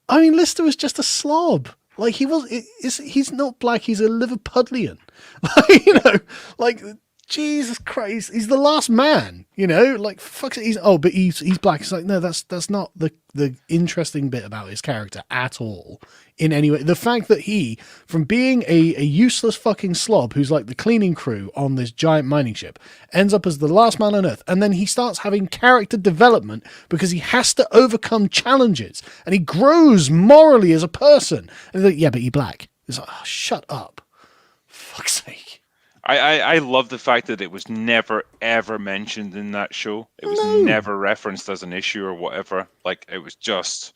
I mean, Lister was just a slob. Like, he's not black, he's a Liverpudlian. Like, Jesus Christ, he's the last man, like, fuck it, but he's black. It's like, no, that's not the interesting bit about his character at all in any way. The fact that he, from being a useless fucking slob who's like the cleaning crew on this giant mining ship, ends up as the last man on Earth, and then he starts having character development because he has to overcome challenges, and he grows morally as a person. And they're like, yeah, but you're black. It's like, oh, shut up. Fuck's sake. I love the fact that it was never ever mentioned in that show. It was never referenced as an issue or whatever. Like, it was just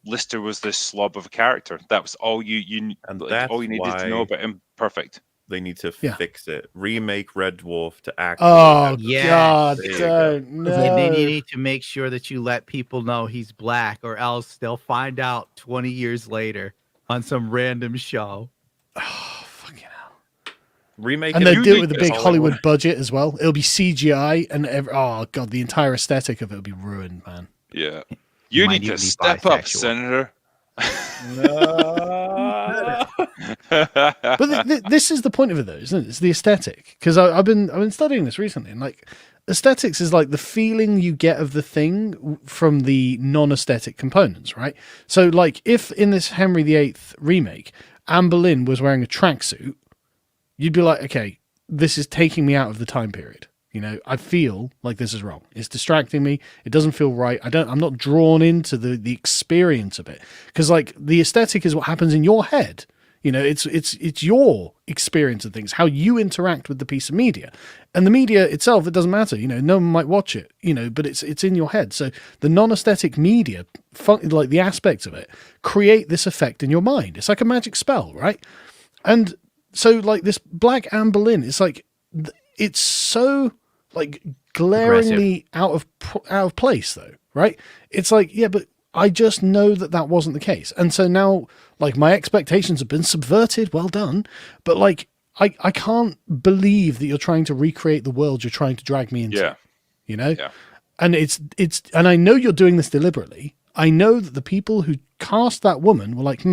Lister was this slob of a character. That was all you all you needed to know about him. Perfect. They need to fix it. Remake Red Dwarf to act. Oh, yeah. God, no. And then you need to make sure that you let people know he's black, or else they'll find out 20 years later on some random show. Oh, fucking hell. Remake and it. they'll do it with a big Hollywood budget as well. It'll be CGI, and oh, God, the entire aesthetic of it will be ruined, man. Yeah. You need to step up, Senator. No. But this is the point of it, though, isn't it? It's the aesthetic. Because I've been studying this recently, and like aesthetics is like the feeling you get of the thing from the non-aesthetic components, right? So, like, if in this Henry VIII remake, Anne Boleyn was wearing a tracksuit, you'd be like, okay, this is taking me out of the time period. I feel like this is wrong. It's distracting me. It doesn't feel right. I'm not drawn into the experience of it. Because, like, the aesthetic is what happens in your head. It's your experience of things, how you interact with the piece of media. And the media itself, it doesn't matter. No one might watch it, but it's in your head. So the non-aesthetic media, like the aspects of it, create this effect in your mind. It's like a magic spell, right? And so, like, this Black Anne Boleyn, it's like, it's so, like, glaringly out of place, though, right? It's like, yeah, but I just know that wasn't the case. And so now, like, my expectations have been subverted. Well done. But, like, I can't believe that you're trying to recreate the world you're trying to drag me into. Yeah. Yeah. And and I know you're doing this deliberately. I know that the people who cast that woman were like,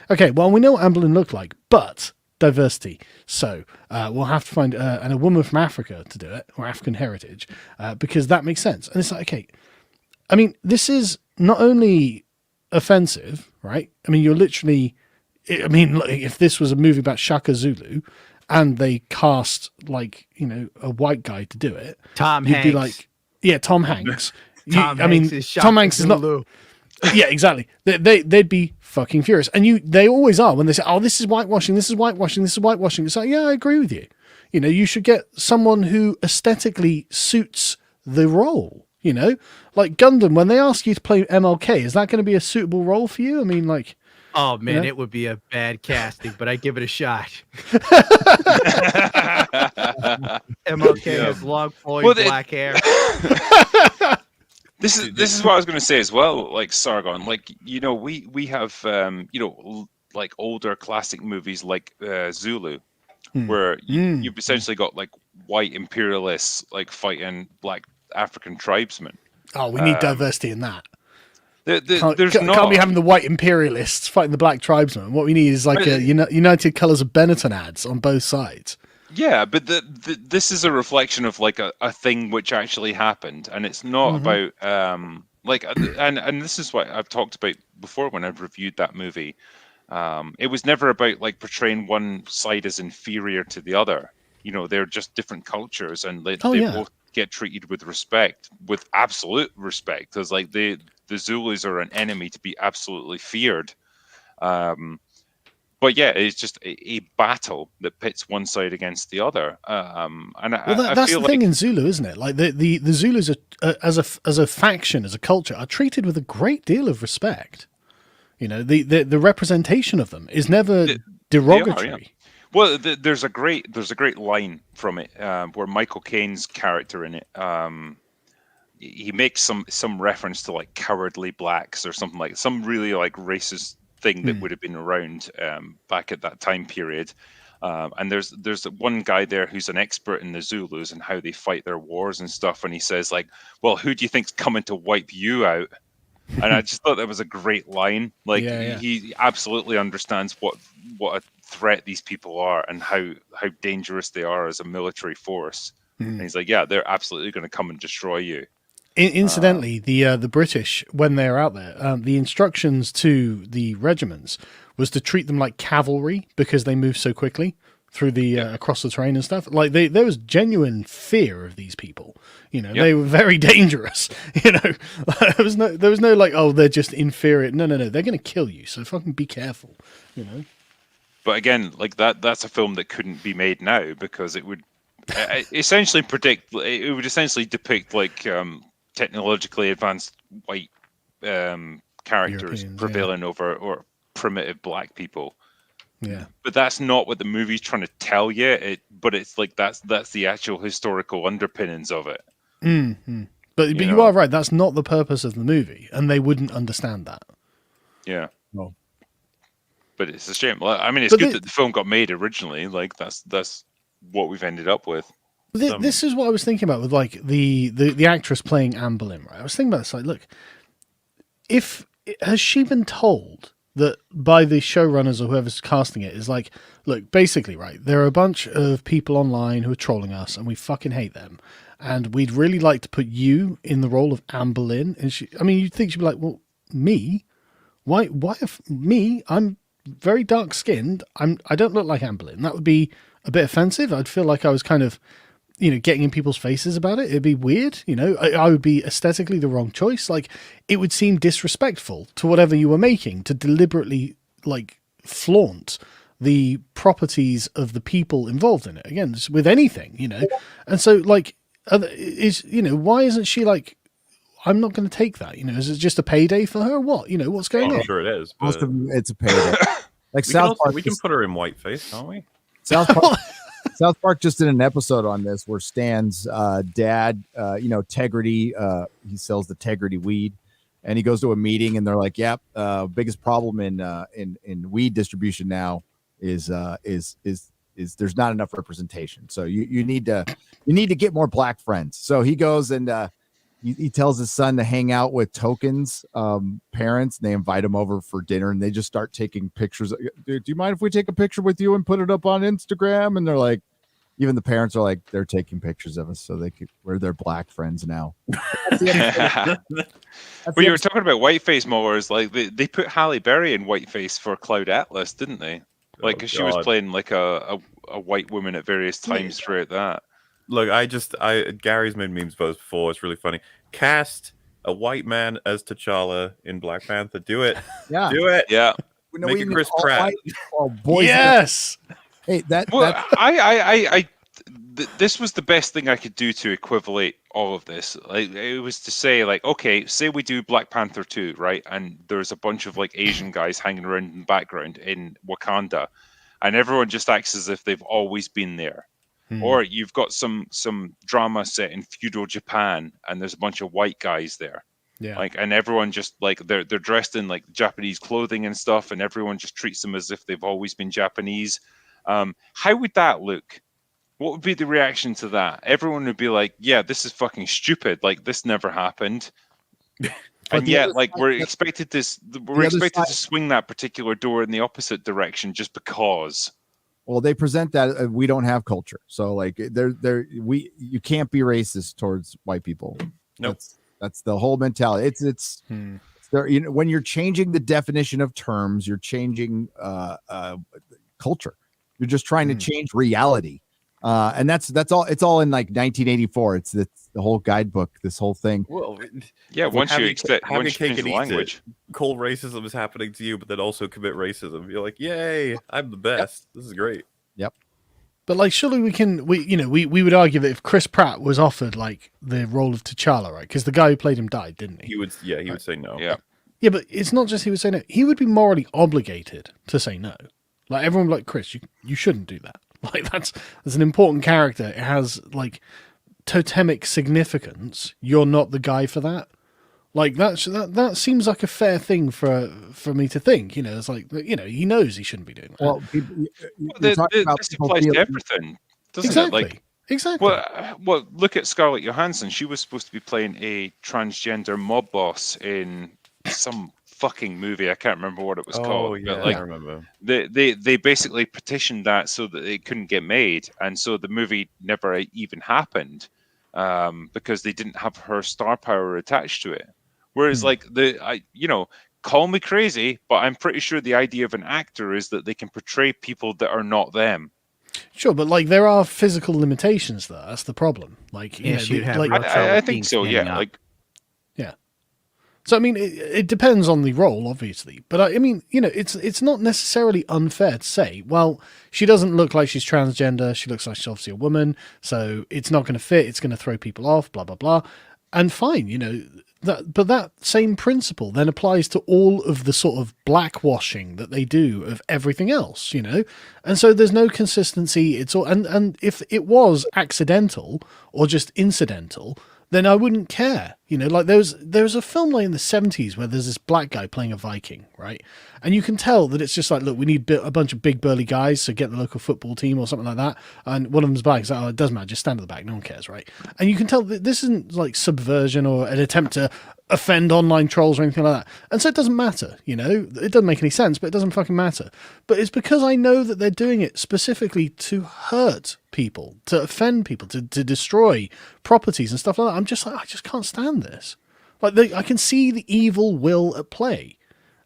okay, well, we know what Anne Boleyn looked like, but diversity. So we'll have to find a woman from Africa to do it, or African heritage, because that makes sense. And it's like, okay, I mean, this is not only offensive, right? I mean, you're literally, I mean, if this was a movie about Shaka Zulu and they cast like, you know, a white guy to do it, Tom you'd Hanks. be like, yeah, Tom Hanks. Tom Hanks is Tom Hanks is not. Zulu. Yeah, exactly. They'd be fucking furious, and they always are when they say, "Oh, this is whitewashing. This is whitewashing. This is whitewashing." It's like, yeah, I agree with you. You know, you should get someone who aesthetically suits the role. You know, like Gundam. When they ask you to play MLK, is that going to be a suitable role for you? I mean, like, oh man, you know? it would be a bad casting, but I give it a shot. MLK has long, flowing black hair. This is what I was going to say as well. Like Sargon, like, you know, we have you know, like older classic movies like Zulu, where you've essentially got like white imperialists like fighting black African tribesmen. Oh, we need diversity in that. Can't be having the white imperialists fighting the black tribesmen. What we need is like United Colors of Benetton ads on both sides. Yeah, but this is a reflection of like a thing which actually happened, and it's not about like, and this is what I've talked about before when I've reviewed that movie. It was never about like portraying one side as inferior to the other. You know, they're just different cultures, and they both get treated with respect, with absolute respect, because like the Zulus are an enemy to be absolutely feared. But yeah, it's just a battle that pits one side against the other. And that's the thing in Zulu, isn't it? Like the Zulus are, as a faction, as a culture, are treated with a great deal of respect. You know, the representation of them is never derogatory. They are, yeah. Well, there's a great line from it where Michael Caine's character in it, he makes some reference to like cowardly blacks or something, like some really like racist thing that would have been around back at that time period. And there's one guy there who's an expert in the Zulus and how they fight their wars and stuff. And he says like, well, who do you think's coming to wipe you out? And I just thought that was a great line. Like he absolutely understands what a threat these people are and how dangerous they are as a military force. And he's like, yeah, they're absolutely going to come and destroy you. Incidentally, the British, when they're out there, the instructions to the regiments was to treat them like cavalry because they move so quickly through the across the terrain and stuff. Like there was genuine fear of these people. You know, they were very dangerous. You know, there was no like, oh, they're just inferior. No, they're going to kill you. So fucking be careful. You know. But again, like that's a film that couldn't be made now because it would essentially depict like technologically advanced white characters prevailing over or primitive black people. Yeah, but that's not what the movie's trying to tell you. But it's like that's the actual historical underpinnings of it. Mm-hmm. But you are right. That's not the purpose of the movie, and they wouldn't understand that. Yeah. No. But it's a shame. I mean, it's good that the film got made originally. Like that's what we've ended up with. This is what I was thinking about with like the actress playing Anne Boleyn, right? I was thinking about this, like, look, has she been told that by the showrunners or whoever's casting it is like, look, basically, right, there are a bunch of people online who are trolling us and we fucking hate them. And we'd really like to put you in the role of Anne Boleyn. And you'd think she'd be like, well, me? Why me? I'm very dark skinned. I don't look like Anne Boleyn. That would be a bit offensive. I'd feel like I was kind of, getting in people's faces about it. It'd be weird. I would be aesthetically the wrong choice. Like, it would seem disrespectful to whatever you were making to deliberately like flaunt the properties of the people involved in it. Again, just with anything, and so like, why isn't she like, I'm not going to take that. Is it just a payday for her? What? What's going on? I'm sure it is. Most of them, it's a payday. Like South Park, we can put her in whiteface, can't we? South Park just did an episode on this where Stan's dad, Tegrity, he sells the Tegrity weed, and he goes to a meeting, and they're like, "Yep, biggest problem in weed distribution now is there's not enough representation. So you need to get more black friends." So he goes and he tells his son to hang out with Token's parents, and they invite him over for dinner, and they just start taking pictures. Do you mind if we take a picture with you and put it up on Instagram? And they're like, even the parents are like, they're taking pictures of us so we're their black friends now. Well, you were talking about whiteface mowers. Like they put Halle Berry in whiteface for Cloud Atlas, didn't they? Like, because she was playing like a white woman at various times throughout that. Look, Gary's made memes about this before. It's really funny. Cast a white man as T'Challa in Black Panther. Do it. Yeah. Do it. Yeah. Make it Chris Pratt. Oh, boy. Yes. Hey, this was the best thing I could do to equivalate all of this. Like, it was to say, like, okay, say we do Black Panther 2, right? And there's a bunch of like Asian guys hanging around in the background in Wakanda, and everyone just acts as if they've always been there. Or you've got some drama set in feudal Japan, and there's a bunch of white guys there. Yeah. Like, and everyone just like they're dressed in like Japanese clothing and stuff, and everyone just treats them as if they've always been Japanese. How would that look? What would be the reaction to that? Everyone would be like, yeah, this is fucking stupid. Like, this never happened. And yet, like, we're expected to swing that particular door in the opposite direction just because. Well, they present that we don't have culture. So like you can't be racist towards white people. Nope. That's the whole mentality. It's there, you know, when you're changing the definition of terms, you're changing culture. You're just trying to change reality. And that's all. It's all in like 1984. It's the whole guidebook. This whole thing. Well, yeah. Once you change the language, cold racism is happening to you, but then also commit racism. You're like, yay! I'm the best. This is great. Yep. But like, surely we would argue that if Chris Pratt was offered like the role of T'Challa, right? Because the guy who played him died, didn't he? He would say no. Yeah. Yeah, but it's not just he would say no. He would be morally obligated to say no. Like, everyone would be like, Chris, you shouldn't do that. Like, that's an important character. It has like totemic significance. You're not the guy for that. Like, that seems like a fair thing for me to think. You know, it's like, you know, he knows he shouldn't be doing that. Well, this applies to everything, doesn't it? Like, exactly. Well, look at Scarlett Johansson. She was supposed to be playing a transgender mob boss in some fucking movie. I can't remember what it was called. Yeah, but like, I remember. They basically petitioned that so that it couldn't get made, and so the movie never even happened because they didn't have her star power attached to it. Whereas, like, call me crazy, but I'm pretty sure the idea of an actor is that they can portray people that are not them. Sure, but like, there are physical limitations there. That's the problem. Like, you know, I think so. Yeah, like. So I mean, it depends on the role, obviously, but I mean, you know, it's not necessarily unfair to say, well, she doesn't look like she's transgender. She looks like she's obviously a woman, so it's not going to fit. It's going to throw people off. Blah blah blah, and fine, you know. But that same principle then applies to all of the sort of blackwashing that they do of everything else, you know, and so there's no consistency. It's all and if it was accidental or just incidental, then I wouldn't care. You know, like there's a film like in the 70s where there's this black guy playing a Viking, right? And you can tell that it's just like, look, we need a bunch of big burly guys to get the local football team or something like that. And one of them's black. It's like, oh, it doesn't matter, just stand at the back, no one cares, right? And you can tell that this isn't like subversion or an attempt to offend online trolls or anything like that. And so it doesn't matter, you know? It doesn't make any sense, but it doesn't fucking matter. But it's because I know that they're doing it specifically to hurt people, to offend people, to destroy properties and stuff like that. I'm just like, I just can't stand this. Like, I can see the evil will at play.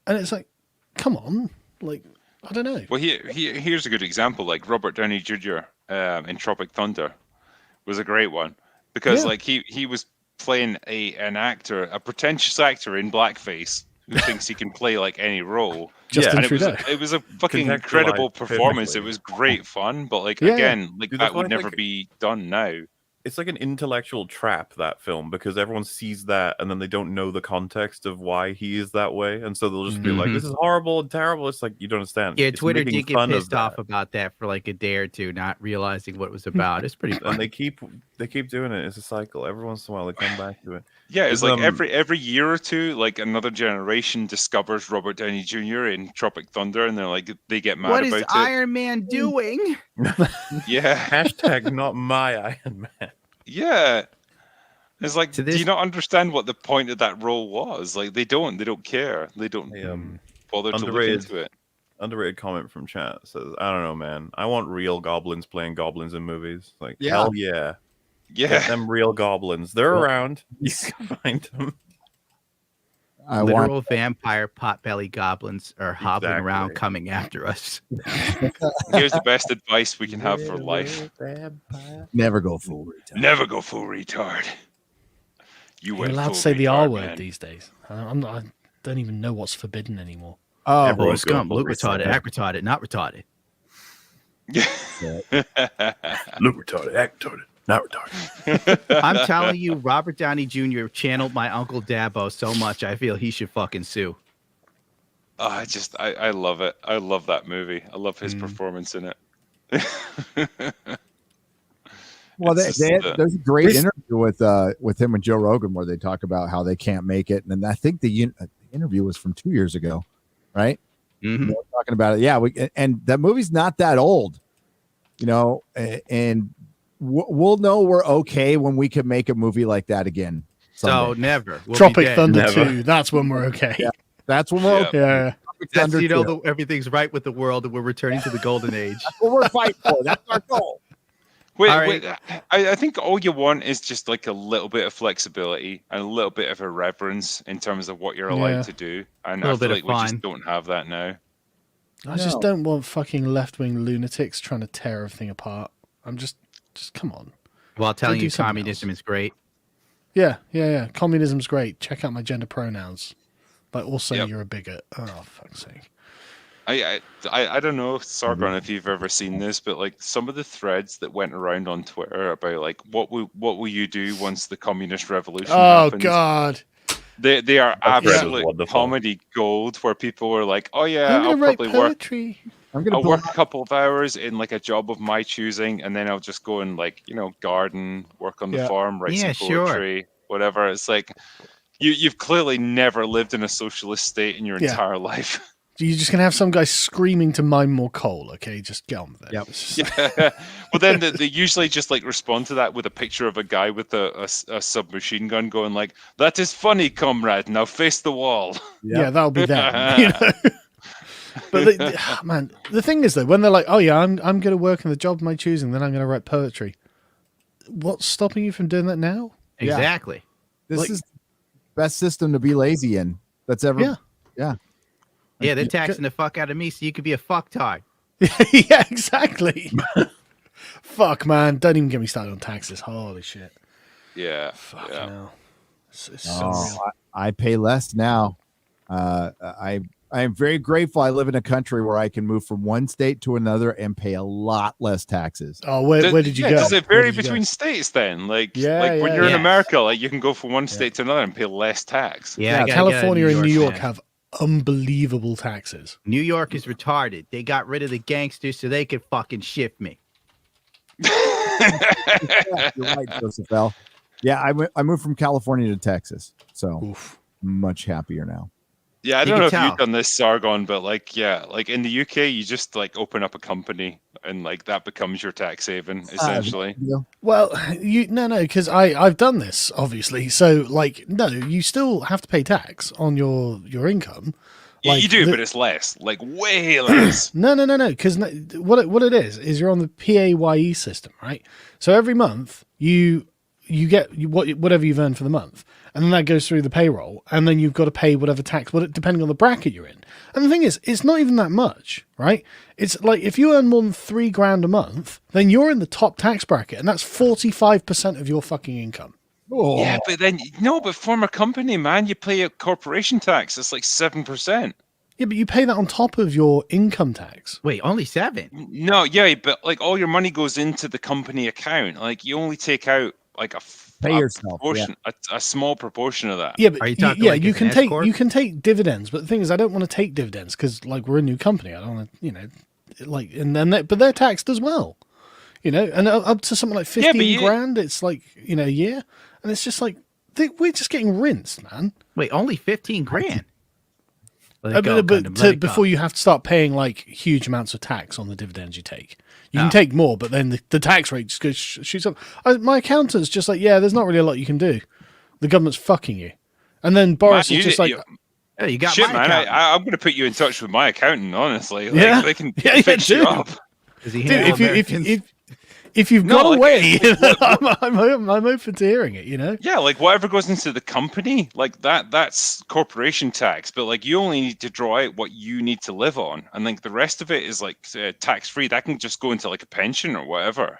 And it's like, come on. Like, I don't know. Well, here's a good example. Like, Robert Downey Jr. In Tropic Thunder was a great one. Because, like, he was playing a pretentious actor in blackface who thinks he can play, like, any role. And it was a fucking incredible performance. It was great fun. But, like, again, like, that would never be done now. It's like an intellectual trap, that film, because everyone sees that and then they don't know the context of why he is that way, and so they'll just be like, "This is horrible and terrible." It's like, you don't understand. Yeah, it's Twitter did get pissed off about that for like a day or two, not realizing what it was about. It's pretty fun. And they keep doing it. It's a cycle. Every once in a while, they come back to it. Yeah, it's like every year or two, like another generation discovers Robert Downey Jr. in Tropic Thunder, and they're like, they get mad about it. What is Iron Man doing? Yeah. Hashtag not my Iron Man. Yeah. It's like, do you not understand what the point of that role was? Like, they don't care. They don't bother to look into it. Underrated comment from chat says, I don't know, man. I want real goblins playing goblins in movies. Like, hell yeah. Yeah. Get them real goblins. They're around. You can find them. Literal vampire potbelly goblins are hobbling around coming after us. Here's the best advice we can have for life. Never go full retard. Never go full retard. You're allowed to say the R word these days. I don't even know what's forbidden anymore. Oh, bro, scum. Look retarded, act retarded, not retarded. Look retarded, act retarded, not retarded. I'm telling you, Robert Downey Jr. channeled my Uncle Dabo so much, I feel he should fucking sue. Oh, I love it. I love that movie. I love his performance in it. Well, there's a great interview with him and Joe Rogan where they talk about how they can't make it, and I think the interview was from 2 years ago, right? Mm-hmm. We're talking about it, yeah. And that movie's not that old, and we'll know we're okay when we can make a movie like that again. So never. We'll Tropic Thunder 2. That's when we're okay. Yeah, that's when we're okay. Yeah. That's everything's right with the world, and we're returning to the golden age. That's what we're fighting for. That's our goal. Wait, I think all you want is just like a little bit of flexibility and a little bit of irreverence in terms of what you're allowed to do. And I feel like we just don't have that now. I just don't want fucking left-wing lunatics trying to tear everything apart. I'm just come on. While telling you communism is great. Yeah. Communism's great. Check out my gender pronouns. But also you're a bigot. Oh, fuck's sake. I don't know, Sargon, if you've ever seen this, but like some of the threads that went around on Twitter about like what will you do once the communist revolution happens? Oh God. They are absolute comedy gold where people were like, oh yeah, I'll probably I'll work a couple of hours in like a job of my choosing, and then I'll just go and like, garden, work on the farm, write some poetry, whatever. It's like you've clearly never lived in a socialist state in your entire life. You're just going to have some guy screaming to mine more coal, okay? Just get on with it. Yep. Well, then they usually just like respond to that with a picture of a guy with a submachine gun going like, that is funny, comrade. Now face the wall. Yeah, that'll be that. But man, the thing is though, when they're like, oh yeah, I'm going to work in the job of my choosing, then I'm going to write poetry. What's stopping you from doing that now? Exactly. This is the best system to be lazy in that's ever. Yeah. Yeah, they're taxing the fuck out of me so you could be a fucktard. Yeah, exactly. Fuck, man. Don't even get me started on taxes. Holy shit. Yeah. Fuck no. It's so real. I pay less now. I am very grateful I live in a country where I can move from one state to another and pay a lot less taxes. Oh, where did you go? Does it vary between states then? Like when you're in America, like you can go from one state to another and pay less tax. Yeah, California and New York have unbelievable taxes. New York is retarded. They got rid of the gangsters so they could fucking shift me. You're right, Joseph L. Yeah, I moved from California to Texas, so much happier now. Yeah, I don't know if you've done this, Sargon, but like in the UK, you just like open up a company and like that becomes your tax haven essentially. Well, because I've done this obviously. So like, no, you still have to pay tax on your income. Like, you do, but it's less, like way less. No, because what it is you're on the PAYE system, right? So every month you get whatever you've earned for the month. And then that goes through the payroll, and then you've got to pay whatever tax, depending on the bracket you're in. And the thing is, it's not even that much, right? It's like if you earn more than $3,000 a month, then you're in the top tax bracket, and that's 45% of your fucking income. Oh. Yeah, but then but form a company, man, you pay a corporation tax. It's like 7%. Yeah, but you pay that on top of your income tax. Wait, only 7? No, yeah, but like all your money goes into the company account. Like you only take out like a small proportion of that. Yeah, but you can take dividends, but the thing is, I don't want to take dividends because like we're a new company. I don't want to, and then but they're taxed as well, and up to something like 15 grand. It's like a year, and it's just like we're just getting rinsed, man. Wait, only 15 grand? Before you have to start paying like huge amounts of tax on the dividends you take. You can take more, but then the tax rate just goes shoots up. My accountant's just like, yeah, there's not really a lot you can do. The government's fucking you. And then Boris is just like, you got shit, my man. I'm going to put you in touch with my accountant. Honestly, like, they can fix you up. Dude, if you've got a way, I'm open to hearing it. You know. Yeah, like whatever goes into the company, like that's corporation tax. But like you only need to draw out what you need to live on, and like the rest of it is like tax free. That can just go into like a pension or whatever.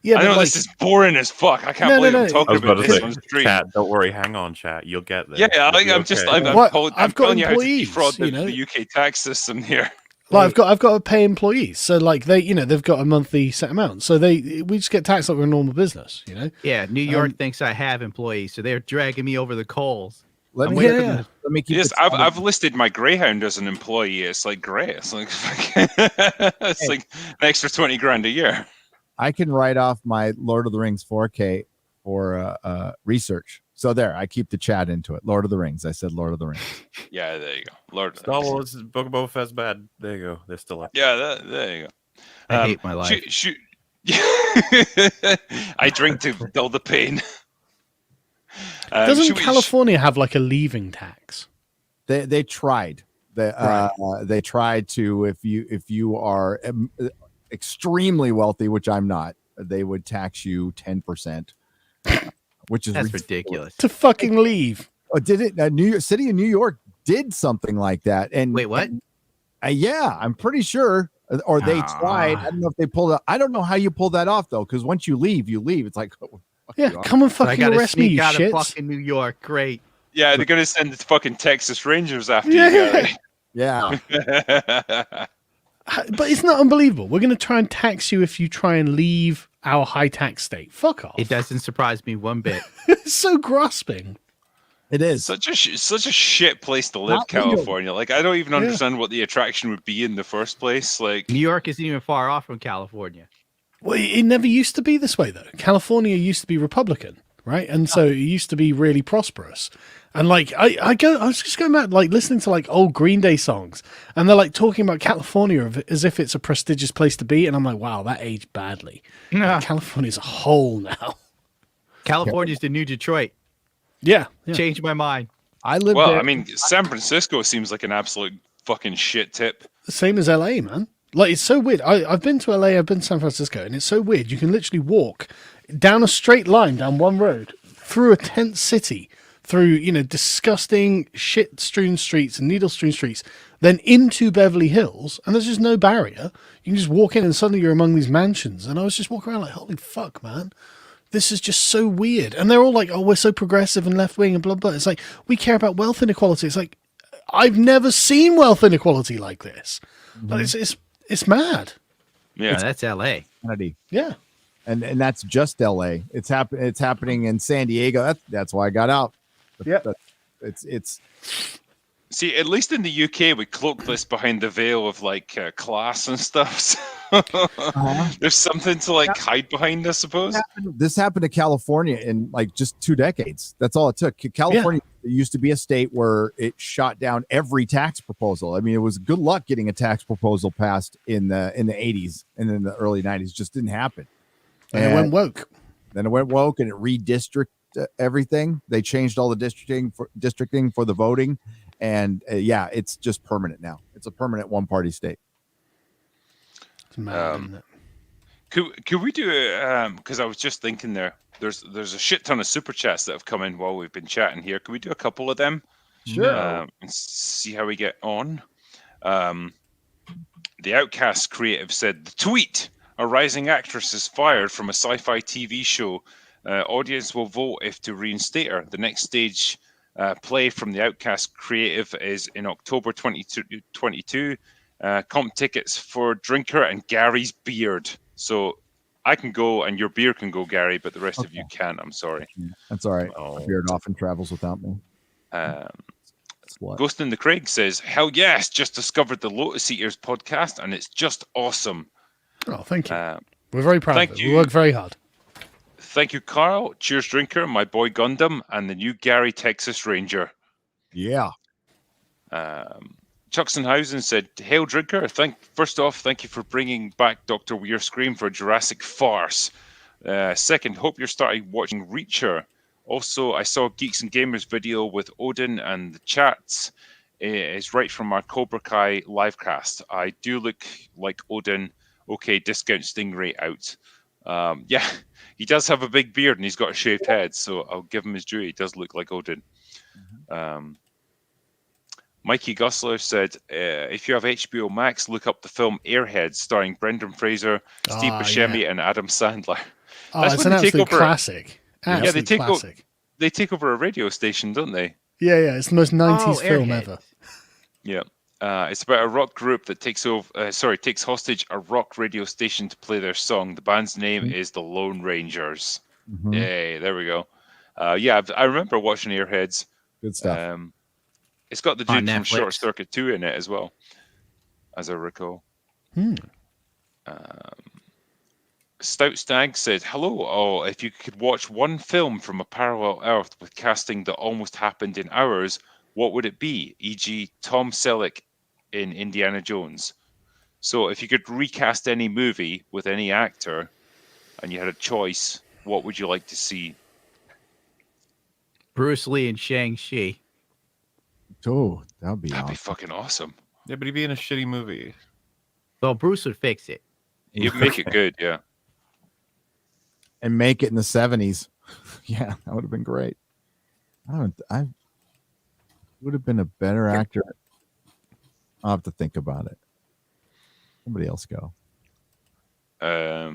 Yeah, I know this is boring as fuck. I can't believe I'm talking about this on the street. Chat, don't worry, hang on, chat. You'll get there. Yeah, I'm telling you how to defraud the UK tax system here. Like I've got to pay employees, so like they've got a monthly set amount, so we just get taxed like we're a normal business, you know. Yeah, New York thinks I have employees, so they're dragging me over the coals. Let me keep. Yes, I've listed my Greyhound as an employee. It's like great. It's like it's like an extra 20 grand a year. I can write off my Lord of the Rings 4K for research. So there, I keep the chat into it. Lord of the Rings. I said Lord of the Rings. Yeah, there you go. Lord. Star Wars, Book of Boba Fett's bad. There you go. They're still up. Yeah, there you go. I hate my life. I drink to dull the pain. Doesn't California have like a leaving tax? They tried. They tried to if you are extremely wealthy, which I'm not, they would tax you 10%. Which is ridiculous to fucking leave. Oh, did it? New York City and New York did something like that. And wait, what? Yeah, I'm pretty sure. Or they tried. I don't know if they pulled it. I don't know how you pull that off though, because once you leave, you leave. It's like, come and fucking arrest me, you out shits. of fucking New York. Great. Yeah, they're gonna send the fucking Texas Rangers after you. Yeah. But it's not unbelievable. We're going to try and tax you if you try and leave our high tax state. Fuck off. It doesn't surprise me one bit. It's so grasping. It is such a shit place to live, California. Like I don't even understand what the attraction would be in the first place. Like New York isn't even far off from California. Well, it never used to be this way though. California used to be Republican, right? And so it used to be really prosperous. And like I was just going back, like listening to like old Green Day songs, and they're like talking about California as if it's a prestigious place to be, and I'm like, wow, that aged badly. California's a hole now. California's the new Detroit. Yeah. Changed my mind. I live well, there. I mean, San Francisco seems like an absolute fucking shit tip. Same as LA, man. Like it's so weird. I've been to LA, I've been to San Francisco, and it's so weird. You can literally walk down a straight line down one road through a tent city, through, disgusting shit-strewn streets and needle-strewn streets, then into Beverly Hills, and there's just no barrier. You can just walk in and suddenly you're among these mansions. And I was just walking around like, holy fuck, man. This is just so weird. And they're all like, oh, we're so progressive and left-wing and blah, blah. It's like, we care about wealth inequality. It's like, I've never seen wealth inequality like this. But it's mad. Yeah, that's L.A. Kennedy. Yeah. And that's just L.A. It's happening in San Diego. That's why I got out. Yeah, it's. See, at least in the UK, we cloak this behind the veil of like class and stuff. There's something to like hide behind, I suppose. This happened to California in like just 2 decades. That's all it took. California used to be a state where it shot down every tax proposal. I mean, it was good luck getting a tax proposal passed in the 80s and in the early 90s. Just didn't happen. And it went woke. Then it went woke and it redistricted everything. They changed all the districting for the voting, and it's just permanent now. It's a permanent one-party state. It's mad, isn't it? Could we do it? Because I was just thinking there's a shit ton of super chats that have come in while we've been chatting here. Could we do a couple of them? Sure. And see how we get on. The Outcast creative said, the tweet: a rising actress is fired from a sci-fi TV show. Audience will vote if to reinstate her. The next stage play from the Outcast creative is in October 2022. Comp tickets for Drinker and Gary's beard. So I can go and your beard can go, Gary, but the rest of you can't. I'm sorry. That's all right. My beard often travels without me. Ghost in the Craig says, hell yes, just discovered the Lotus Eaters podcast and it's just awesome. Oh, thank you. We're very proud of it. We work very hard. Thank you, Carl. Cheers, Drinker, my boy Gundam, and the new Gary Texas Ranger. Yeah. Chuxenhausen said, "Hail Drinker! First off, thank you for bringing back Dr. Weir Scream for Jurassic Farce. Second, hope you're starting watching Reacher. Also, I saw Geeks and Gamers video with Odin and the chats. Is right from our Cobra Kai livecast. I do look like Odin. Okay, discount Stingray out. Yeah, he does have a big beard and he's got a shaved head, so I'll give him his due. He does look like Odin." Mikey Gusler said, if you have HBO Max, look up the film Airheads, starring Brendan Fraser, Steve Buscemi, and Adam Sandler. That's it's an absolute classic. Absolute classic. They take over a radio station, don't they? Yeah, it's the most 90s film ever. Yeah. It's about a rock group that takes hostage a rock radio station to play their song. The band's name is the Lone Rangers. Yay, there we go. Yeah, I remember watching Airheads. Good stuff. It's got the dude from Short Circuit 2 in it as well, as I recall. Stout Stag said, "Hello all. If you could watch one film from a parallel Earth with casting that almost happened in ours, what would it be? E.g., Tom Selleck in Indiana Jones." So if you could recast any movie with any actor and you had a choice, what would you like to see? Bruce Lee and Shang-Chi. Oh, that'd be fucking awesome. Yeah, but he'd be in a shitty movie. Well, Bruce would fix it. He'd make it good, yeah. And make it in the 70s. Yeah, that would have been great. I would have been a better actor. I'll have to think about it. Somebody else go. Yeah,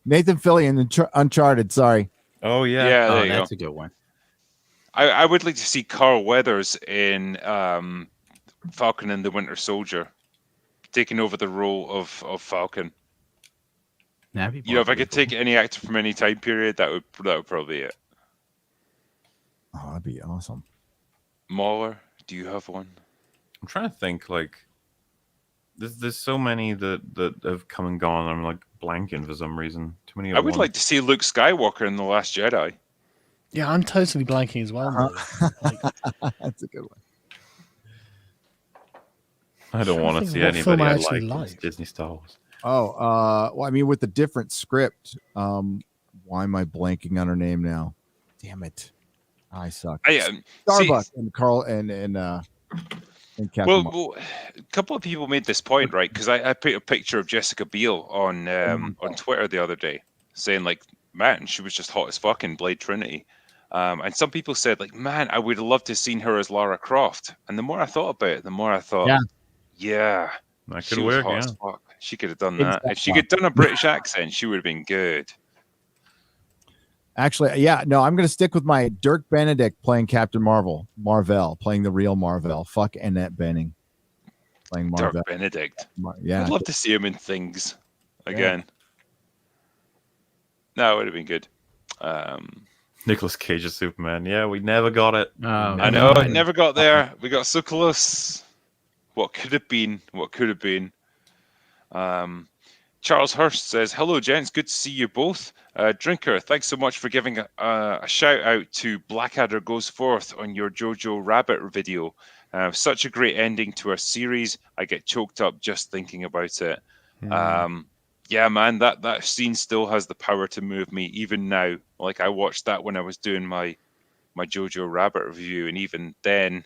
Nathan Fillion, Uncharted. Sorry. Oh yeah, there you that's go. A good one. I would like to see Carl Weathers in Falcon and the Winter Soldier, taking over the role of Falcon. If I could take any actor from any time period, that would probably be it. Oh, that'd be awesome. Mauler, do you have one? I'm trying to think. Like, there's so many that have come and gone. I'm like blanking for some reason. Too many. I would like to see Luke Skywalker in The Last Jedi. Yeah, I'm totally blanking as well. That's a good one. I don't want to see anybody I like Disney Star Wars. Oh, well, I mean, with the different script, why am I blanking on her name now? Damn it. I suck. Starbuck and Carl and Captain Well, a couple of people made this point, right? Because I put a picture of Jessica Biel on Twitter the other day, saying like, man, she was just hot as fuck in Blade Trinity. And some people said like, man, I would have loved to have seen her as Lara Croft. And the more I thought about it, the more I thought, yeah, that could work. Yeah, she could have done that. If she could have done a British accent, she would have been good. Actually, yeah, no, I'm going to stick with my Dirk Benedict playing Captain Marvel, playing the real Marvel. Fuck Annette Bening playing Marvel. Dirk Benedict. Yeah, I'd love to see him in things again. No, it would have been good. Nicolas Cage as Superman. Yeah, we never got it. I know, it never got there. We got so close. What could have been? What could have been? Charles Hurst says, "Hello, gents. Good to see you both. Drinker, thanks so much for giving a shout out to Blackadder Goes Forth on your Jojo Rabbit video. Such a great ending to our series. I get choked up just thinking about it. Yeah, man, that scene still has the power to move me even now. Like I watched that when I was doing my Jojo Rabbit review, and even then,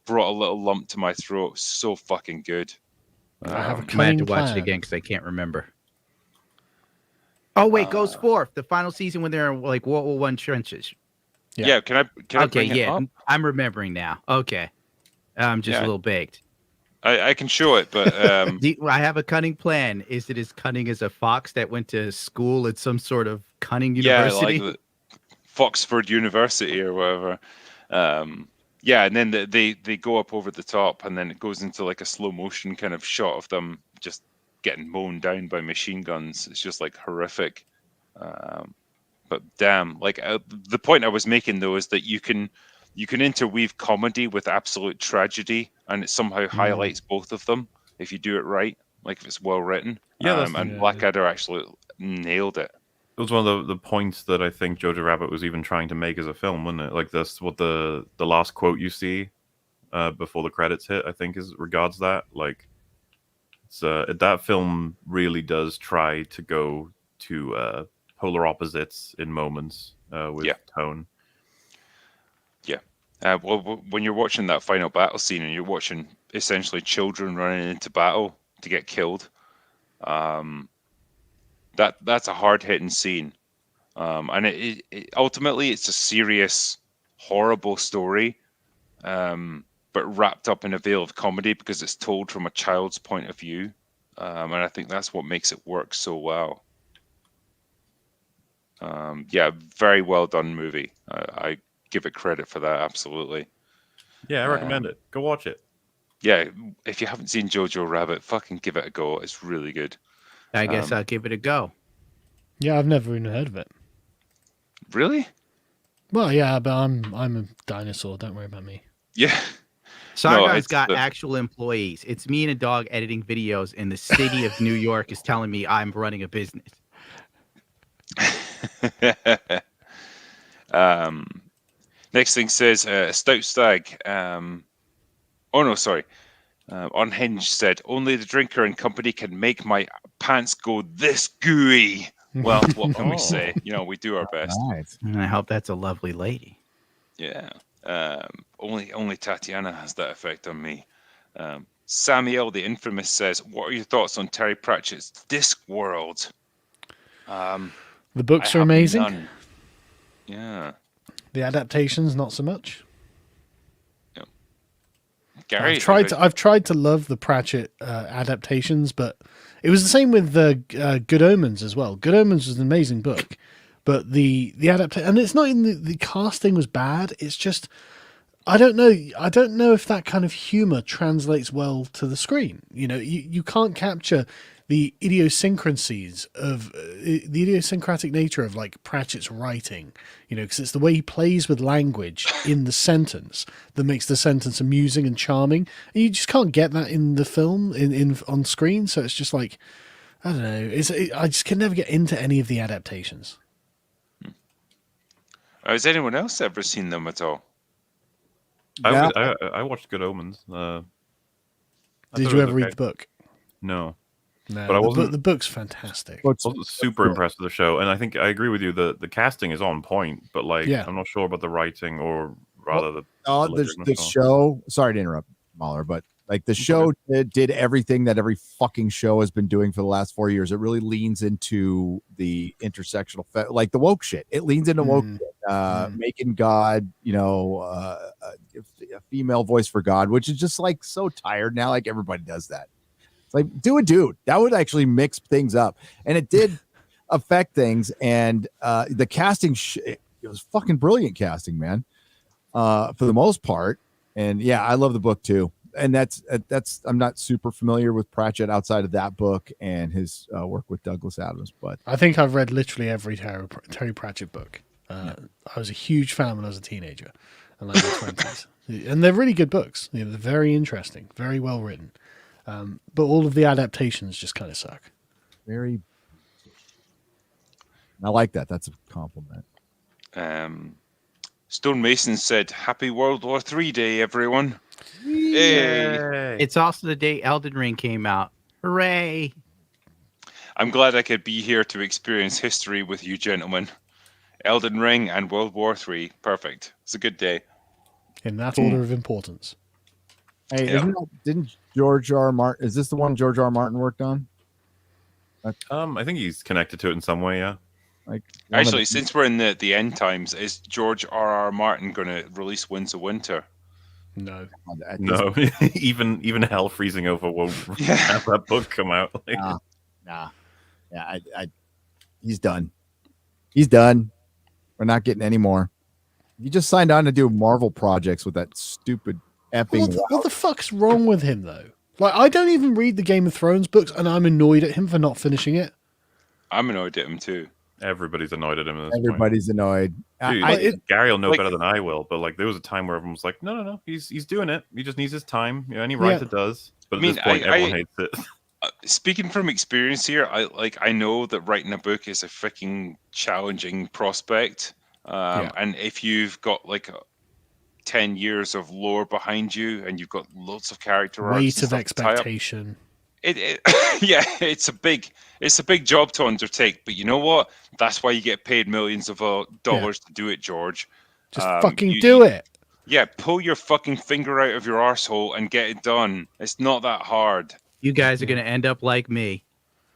brought a little lump to my throat. So fucking good. I have a plan to watch it again because I can't remember. Oh wait, Goes Forth, the final season when they're in like World War I trenches. Yeah, can I bring it up? I'm remembering now. Okay, I'm just a little baked. I can show it, but I have a cunning plan. Is it as cunning as a fox that went to school at some sort of cunning university? Yeah, like Foxford University or whatever. Yeah, and then they go up over the top, and then it goes into like a slow motion kind of shot of them just getting mown down by machine guns. It's just like horrific. But damn, like the point I was making though is that you can interweave comedy with absolute tragedy, and it somehow highlights both of them if you do it right. Like if it's well written. Yeah, and Blackadder actually nailed it. was one of the points that I think Jojo Rabbit was even trying to make as a film, wasn't it? Like that's what the last quote you see before the credits hit, I think, is regards that. Like, it's that film really does try to go to polar opposites in moments with tone. Yeah. Well, when you're watching that final battle scene and you're watching essentially children running into battle to get killed, that's a hard-hitting scene, and it ultimately it's a serious, horrible story, but wrapped up in a veil of comedy because it's told from a child's point of view, and I think that's what makes it work so well. Yeah, very well done movie. I give it credit for that, absolutely. Yeah, I recommend it. Go watch it. Yeah, if you haven't seen Jojo Rabbit, fucking give it a go. It's really good. I guess I'll give it a go. Yeah, I've never even heard of it. Really? Well, yeah, but I'm a dinosaur. Don't worry about me. Yeah. Sargon's got actual employees. It's me and a dog editing videos, and the city of New York is telling me I'm running a business. Next thing says Stout Stag. Unhinged said only the drinker and company can make my pants go this gooey. Well, what can we say? You know, we do our best. Nice. And I hope that's a lovely lady. Yeah. Only Tatiana has that effect on me. Samuel the Infamous says, "What are your thoughts on Terry Pratchett's Discworld?" The books are amazing. None. Yeah. The adaptations, not so much. Yeah. Gary, I've tried to love the Pratchett adaptations, but it was the same with the Good Omens as well. Good Omens was an amazing book, but the adaptation, and it's not in the casting was bad. It's just I don't know if that kind of humor translates well to the screen. You know, you can't capture the idiosyncrasies of the idiosyncratic nature of like Pratchett's writing, you know, because it's the way he plays with language in the sentence that makes the sentence amusing and charming. And you just can't get that in the film in on screen. So it's just like, I don't know. I just can never get into any of the adaptations. Has anyone else ever seen them at all? I watched Good Omens. Did you ever read the book? No. No, but I wasn't. The book's fantastic. I wasn't super impressed with the show, and I think I agree with you. The casting is on point, but like I'm not sure about the writing, or rather the show. Sorry to interrupt, Mahler, but like the show did everything that every fucking show has been doing for the last 4 years. It really leans into the intersectional, like the woke shit. It leans into woke shit, making God, you know, a female voice for God, which is just like so tired now. Like everybody does that. It's like, do a dude. That would actually mix things up. And it did affect things. And the casting, it was fucking brilliant casting, man, for the most part. And yeah, I love the book too. And that's I'm not super familiar with Pratchett outside of that book and his work with Douglas Adams. But I think I've read literally every Terry Pratchett book. I was a huge fan when I was a teenager and like my 20s. And they're really good books. You know, they're very interesting, very well written. But all of the adaptations just kind of suck. I like that. That's a compliment. Stone Mason said, "Happy World War III Day, everyone." Hey. It's also the day Elden Ring came out. Hooray! I'm glad I could be here to experience history with you gentlemen. Elden Ring and World War III. Perfect. It's a good day. In that order of importance. Hey, didn't George R. R. Martin? Is this the one George R. R. Martin worked on? I think he's connected to it in some way. Yeah. Like actually, since we're in the end times, is George R. R. Martin going to release Winds of Winter? No. even hell freezing over won't have that book come out. Like, nah. Yeah, he's done. He's done. We're not getting any more. He just signed on to do Marvel projects with that stupid effing. What the fuck's wrong with him though? Like, I don't even read the Game of Thrones books, and I'm annoyed at him for not finishing it. I'm annoyed at him too. Everybody's annoyed at him. Everybody's annoyed. Dude, Gary will know better than I will, but like there was a time where everyone was like, "No, he's doing it. He just needs his time. You know, and he writes it does." But at this point, everyone hates it. speaking from experience here, I know that writing a book is a freaking challenging prospect. And if you've got like 10 years of lore behind you and you've got lots of character arcs, weight of expectation. Yeah, it's a big job to undertake. But you know what? That's why you get paid millions of dollars to do it, George. Just fucking do it. Yeah, pull your fucking finger out of your arsehole and get it done. It's not that hard. You guys are going to end up like me,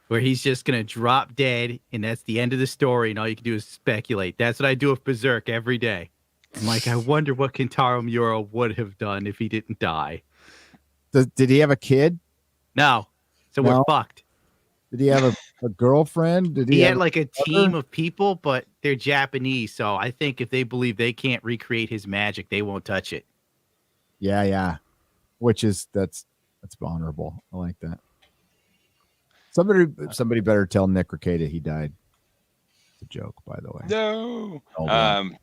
where he's just going to drop dead, and that's the end of the story, and all you can do is speculate. That's what I do with Berserk every day. I'm like, I wonder what Kentaro Miura would have done if he didn't die. Did he have a kid? No. So we're fucked. Did he have a girlfriend? Did he had like a team of people, but they're Japanese, so I think if they believe they can't recreate his magic, they won't touch it. Yeah. Which is that's honorable. I like that. Somebody better tell Nick Rekieta he died. It's a joke, by the way. No.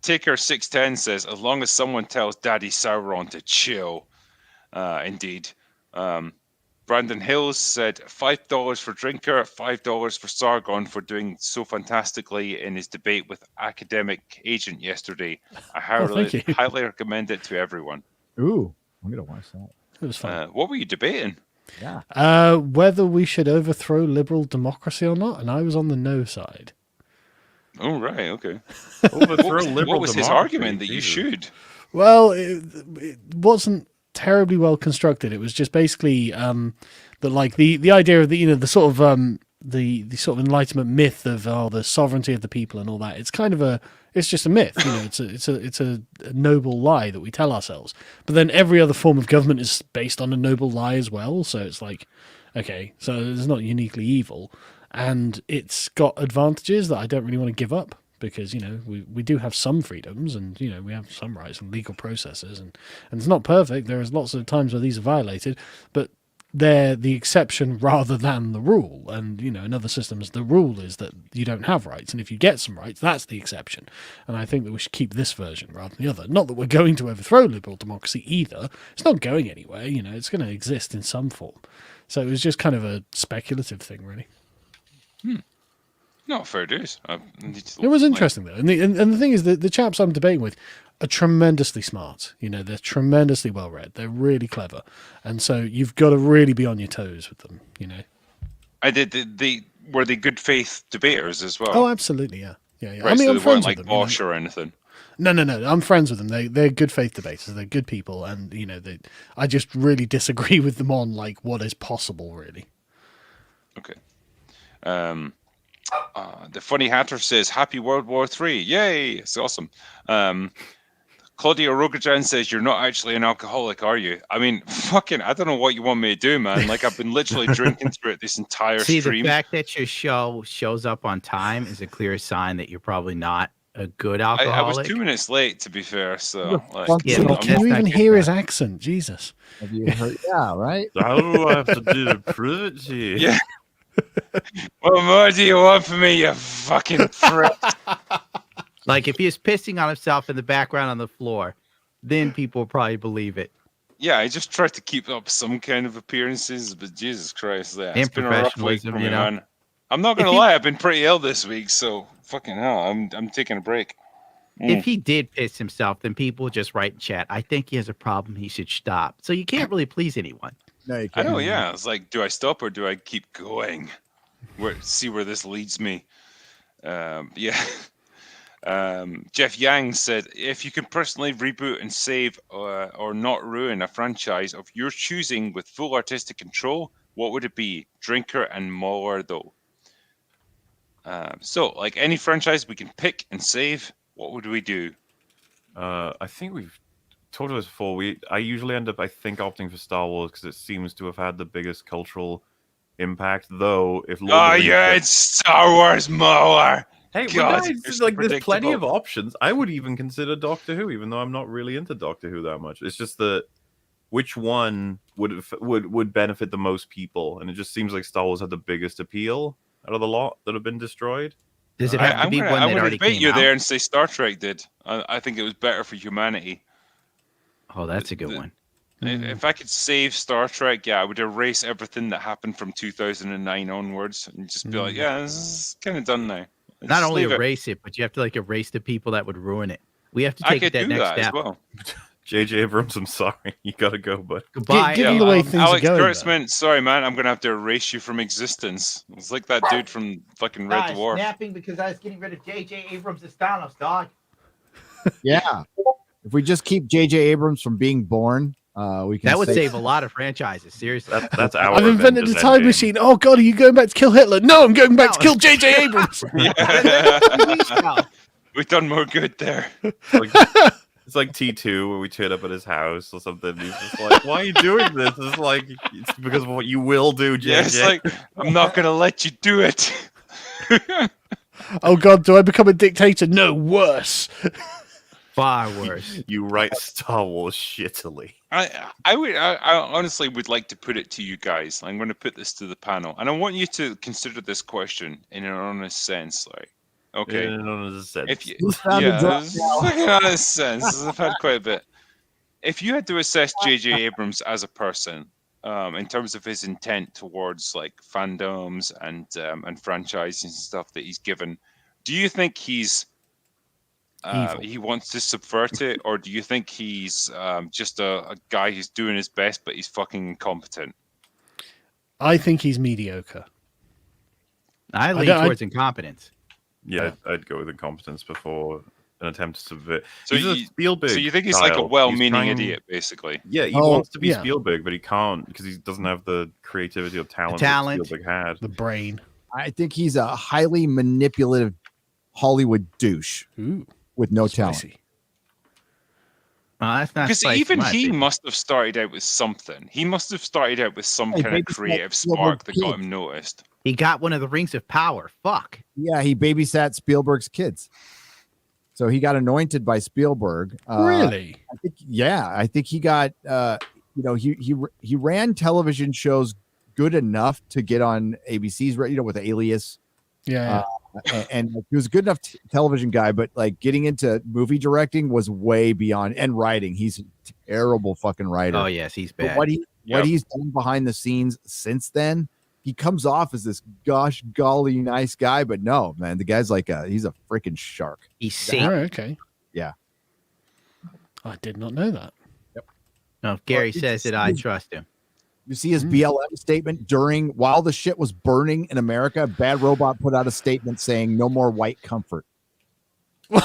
Taker610 says, as long as someone tells Daddy Sauron to chill. Indeed. Brandon Hills said $5 for Drinker, $5 for Sargon for doing so fantastically in his debate with Academic Agent yesterday. I highly recommend it to everyone. Ooh, I'm going to watch that. It was fun. What were you debating? Yeah. Whether we should overthrow liberal democracy or not, and I was on the no side. Oh, right, okay. What was his argument that you should? Well, it wasn't terribly well constructed. It was just basically that, like, the idea of the sort of the sort of Enlightenment myth of the sovereignty of the people and all that. It's kind of it's just a myth, it's a noble lie that we tell ourselves. But then every other form of government is based on a noble lie as well. So it's like, okay, so it's not uniquely evil, and it's got advantages that I don't really want to give up because we do have some freedoms and we have some rights and legal processes and it's not perfect. There is lots of times where these are violated, but they're the exception rather than the rule. And in other systems the rule is that you don't have rights, and if you get some rights, that's the exception. And I think that we should keep this version rather than the other. Not that we're going to overthrow liberal democracy either. It's not going anywhere. It's going to exist in some form. So it was just kind of a speculative thing, really. No, fair dues. It was interesting though, and the thing is that the chaps I'm debating with are tremendously smart. They're tremendously well read. They're really clever, and so you've got to really be on your toes with them. Were they good faith debaters as well? Oh, absolutely, yeah. Right, I mean, so I'm they friends weren't like with them. Bosch or anything. No. I'm friends with them. They're good faith debaters. They're good people, and I just really disagree with them on like what is possible, really. Okay. The Funny Hatter says, Happy World War III. Yay! It's awesome. Claudia Rogajan says, you're not actually an alcoholic, are you? I mean, I don't know what you want me to do, man. Like, I've been literally drinking through it this entire stream. The fact that your show shows up on time is a clear sign that you're probably not a good alcoholic. I was 2 minutes late, to be fair. So, can you even hear his accent? Jesus. Have you heard? Yeah, right? Oh, I have to do the prove to you. Yeah. What more do you want from me, you fucking prick? Like, if he was pissing on himself in the background on the floor, then people would probably believe it. Yeah, I just tried to keep up some kind of appearances, but Jesus Christ, it's been a rough week for me, man. I'm not gonna lie, I've been pretty ill this week, so fucking hell, I'm taking a break. If he did piss himself, then people would just write in chat, I think he has a problem, he should stop. So you can't really please anyone. No, you I can't. know, yeah. It's like, do I stop or do I keep going? See where this leads me. Yeah. Jeff Yang said, if you can personally reboot and save or not ruin a franchise of your choosing with full artistic control, what would it be? Drinker and Mauler, though. So, like any franchise we can pick and save, what would we do? I think we've talked about this before. I usually end up, I think, opting for Star Wars because it seems to have had the biggest cultural impact. Though, if it's Star Wars Mauler. Hey, God, there's plenty of options. I would even consider Doctor Who, even though I'm not really into Doctor Who that much. It's just that which one would benefit the most people, and it just seems like Star Wars had the biggest appeal out of the lot that have been destroyed. Does it have to be one that already came out? You there and say Star Trek did. I think it was better for humanity. Oh, that's a good one. If I could save Star Trek, yeah, I would erase everything that happened from 2009 onwards and just be like, yeah, this is kind of done now. Not Just only leave it. erase it, but you have to like erase the people that would ruin it. We have to I take could that do next that step. as well. J.J. Abrams, I'm sorry. You gotta go, bud. Goodbye. Given the way things Alex are going, Kurtzman, sorry, man, I'm going to have to erase you from existence. It's like that dude from fucking Red Dwarf. Snapping because I was getting rid of J.J. Abrams' Thanos, dog. Yeah. If we just keep J.J. Abrams from being born, we can. That would save a lot of franchises. Seriously. That's our I've invented a Avengers time Endgame. machine. Oh god, are you going back to kill Hitler? No, I'm going back to kill J.J. Abrams. We've done more good there. It's like T2 where we turn up at his house or something. He's just like, why are you doing this? It's like, it's because of what you will do, JJ. Yeah, it's like, I'm not going to let you do it. Oh god, do I become a dictator? No, worse. Far worse. You write Star Wars shittily. I honestly would like to put it to you guys. I'm going to put this to the panel, and I want you to consider this question in an honest sense, like, okay. In an honest sense. If you, in honest sense, I've had quite a bit. If you had to assess J.J. Abrams as a person, in terms of his intent towards like fandoms and franchises and stuff that he's given, do you think he's he wants to subvert it, or do you think he's just a guy who's doing his best but he's fucking incompetent? I think he's mediocre. I lean towards incompetence. Yeah, I'd go with incompetence before an attempt to subvert. So Spielberg. So you think he's like a well-meaning idiot, basically? Yeah, he wants to be Spielberg, but he can't because he doesn't have the creativity or talent that Spielberg had. The brain. I think he's a highly manipulative Hollywood douche with no talent. That's not because even he must have started out with something. He must have started out with some kind of creative spark that got him noticed. He got one of the rings of power. Fuck. Yeah, he babysat Spielberg's kids. So he got anointed by Spielberg. Really? I think he got he ran television shows good enough to get on ABC's, with Alias. Yeah. And he was a good enough television guy, but like getting into movie directing was way beyond, and writing. He's a terrible fucking writer. Oh yes, he's bad. But what he's done behind the scenes since then, he comes off as this gosh golly nice guy, but no, man, the guy's like he's a freaking shark. He's Satan. Oh, okay. Yeah. I did not know that. Yep. No, if Gary says it, I trust him. You see his BLM statement while the shit was burning in America. Bad Robot put out a statement saying no more white comfort. I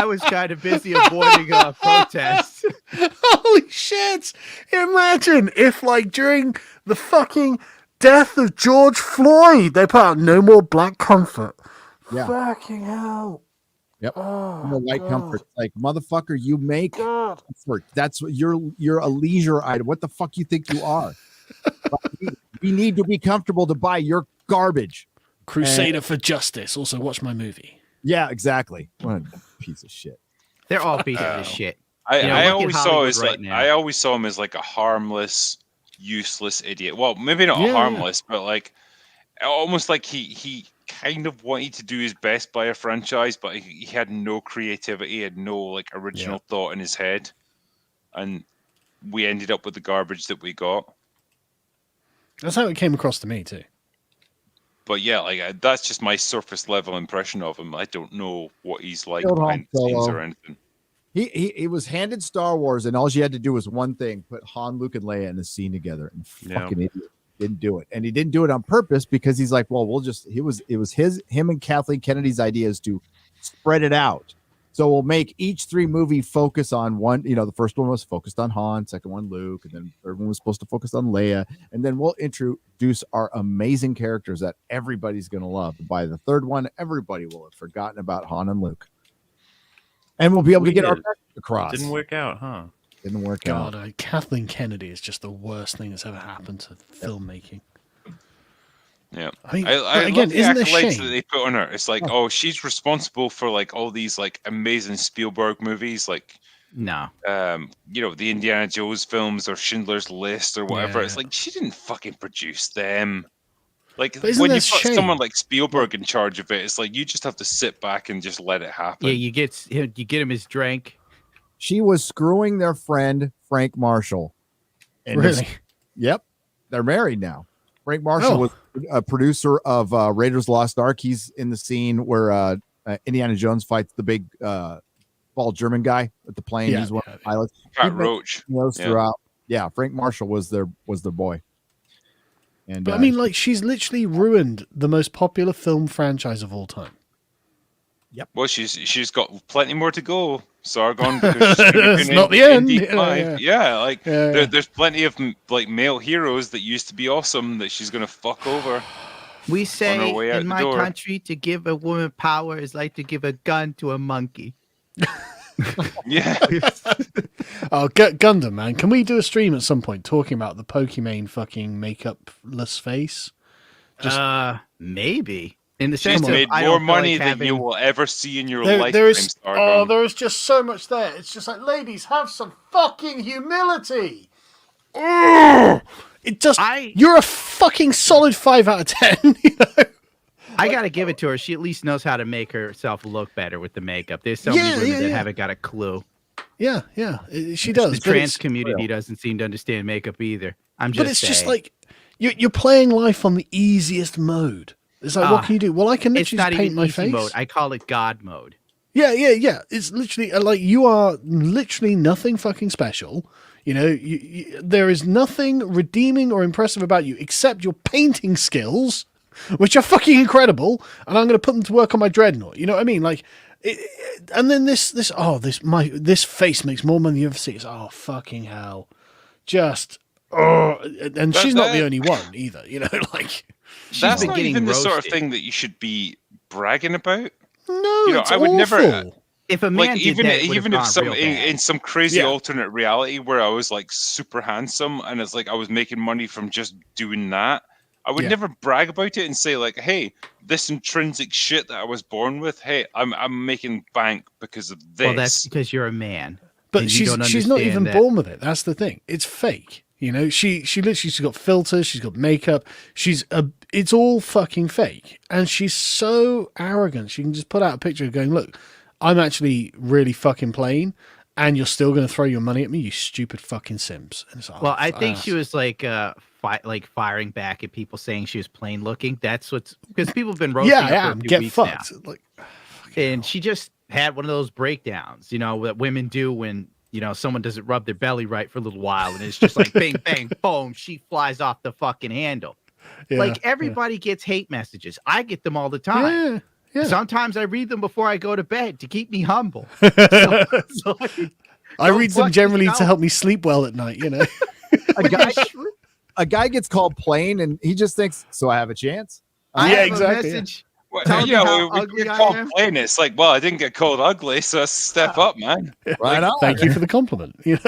was kind of busy avoiding protests. Holy shit! Imagine if, like, during the fucking death of George Floyd, they put out no more black comfort. Yeah. Fucking hell. Yep. No white comfort. Like, motherfucker, you make comfort. That's what you're a leisure item. What the fuck you think you are? We need to be comfortable to buy your garbage. Crusader for Justice. Also, watch my movie. Yeah, exactly. What a piece of shit. They're all pieces of shit. I always saw him as like a harmless, useless idiot. Well, maybe not harmless, but like almost like he kind of wanted to do his best by a franchise, but he had no creativity, he had no like original thought in his head, and we ended up with the garbage that we got. That's how it came across to me too. But yeah, like that's just my surface level impression of him. I don't know what he's like behind the scenes or anything. He was handed Star Wars, and all she had to do was one thing: put Han, Luke, and Leia in a scene together. And fucking idiot didn't do it, and he didn't do it on purpose because he's like, well, it was him and Kathleen Kennedy's ideas to spread it out. So we'll make each 3 movie focus on one. The first one was focused on Han, second one Luke, and then the third one was supposed to focus on Leia. And then we'll introduce our amazing characters that everybody's going to love. By the third one, everybody will have forgotten about Han and Luke. And we'll be able to get our message across. Didn't work out, huh? Didn't work out. God, Kathleen Kennedy is just the worst thing that's ever happened to filmmaking. Yeah, I mean, again, isn't the it a shame accolades that they put on her? It's like, she's responsible for like all these like amazing Spielberg movies, like the Indiana Jones films or Schindler's List or whatever. Yeah. It's like she didn't fucking produce them. Like But isn't when you that put shame? someone like Spielberg in charge of it, it's like you just have to sit back and just let it happen. Yeah, you get him his drink. She was screwing their friend Frank Marshall. And Really? Yep. They're married now. Frank Marshall was a producer of Raiders of the Lost Ark. He's in the scene where Indiana Jones fights the big bald German guy at the plane. He's one of the pilots. Pat Roach. Throughout. Yeah, Frank Marshall was their boy. And But I mean, like, she's literally ruined the most popular film franchise of all time. Yep. Well, she's got plenty more to go, Sargon. Because she's It's not the end. There's plenty of like male heroes that used to be awesome that she's gonna fuck over. We say her way out in the my door. country, to give a woman power is like to give a gun to a monkey. Yeah. Oh, Gundam, man. Can we do a stream at some point talking about the Pokimane fucking makeup-less face? Maybe. In the She's sense of made I more don't feel money like than having... you will ever see in your There lifetime, is Sargon. there is just so much there. It's just like, ladies, have some fucking humility. Ugh! It just you're a fucking solid 5 out of 10. You know? I gotta give it to her. She at least knows how to make herself look better with the makeup. There's so many women that haven't got a clue. Yeah, she does. The trans community doesn't seem to understand makeup either. But it's just like you're playing life on the easiest mode. It's like, what can you do? Well, I can literally just paint my face. Mode. I call it God mode. Yeah. It's literally like you are literally nothing fucking special. You know, there is nothing redeeming or impressive about you except your painting skills, which are fucking incredible. And I'm going to put them to work on my dreadnought. You know what I mean? Like, and then this face makes more money than you ever see. It's fucking hell, just and she's not the only one either. You know, like. That's not even the sort of thing that you should be bragging about. No, I would awful. never. If a man even if some in in some crazy alternate reality where I was like super handsome and it's like I was making money from just doing that, I would never brag about it and say like, "Hey, this intrinsic shit that I was born with. Hey, I'm making bank because of this." Well, that's because you're a man. But she's not even born with it. That's the thing. It's fake. You know, she's got filters, she's got makeup, it's all fucking fake. And she's so arrogant. She can just put out a picture going, look, I'm actually really fucking plain, and you're still going to throw your money at me, you stupid fucking Sims. And it's well, I think she was like firing back at people saying she was plain looking. That's what's because people have been roasting her for a few weeks fucked. now. And she just had one of those breakdowns, that women do when someone doesn't rub their belly right for a little while, and it's just like bang, bang, boom, she flies off the fucking handle. Like everybody gets hate messages. I get them all the time. Yeah. Sometimes I read them before I go to bed to keep me humble. I read them generally to help me sleep well at night. A guy gets called plain, and he just thinks, "So I have a chance." Exactly. We called plain. It's like, well, I didn't get called ugly, so step up, man. Right on. Thank you for the compliment. Yeah.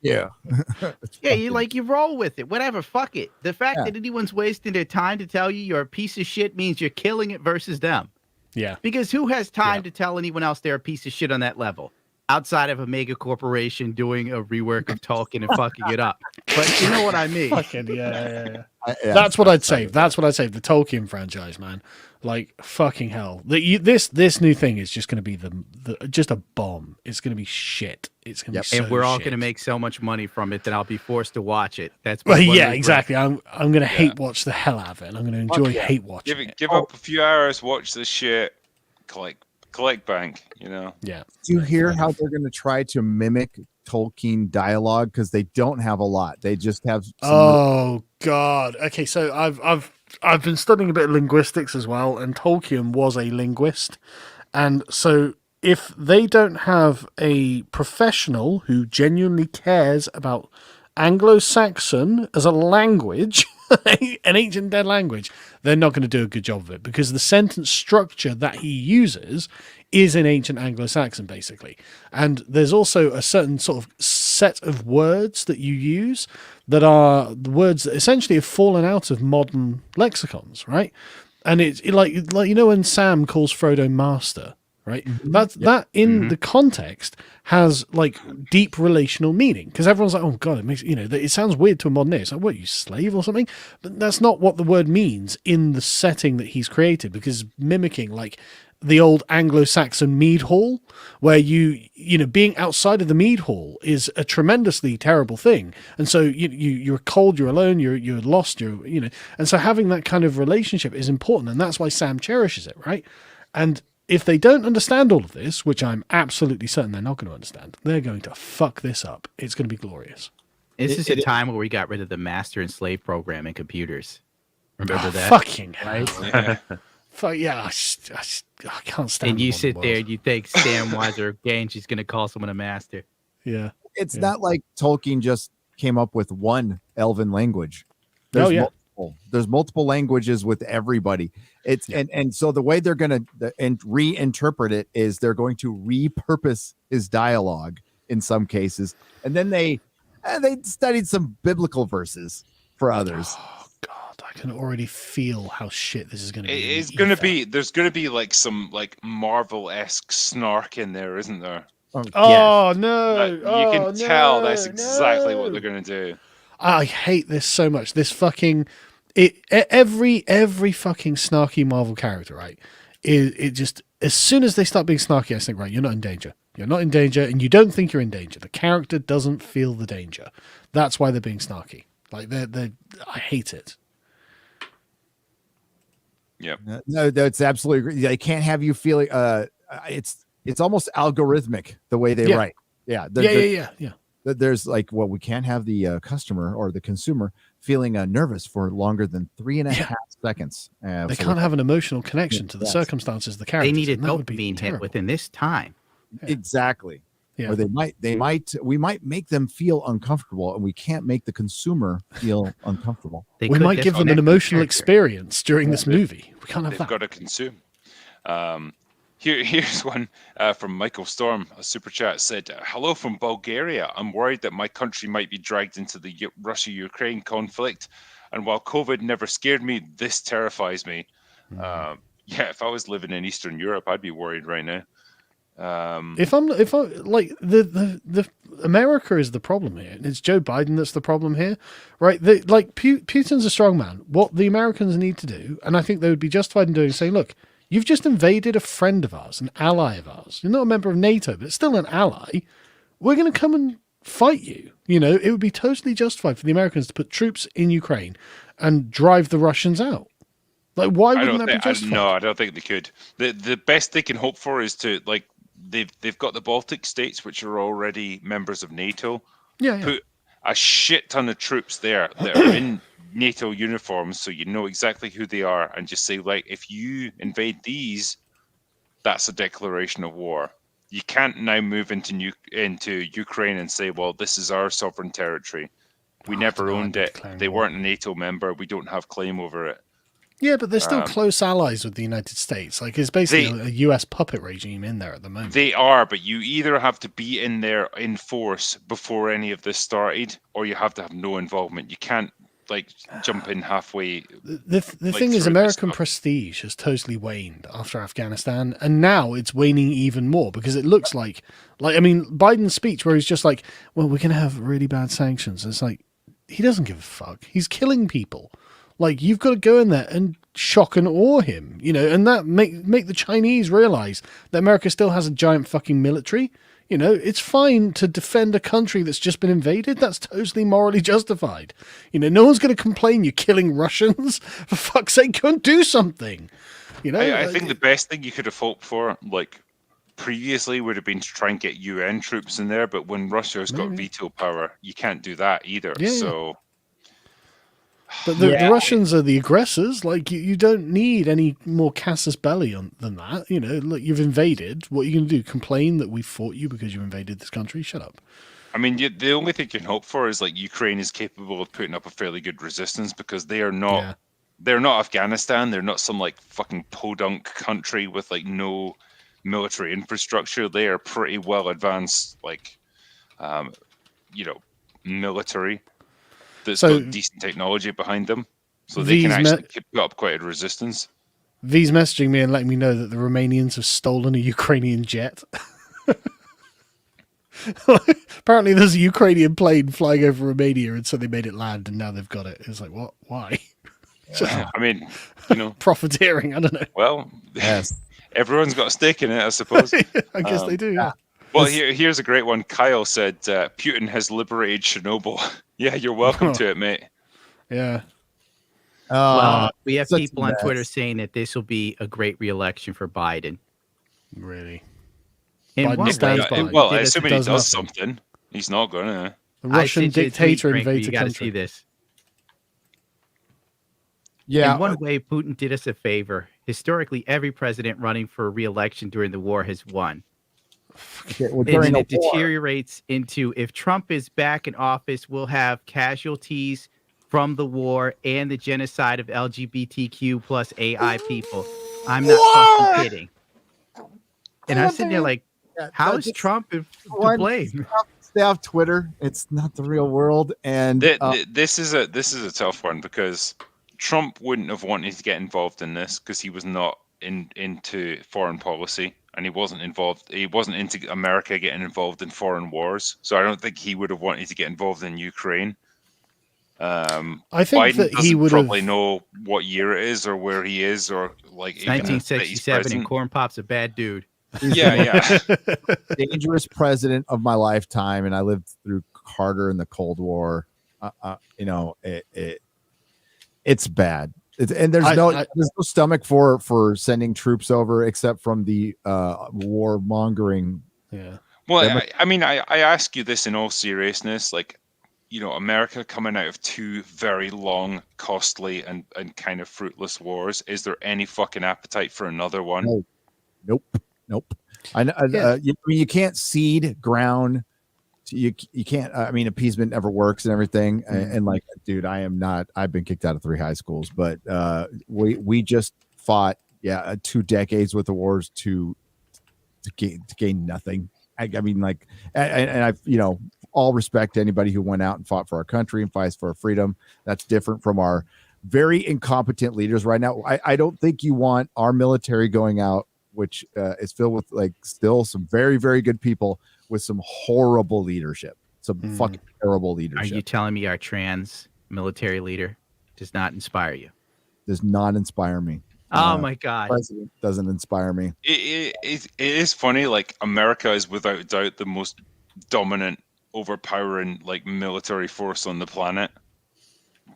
You roll with it. Whatever. Fuck it. The fact that anyone's wasting their time to tell you you're a piece of shit means you're killing it versus them. Yeah. Because who has time to tell anyone else they're a piece of shit on that level? Outside of a mega corporation doing a rework of Tolkien and fucking it up. But you know what I mean. Fucking, yeah. That's what I'd save. That's what I'd save. The Tolkien franchise, man. Like, fucking hell. This new thing is just going to be just a bomb. It's going to be shit. It's going to be so and we're all shit. going to make so much money from it that I'll be forced to watch it. That's exactly. I'm going to hate watch the hell out of it. And I'm going to enjoy hate watching it. Give up a few hours, watch this shit, collect bank, Yeah. Do you hear how they're going to try to mimic Tolkien dialogue? Because they don't have a lot. They just have Oh God. Okay, so I've been studying a bit of linguistics as well, and Tolkien was a linguist. And so if they don't have a professional who genuinely cares about Anglo-Saxon as a language, an ancient dead language, they're not going to do a good job of it, because the sentence structure that he uses is in ancient Anglo-Saxon, basically. And there's also a certain sort of set of words that you use that are the words that essentially have fallen out of modern lexicons, right? And it's like when Sam calls Frodo master, right? That in the context has like deep relational meaning, because everyone's like, oh God, it makes it sounds weird to a modern ear. It's like, what, you slave or something? But that's not what the word means in the setting that he's created, because mimicking like the old Anglo-Saxon mead hall, where you know, being outside of the mead hall is a tremendously terrible thing. And so you're cold, you're alone, you're lost, you know, and so having that kind of relationship is important. And that's why Sam cherishes it. Right. And if they don't understand all of this, which I'm absolutely certain they're not going to understand, they're going to fuck this up. It's going to be glorious. This is a time where we got rid of the master and slave program in computers. Remember that? Fucking hell. Right? Yeah. I can't stand. And you modern sit world. there and you think Samwise or Genji's going to call someone a master. Yeah. It's not like Tolkien just came up with one elven language. Oh, yeah. There's multiple languages with everybody. It's and so the way they're going to reinterpret it is they're going to repurpose his dialogue in some cases, and then they studied some biblical verses for others. Oh God, I can already feel how shit this is going to be. It's going to be. There's going to be like some like Marvel-esque snark in there, isn't there? Oh no! You can tell that's exactly what they're going to do. I hate this so much. This fucking every fucking snarky Marvel character, right? It just, as soon as they start being snarky, I think, right, you're not in danger. You're not in danger, and you don't think you're in danger. The character doesn't feel the danger. That's why they're being snarky. Like they I hate it. Yep. No, that's absolutely. They can't have you feeling. It's almost algorithmic the way they write. Yeah. Yeah. There's like, well, we can't have the customer or the consumer feeling nervous for longer than 3.5 seconds. They can't have an emotional connection to the circumstances of the characters. They need a and that would be dopamine hit terrible. within this time. Exactly. Yeah. Or we might make them feel uncomfortable, and we can't make the consumer feel uncomfortable. We might give them an emotional experience during this movie. We can't have They've that. got to consume. Here's one from Michael Storm. A super chat said, "Hello from Bulgaria. I'm worried that my country might be dragged into the Russia-Ukraine conflict, and while COVID never scared me, this terrifies me." Yeah, if I was living in Eastern Europe, I'd be worried right now. If I like the America is the problem here, and it's Joe Biden that's the problem here, right? Putin's a strong man. What the Americans need to do, and I think they would be justified in doing, saying, look, you've just invaded a friend of ours, an ally of ours. You're not a member of NATO, but it's still an ally. We're going to come and fight you. You know, it would be totally justified for the Americans to put troops in Ukraine and drive the Russians out. Like, why wouldn't that be justified? No, I don't think they could. The best they can hope for is to, like, they've got the Baltic states, which are already members of NATO. Yeah. Put a shit ton of troops there that are in NATO uniforms, so you know exactly who they are, and just say, like, if you invade these, that's a declaration of war. You can't now move into Ukraine and say, well, this is our sovereign territory. We never owned it. They weren't a NATO member. We don't have claim over it. Yeah, but they're still close allies with the United States. Like, it's basically a US puppet regime in there at the moment. They are, but you either have to be in there in force before any of this started, or you have to have no involvement. You can't, like, jump in halfway. The thing is, American prestige has totally waned after Afghanistan, and now it's waning even more because it looks like I mean, Biden's speech where he's just like, well, we're going to have really bad sanctions. It's like, he doesn't give a fuck. He's killing people. Like, you've got to go in there and shock and awe him, you know, and that make the Chinese realize that America still has a giant fucking military. You know, it's fine to defend a country that's just been invaded. That's totally morally justified. You know, no one's going to complain you're killing Russians. For fuck's sake, go and do something. You know, I think the best thing you could have hoped for, like, previously would have been to try and get UN troops in there, but when Russia's got veto power, you can't do that either. Yeah, so... But the Russians are the aggressors. Like, you don't need any more casus belli than that. You know, look, you've invaded. What are you going to do? Complain that we fought you because you invaded this country? Shut up. I mean, the only thing you can hope for is, like, Ukraine is capable of putting up a fairly good resistance, because they are not. Yeah. They're not Afghanistan. They're not some, like, fucking podunk country with, like, no military infrastructure. They are pretty well advanced, like, you know, military. That's got decent technology behind them, so they can actually put up quite a resistance. V's messaging me and letting me know that the Romanians have stolen a Ukrainian jet. Apparently there's a Ukrainian plane flying over Romania, and so they made it land, and now they've got it. It's like, what? Why? I mean, you know, profiteering. I don't know. Well, yes. Everyone's got a stake in it, I suppose. I guess they do. Yeah. Well, here's a great one. Kyle said, Putin has liberated Chernobyl. Yeah, you're welcome to it, mate. Yeah. Well, we have such people a on mess. Twitter saying that this will be a great re-election for Biden. Really? In Biden one stands way, by. Well, did us- assuming he does nothing. something, he's not going to. The I Russian sent you a tweet, dictator Frank, invades you a gotta country. see this. Yeah. In one way, Putin did us a favor. Historically, every president running for re-election during the war has won. Okay, well, And during then a it war, deteriorates into, if Trump is back in office, we'll have casualties from the war and the genocide of LGBTQ plus AI people. I'm not fucking kidding. And I'm sitting there like, how is Trump to blame? Stay off Twitter. It's not the real world. And This is a tough one because Trump wouldn't have wanted to get involved in this because he was not into foreign policy. And he wasn't into America getting involved in foreign wars. So I don't think he would have wanted to get involved in Ukraine. I think Biden that he doesn't would probably have. know what year it is or where he is or like It's even that he's 1967 and president. Corn Pop's a bad dude. Yeah. dangerous president of my lifetime, and I lived through Carter and the Cold War. It's bad. And there's no stomach for sending troops over except from the warmongering. Yeah. Well, I ask you this in all seriousness, like, America coming out of two very long, costly, and kind of fruitless wars. Is there any fucking appetite for another one? Nope. I know. You can't seed ground. You can't. Appeasement never works and everything. And like, dude, I've been kicked out of 3 high schools, but we just fought 2 decades worth of wars to gain nothing. I've all respect to anybody who went out and fought for our country and fights for our freedom. That's different from our very incompetent leaders right now. I don't think you want our military going out, which is filled with still some very, very good people with some horrible leadership, some fucking terrible Are leadership. you telling me our trans military leader does not inspire you? Does not inspire me. Oh my God. President doesn't inspire me. It is funny. Like, America is without doubt the most dominant, overpowering military force on the planet,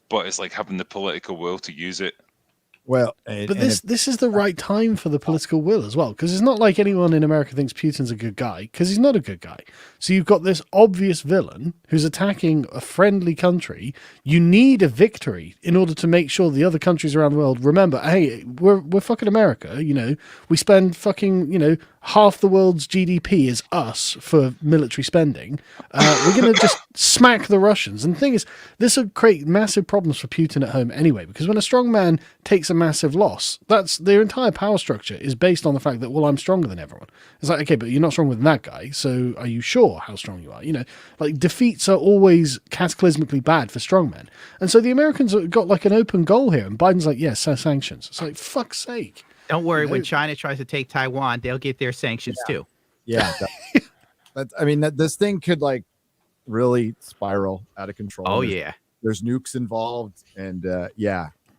but it's like having the political will to use it. Well, But this is the right time for the political will as well, because it's not like anyone in America thinks Putin's a good guy, because he's not a good guy. So you've got this obvious villain who's attacking a friendly country. You need a victory in order to make sure the other countries around the world remember, hey, we're fucking America. We spend fucking half the world's GDP is us for military spending. We're going to just smack the Russians. And the thing is, this will create massive problems for Putin at home anyway, because when a strong man takes a massive loss, that's their entire power structure is based on the fact that, well, I'm stronger than everyone. It's like, okay, but you're not stronger than that guy. So are you sure how strong you are? Defeats are always cataclysmically bad for strongmen. And so the Americans have got an open goal here. And Biden's like, yes, sanctions. It's like, fuck's sake. Don't worry, when China tries to take Taiwan, they'll get their sanctions too. Yeah. This thing could really spiral out of control. Oh, yeah. There's nukes involved, and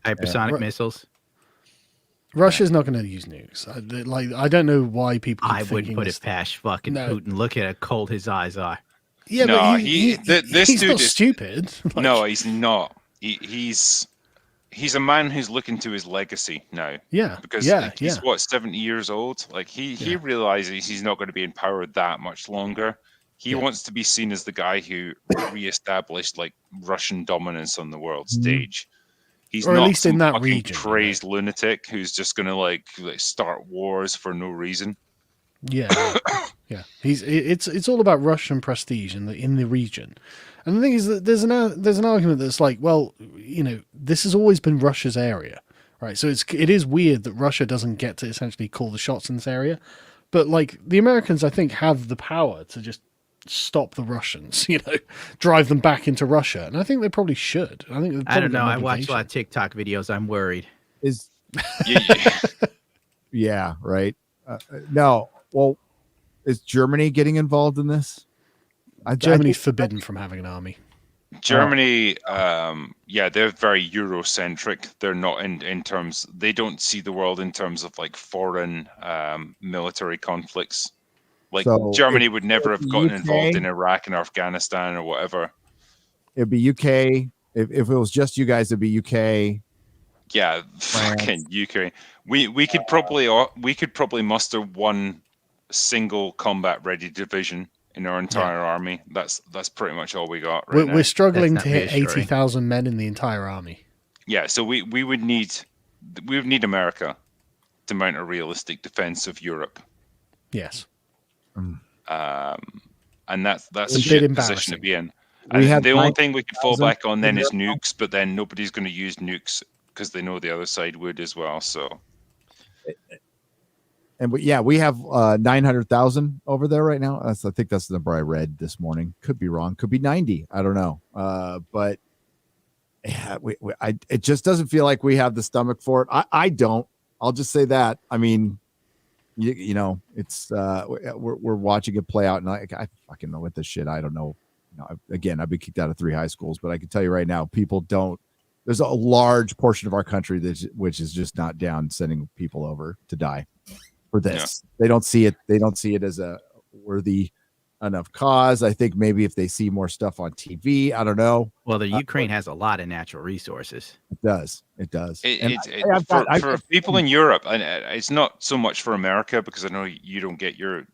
hypersonic missiles. Russia's not going to use nukes. I don't know why people. I wouldn't put it past fucking Putin. Look at how cold his eyes are. Yeah, no, but this he's dude not is stupid. No, he's not. He's a man who's looking to his legacy now. Yeah, because he's 70 years old. He realizes he's not going to be in power that much longer. He wants to be seen as the guy who reestablished Russian dominance on the world stage. He's or not at least some in that fucking region, crazed lunatic who's just going to start wars for no reason. Yeah. It's all about Russian prestige in the region. And the thing is that there's an argument that's this has always been Russia's area, right? So it is weird that Russia doesn't get to essentially call the shots in this area, but the Americans, I think, have the power to just stop the Russians, drive them back into Russia, and I think they probably should. I don't know. I watch a lot of TikTok videos. I'm worried. Yeah, right. No, well, is Germany getting involved in this? Germany's forbidden from having an army. Germany, they're very Eurocentric. They're not in terms. They don't see the world in terms of like foreign military conflicts. Like So Germany would never have gotten involved UK, in Iraq and Afghanistan or whatever. It'd be UK. If it was just you guys, it'd be UK. Yeah, fucking UK. We could probably muster one single combat ready division in our entire army. That's pretty much all we got right now. We're struggling to hit 80,000 men in the entire army. Yeah, so we would need America to mount a realistic defense of Europe. Yes. And that's a a bit shit position to be in. And the only thing we could fall back on then is nukes, but then nobody's going to use nukes because they know the other side would as well. So, and we have 900,000 over there right now. I think that's the number I read this morning. Could be wrong. Could be 90. I don't know. But yeah, it just doesn't feel like we have the stomach for it. I don't. I'll just say that. I mean, you know, it's we're watching it play out, and I fucking know what this shit. I don't know. You know, again, I've been kicked out of 3 high schools, but I can tell you right now, people don't. There's a large portion of our country which is just not down sending people over to die for this. Yeah. They don't see it. They don't see it as a worthy enough cause. I think maybe if they see more stuff on TV, I don't know. Well, the Ukraine has a lot of natural resources. It does. It does. For people in Europe, and it's not so much for America because I know you don't get your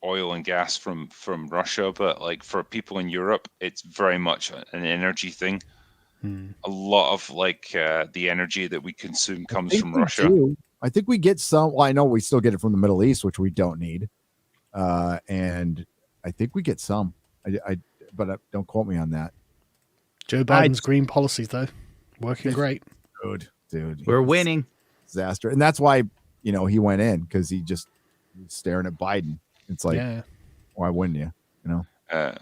oil and gas from Russia, but like for people in Europe, it's very much an energy thing. A lot of like the energy that we consume comes from Russia. I think we get some. Well, I know we still get it from the Middle East, which we don't need, and I think we get some. But don't quote me on that. Joe Biden's green policies, though, working great. Dude, we're winning. Disaster, and that's why he went in because he just was staring at Biden. It's like, why wouldn't you? You know.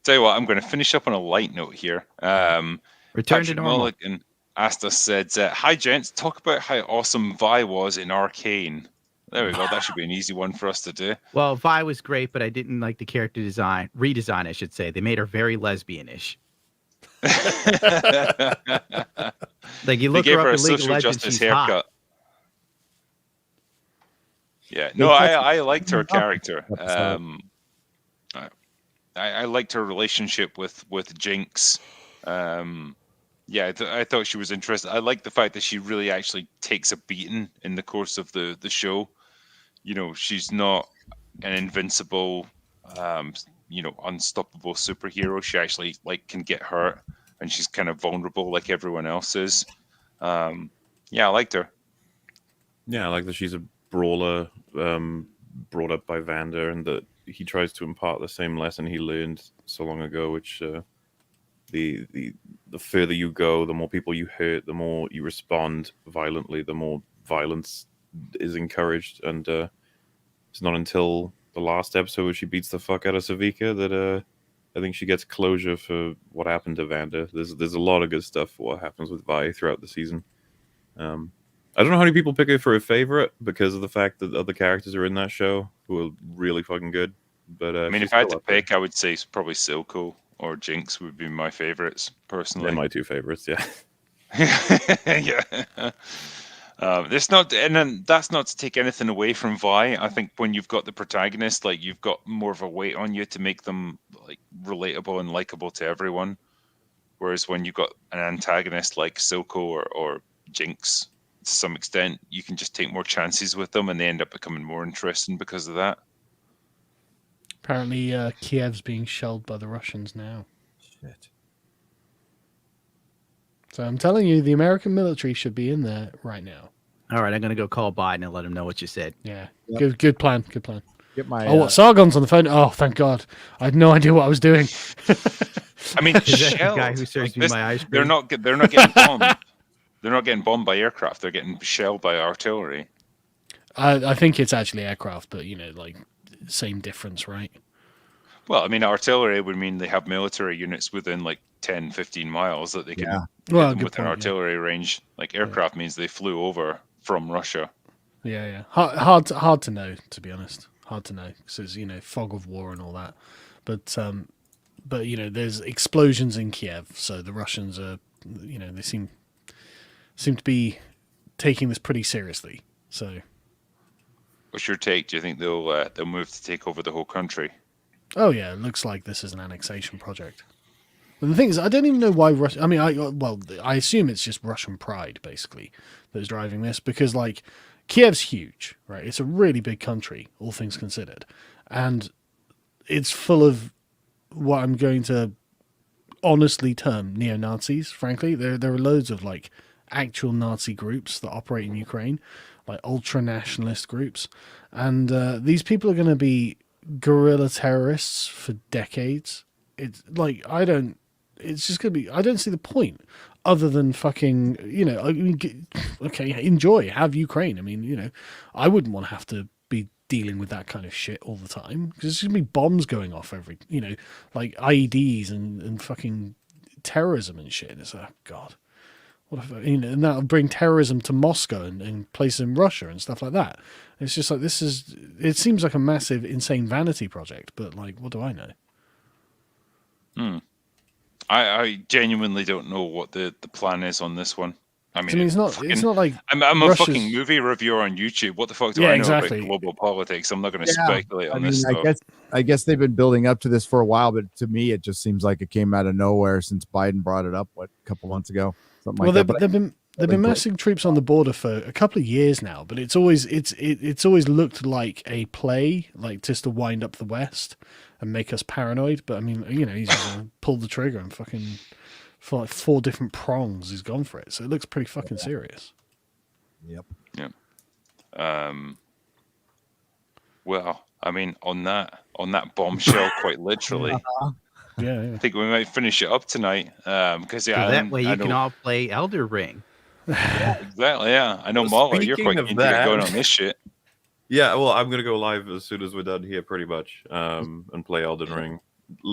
Tell you what, I'm going to finish up on a light note here. Return Patrick to normal. Mulligan asked us, said, "Hi gents, talk about how awesome Vi was in Arcane." There we go. That should be an easy one for us to do. Well, Vi was great, but I didn't like the character redesign, I should say. They made her very lesbian-ish. Like you look her up in League of Legends, she's haircut. hot. Yeah, no, I liked her character. I liked her relationship with Jinx. I thought she was interesting. I like the fact that she really actually takes a beating in the course of the show. She's not an invincible, unstoppable superhero. She actually can get hurt, and she's kind of vulnerable like everyone else is. I liked her. Yeah, I like that she's a brawler, brought up by Vander, and that he tries to impart the same lesson he learned so long ago, which the further you go, the more people you hurt, the more you respond violently, the more violence is encouraged. And it's not until the last episode where she beats the fuck out of Savika that I think she gets closure for what happened to Vander. There's a lot of good stuff for what happens with Vi throughout the season. I don't know how many people pick her for a favorite because of the fact that other characters are in that show who are really fucking good. But I mean, if I had to pick, I would say probably Silco or Jinx would be my favorites personally. They're my 2 favorites, yeah. Yeah. That's not to take anything away from Vi. I think when you've got the protagonist, you've got more of a weight on you to make them relatable and likable to everyone. Whereas when you've got an antagonist like Silco or Jinx, to some extent, you can just take more chances with them, and they end up becoming more interesting because of that. Apparently, Kiev's being shelled by the Russians now. Shit. So I'm telling you, the American military should be in there right now. All right, I'm going to go call Biden and let him know what you said. Yeah, good plan. Get my. What? Sargon's on the phone. Oh, thank God! I had no idea what I was doing. I mean, the guy who serves me my ice cream? They're not getting bombed. They're not getting bombed by aircraft. They're getting shelled by artillery. I think it's actually aircraft, but same difference, right? Well, I mean, artillery would mean they have military units within 10, 15 miles that they can hit them with an artillery range. Aircraft means they flew over from Russia. Yeah. Hard to know, to be honest. Hard to know because it's fog of war and all that. But but there's explosions in Kiev, so the Russians are, they seem to be taking this pretty seriously. So, what's your take? Do you think they'll move to take over the whole country? Oh yeah, it looks like this is an annexation project. But the thing is, I don't even know why Russia. I mean, I assume it's just Russian pride basically that's driving this, because like Kiev's huge, right? It's a really big country, all things considered, and it's full of what I'm going to honestly term neo-Nazis. Frankly, there are loads of like actual Nazi groups that operate in Ukraine, like ultra-nationalist groups, and these people are going to be guerrilla terrorists for decades. It's like it's just going to be. I don't see the point other than fucking. I mean, okay, enjoy, have Ukraine. I mean, I wouldn't want to have to be dealing with that kind of shit all the time, because there's going to be bombs going off every, like IEDs and fucking terrorism and shit. It's like, God, what if, and that'll bring terrorism to Moscow and places in Russia and stuff like that. It's just like, it seems like a massive, insane vanity project, but like, what do I know? I genuinely don't know what the plan is on this one. I mean, it's not like I'm a fucking movie reviewer on YouTube. What the fuck do I know about global politics? I'm not going to speculate on this stuff. I guess they've been building up to this for a while, but to me, it just seems like it came out of nowhere since Biden brought it up a couple months ago, something like that. They've been massing troops on the border for a couple of years now, but it's always looked like a play, like just to wind up the West and make us paranoid. But I mean, he's gonna pull the trigger and fucking, for like 4 different prongs, he's gone for it. So it looks pretty fucking serious. Yep. Well, I mean, on that bombshell, quite literally. Yeah. I think we might finish it up tonight. Because that way you can all play Elder Ring. Exactly. Yeah, I know, Mahler, you're quite keen to get going on this shit. Yeah, well, I'm gonna go live as soon as we're done here, pretty much, and play Elden Ring.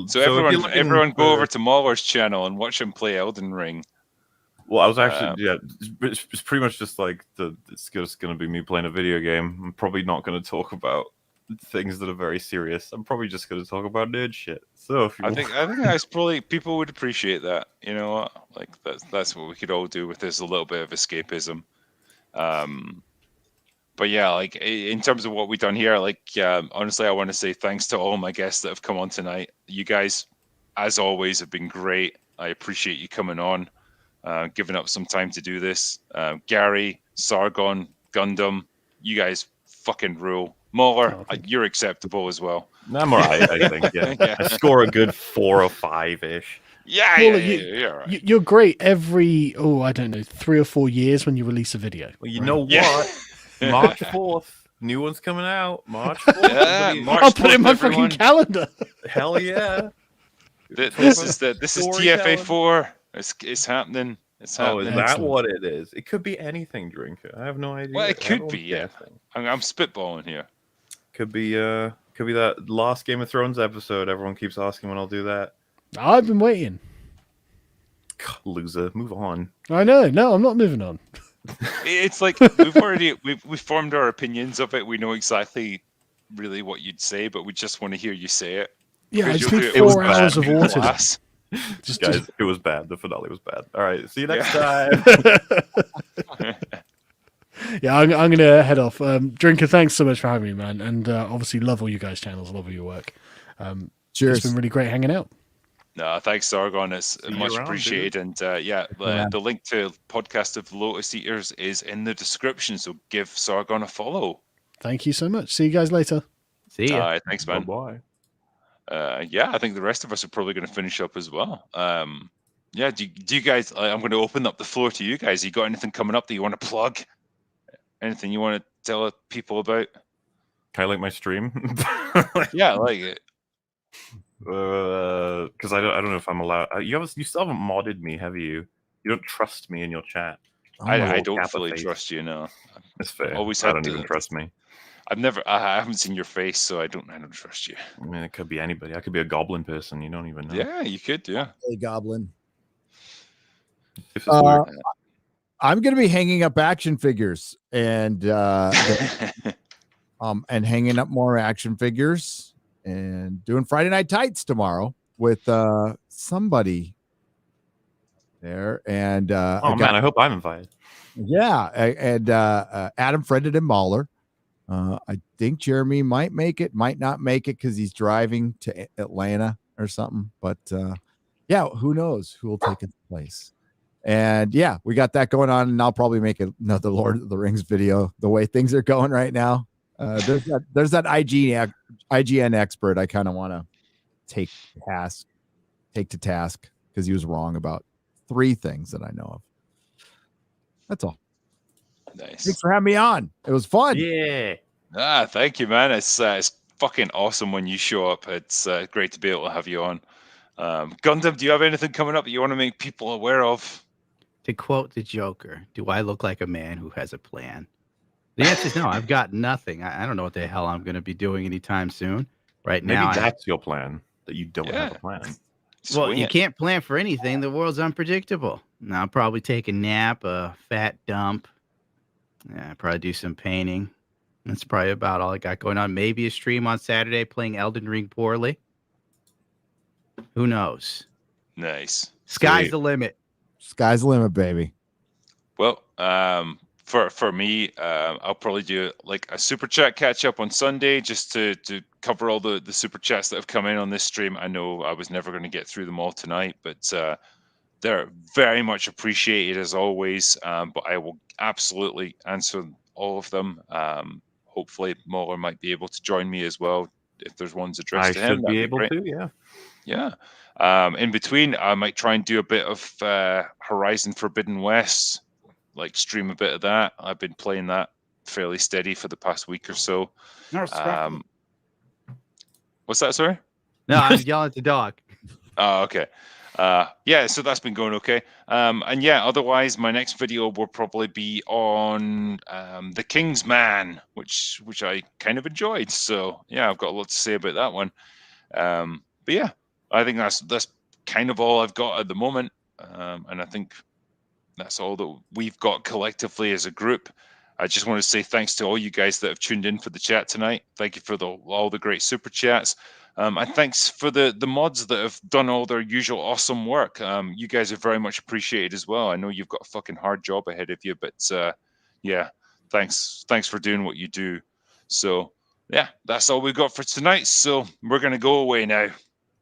So everyone go over to Mahler's channel and watch him play Elden Ring. Well, I was actually, it's pretty much just like it's just gonna be me playing a video game. I'm probably not gonna talk about things that are very serious. I'm probably just gonna talk about nerd shit. So if I think that's probably, people would appreciate that. You know what? Like that's what we could all do with this, a little bit of escapism. But yeah, like in terms of what we've done here, like honestly, I want to say thanks to all my guests that have come on tonight. You guys, as always, have been great. I appreciate you coming on, giving up some time to do this. Gary, Sargon, Gundam, you guys fucking rule. Mahler, you're acceptable as well. I'm alright, I think. Yeah. I score a good 4 or 5-ish. Yeah, you're right. You're great every 3 or 4 years when you release a video. Well, you know what? March 4th, new one's coming out. March 4th. Yeah, March I'll put it in my 4th, everyone. fucking calendar. Hell yeah! This is TFA 4. It's happening. It's happening. Is that what it is? It could be anything, Drinker. I have no idea. Well, it could be. Yeah, I'm spitballing here. Could be that last Game of Thrones episode. Everyone keeps asking when I'll do that. I've been waiting. God, loser, move on. I know. No, I'm not moving on. It's like we've formed our opinions of it. We know exactly really what you'd say, but we just want to hear you say it. Yeah, I just need 4 hours of autism. Guys, it was bad. The finale was bad. All right, see you next time. Yeah, I'm going to head off. Drinker, thanks so much for having me, man. And obviously love all you guys' channels, love all your work. Cheers. It's been really great hanging out. No, thanks, Sargon. It's much appreciated. Dude. And the link to podcast of Lotus Eaters is in the description, so give Sargon a follow. Thank you so much. See you guys later. See ya. Thanks, man. Bye. I think the rest of us are probably going to finish up as well. Do you guys? I'm going to open up the floor to you guys. You got anything coming up that you want to plug? Anything you want to tell people about? Can I link my stream? Yeah, I like it. Because I don't know if I'm allowed. You still haven't modded me, have you? You don't trust me in your chat. I don't fully trust you. No, that's fair. Always I don't even trust me. I haven't seen your face, so I don't trust you. I mean, it could be anybody. I could be a goblin person. You don't even know. Yeah, you could. Yeah, a goblin. If it's weird. I'm going to be hanging up action figures and hanging up more action figures and doing Friday Night Tights tomorrow with somebody there, and Oh man, I hope I'm invited. yeah, and Adam friended in Mahler. I think Jeremy might make it, might not make it because he's driving to Atlanta or something. But yeah, who knows who will take his place? And yeah, we got that going on, and I'll probably make another Lord of the Rings video. The way things are going right now, there's that IGN expert I kind of want to take to task because he was wrong about 3 things that I know of. That's all. Nice. Thanks for having me on. It was fun. Yeah. Thank you, man. It's fucking awesome when you show up. It's great to be able to have you on. Gundam, do you have anything coming up that you want to make people aware of? To quote the Joker, do I look like a man who has a plan? The answer is no. I've got nothing. I don't know what the hell I'm going to be doing anytime soon. Right Maybe now, that's your plan, that you don't have a plan. Well, you can't plan for anything. The world's unpredictable. Now, I'll probably take a nap, a fat dump. Yeah, probably do some painting. That's probably about all I got going on. Maybe a stream on Saturday playing Elden Ring poorly. Who knows? Nice. Sky's the limit. Sky's the limit, baby. Well, for me, I'll probably do like a super chat catch up on Sunday just to cover all the super chats that have come in on this stream. I know I was never going to get through them all tonight, but they're very much appreciated as always. But I will absolutely answer all of them. Hopefully, Muller might be able to join me as well if there's ones addressed to him. I should be able to, yeah. Yeah. In between, I might try and do a bit of Horizon Forbidden West, like stream a bit of that. I've been playing that fairly steady for the past week or so. What's that, sorry? No, I'm yelling at the dog. Oh, okay. Yeah, so that's been going okay. And yeah, otherwise, my next video will probably be on The King's Man, which I kind of enjoyed. So yeah, I've got a lot to say about that one. But yeah, I think that's kind of all I've got at the moment. And I think that's all that we've got collectively as a group. I just want to say thanks to all you guys that have tuned in for the chat tonight. Thank you for all the great super chats. And thanks for the mods that have done all their usual awesome work. You guys are very much appreciated as well. I know you've got a fucking hard job ahead of you, but yeah, thanks for doing what you do. So yeah, that's all we've got for tonight. So we're going to go away now.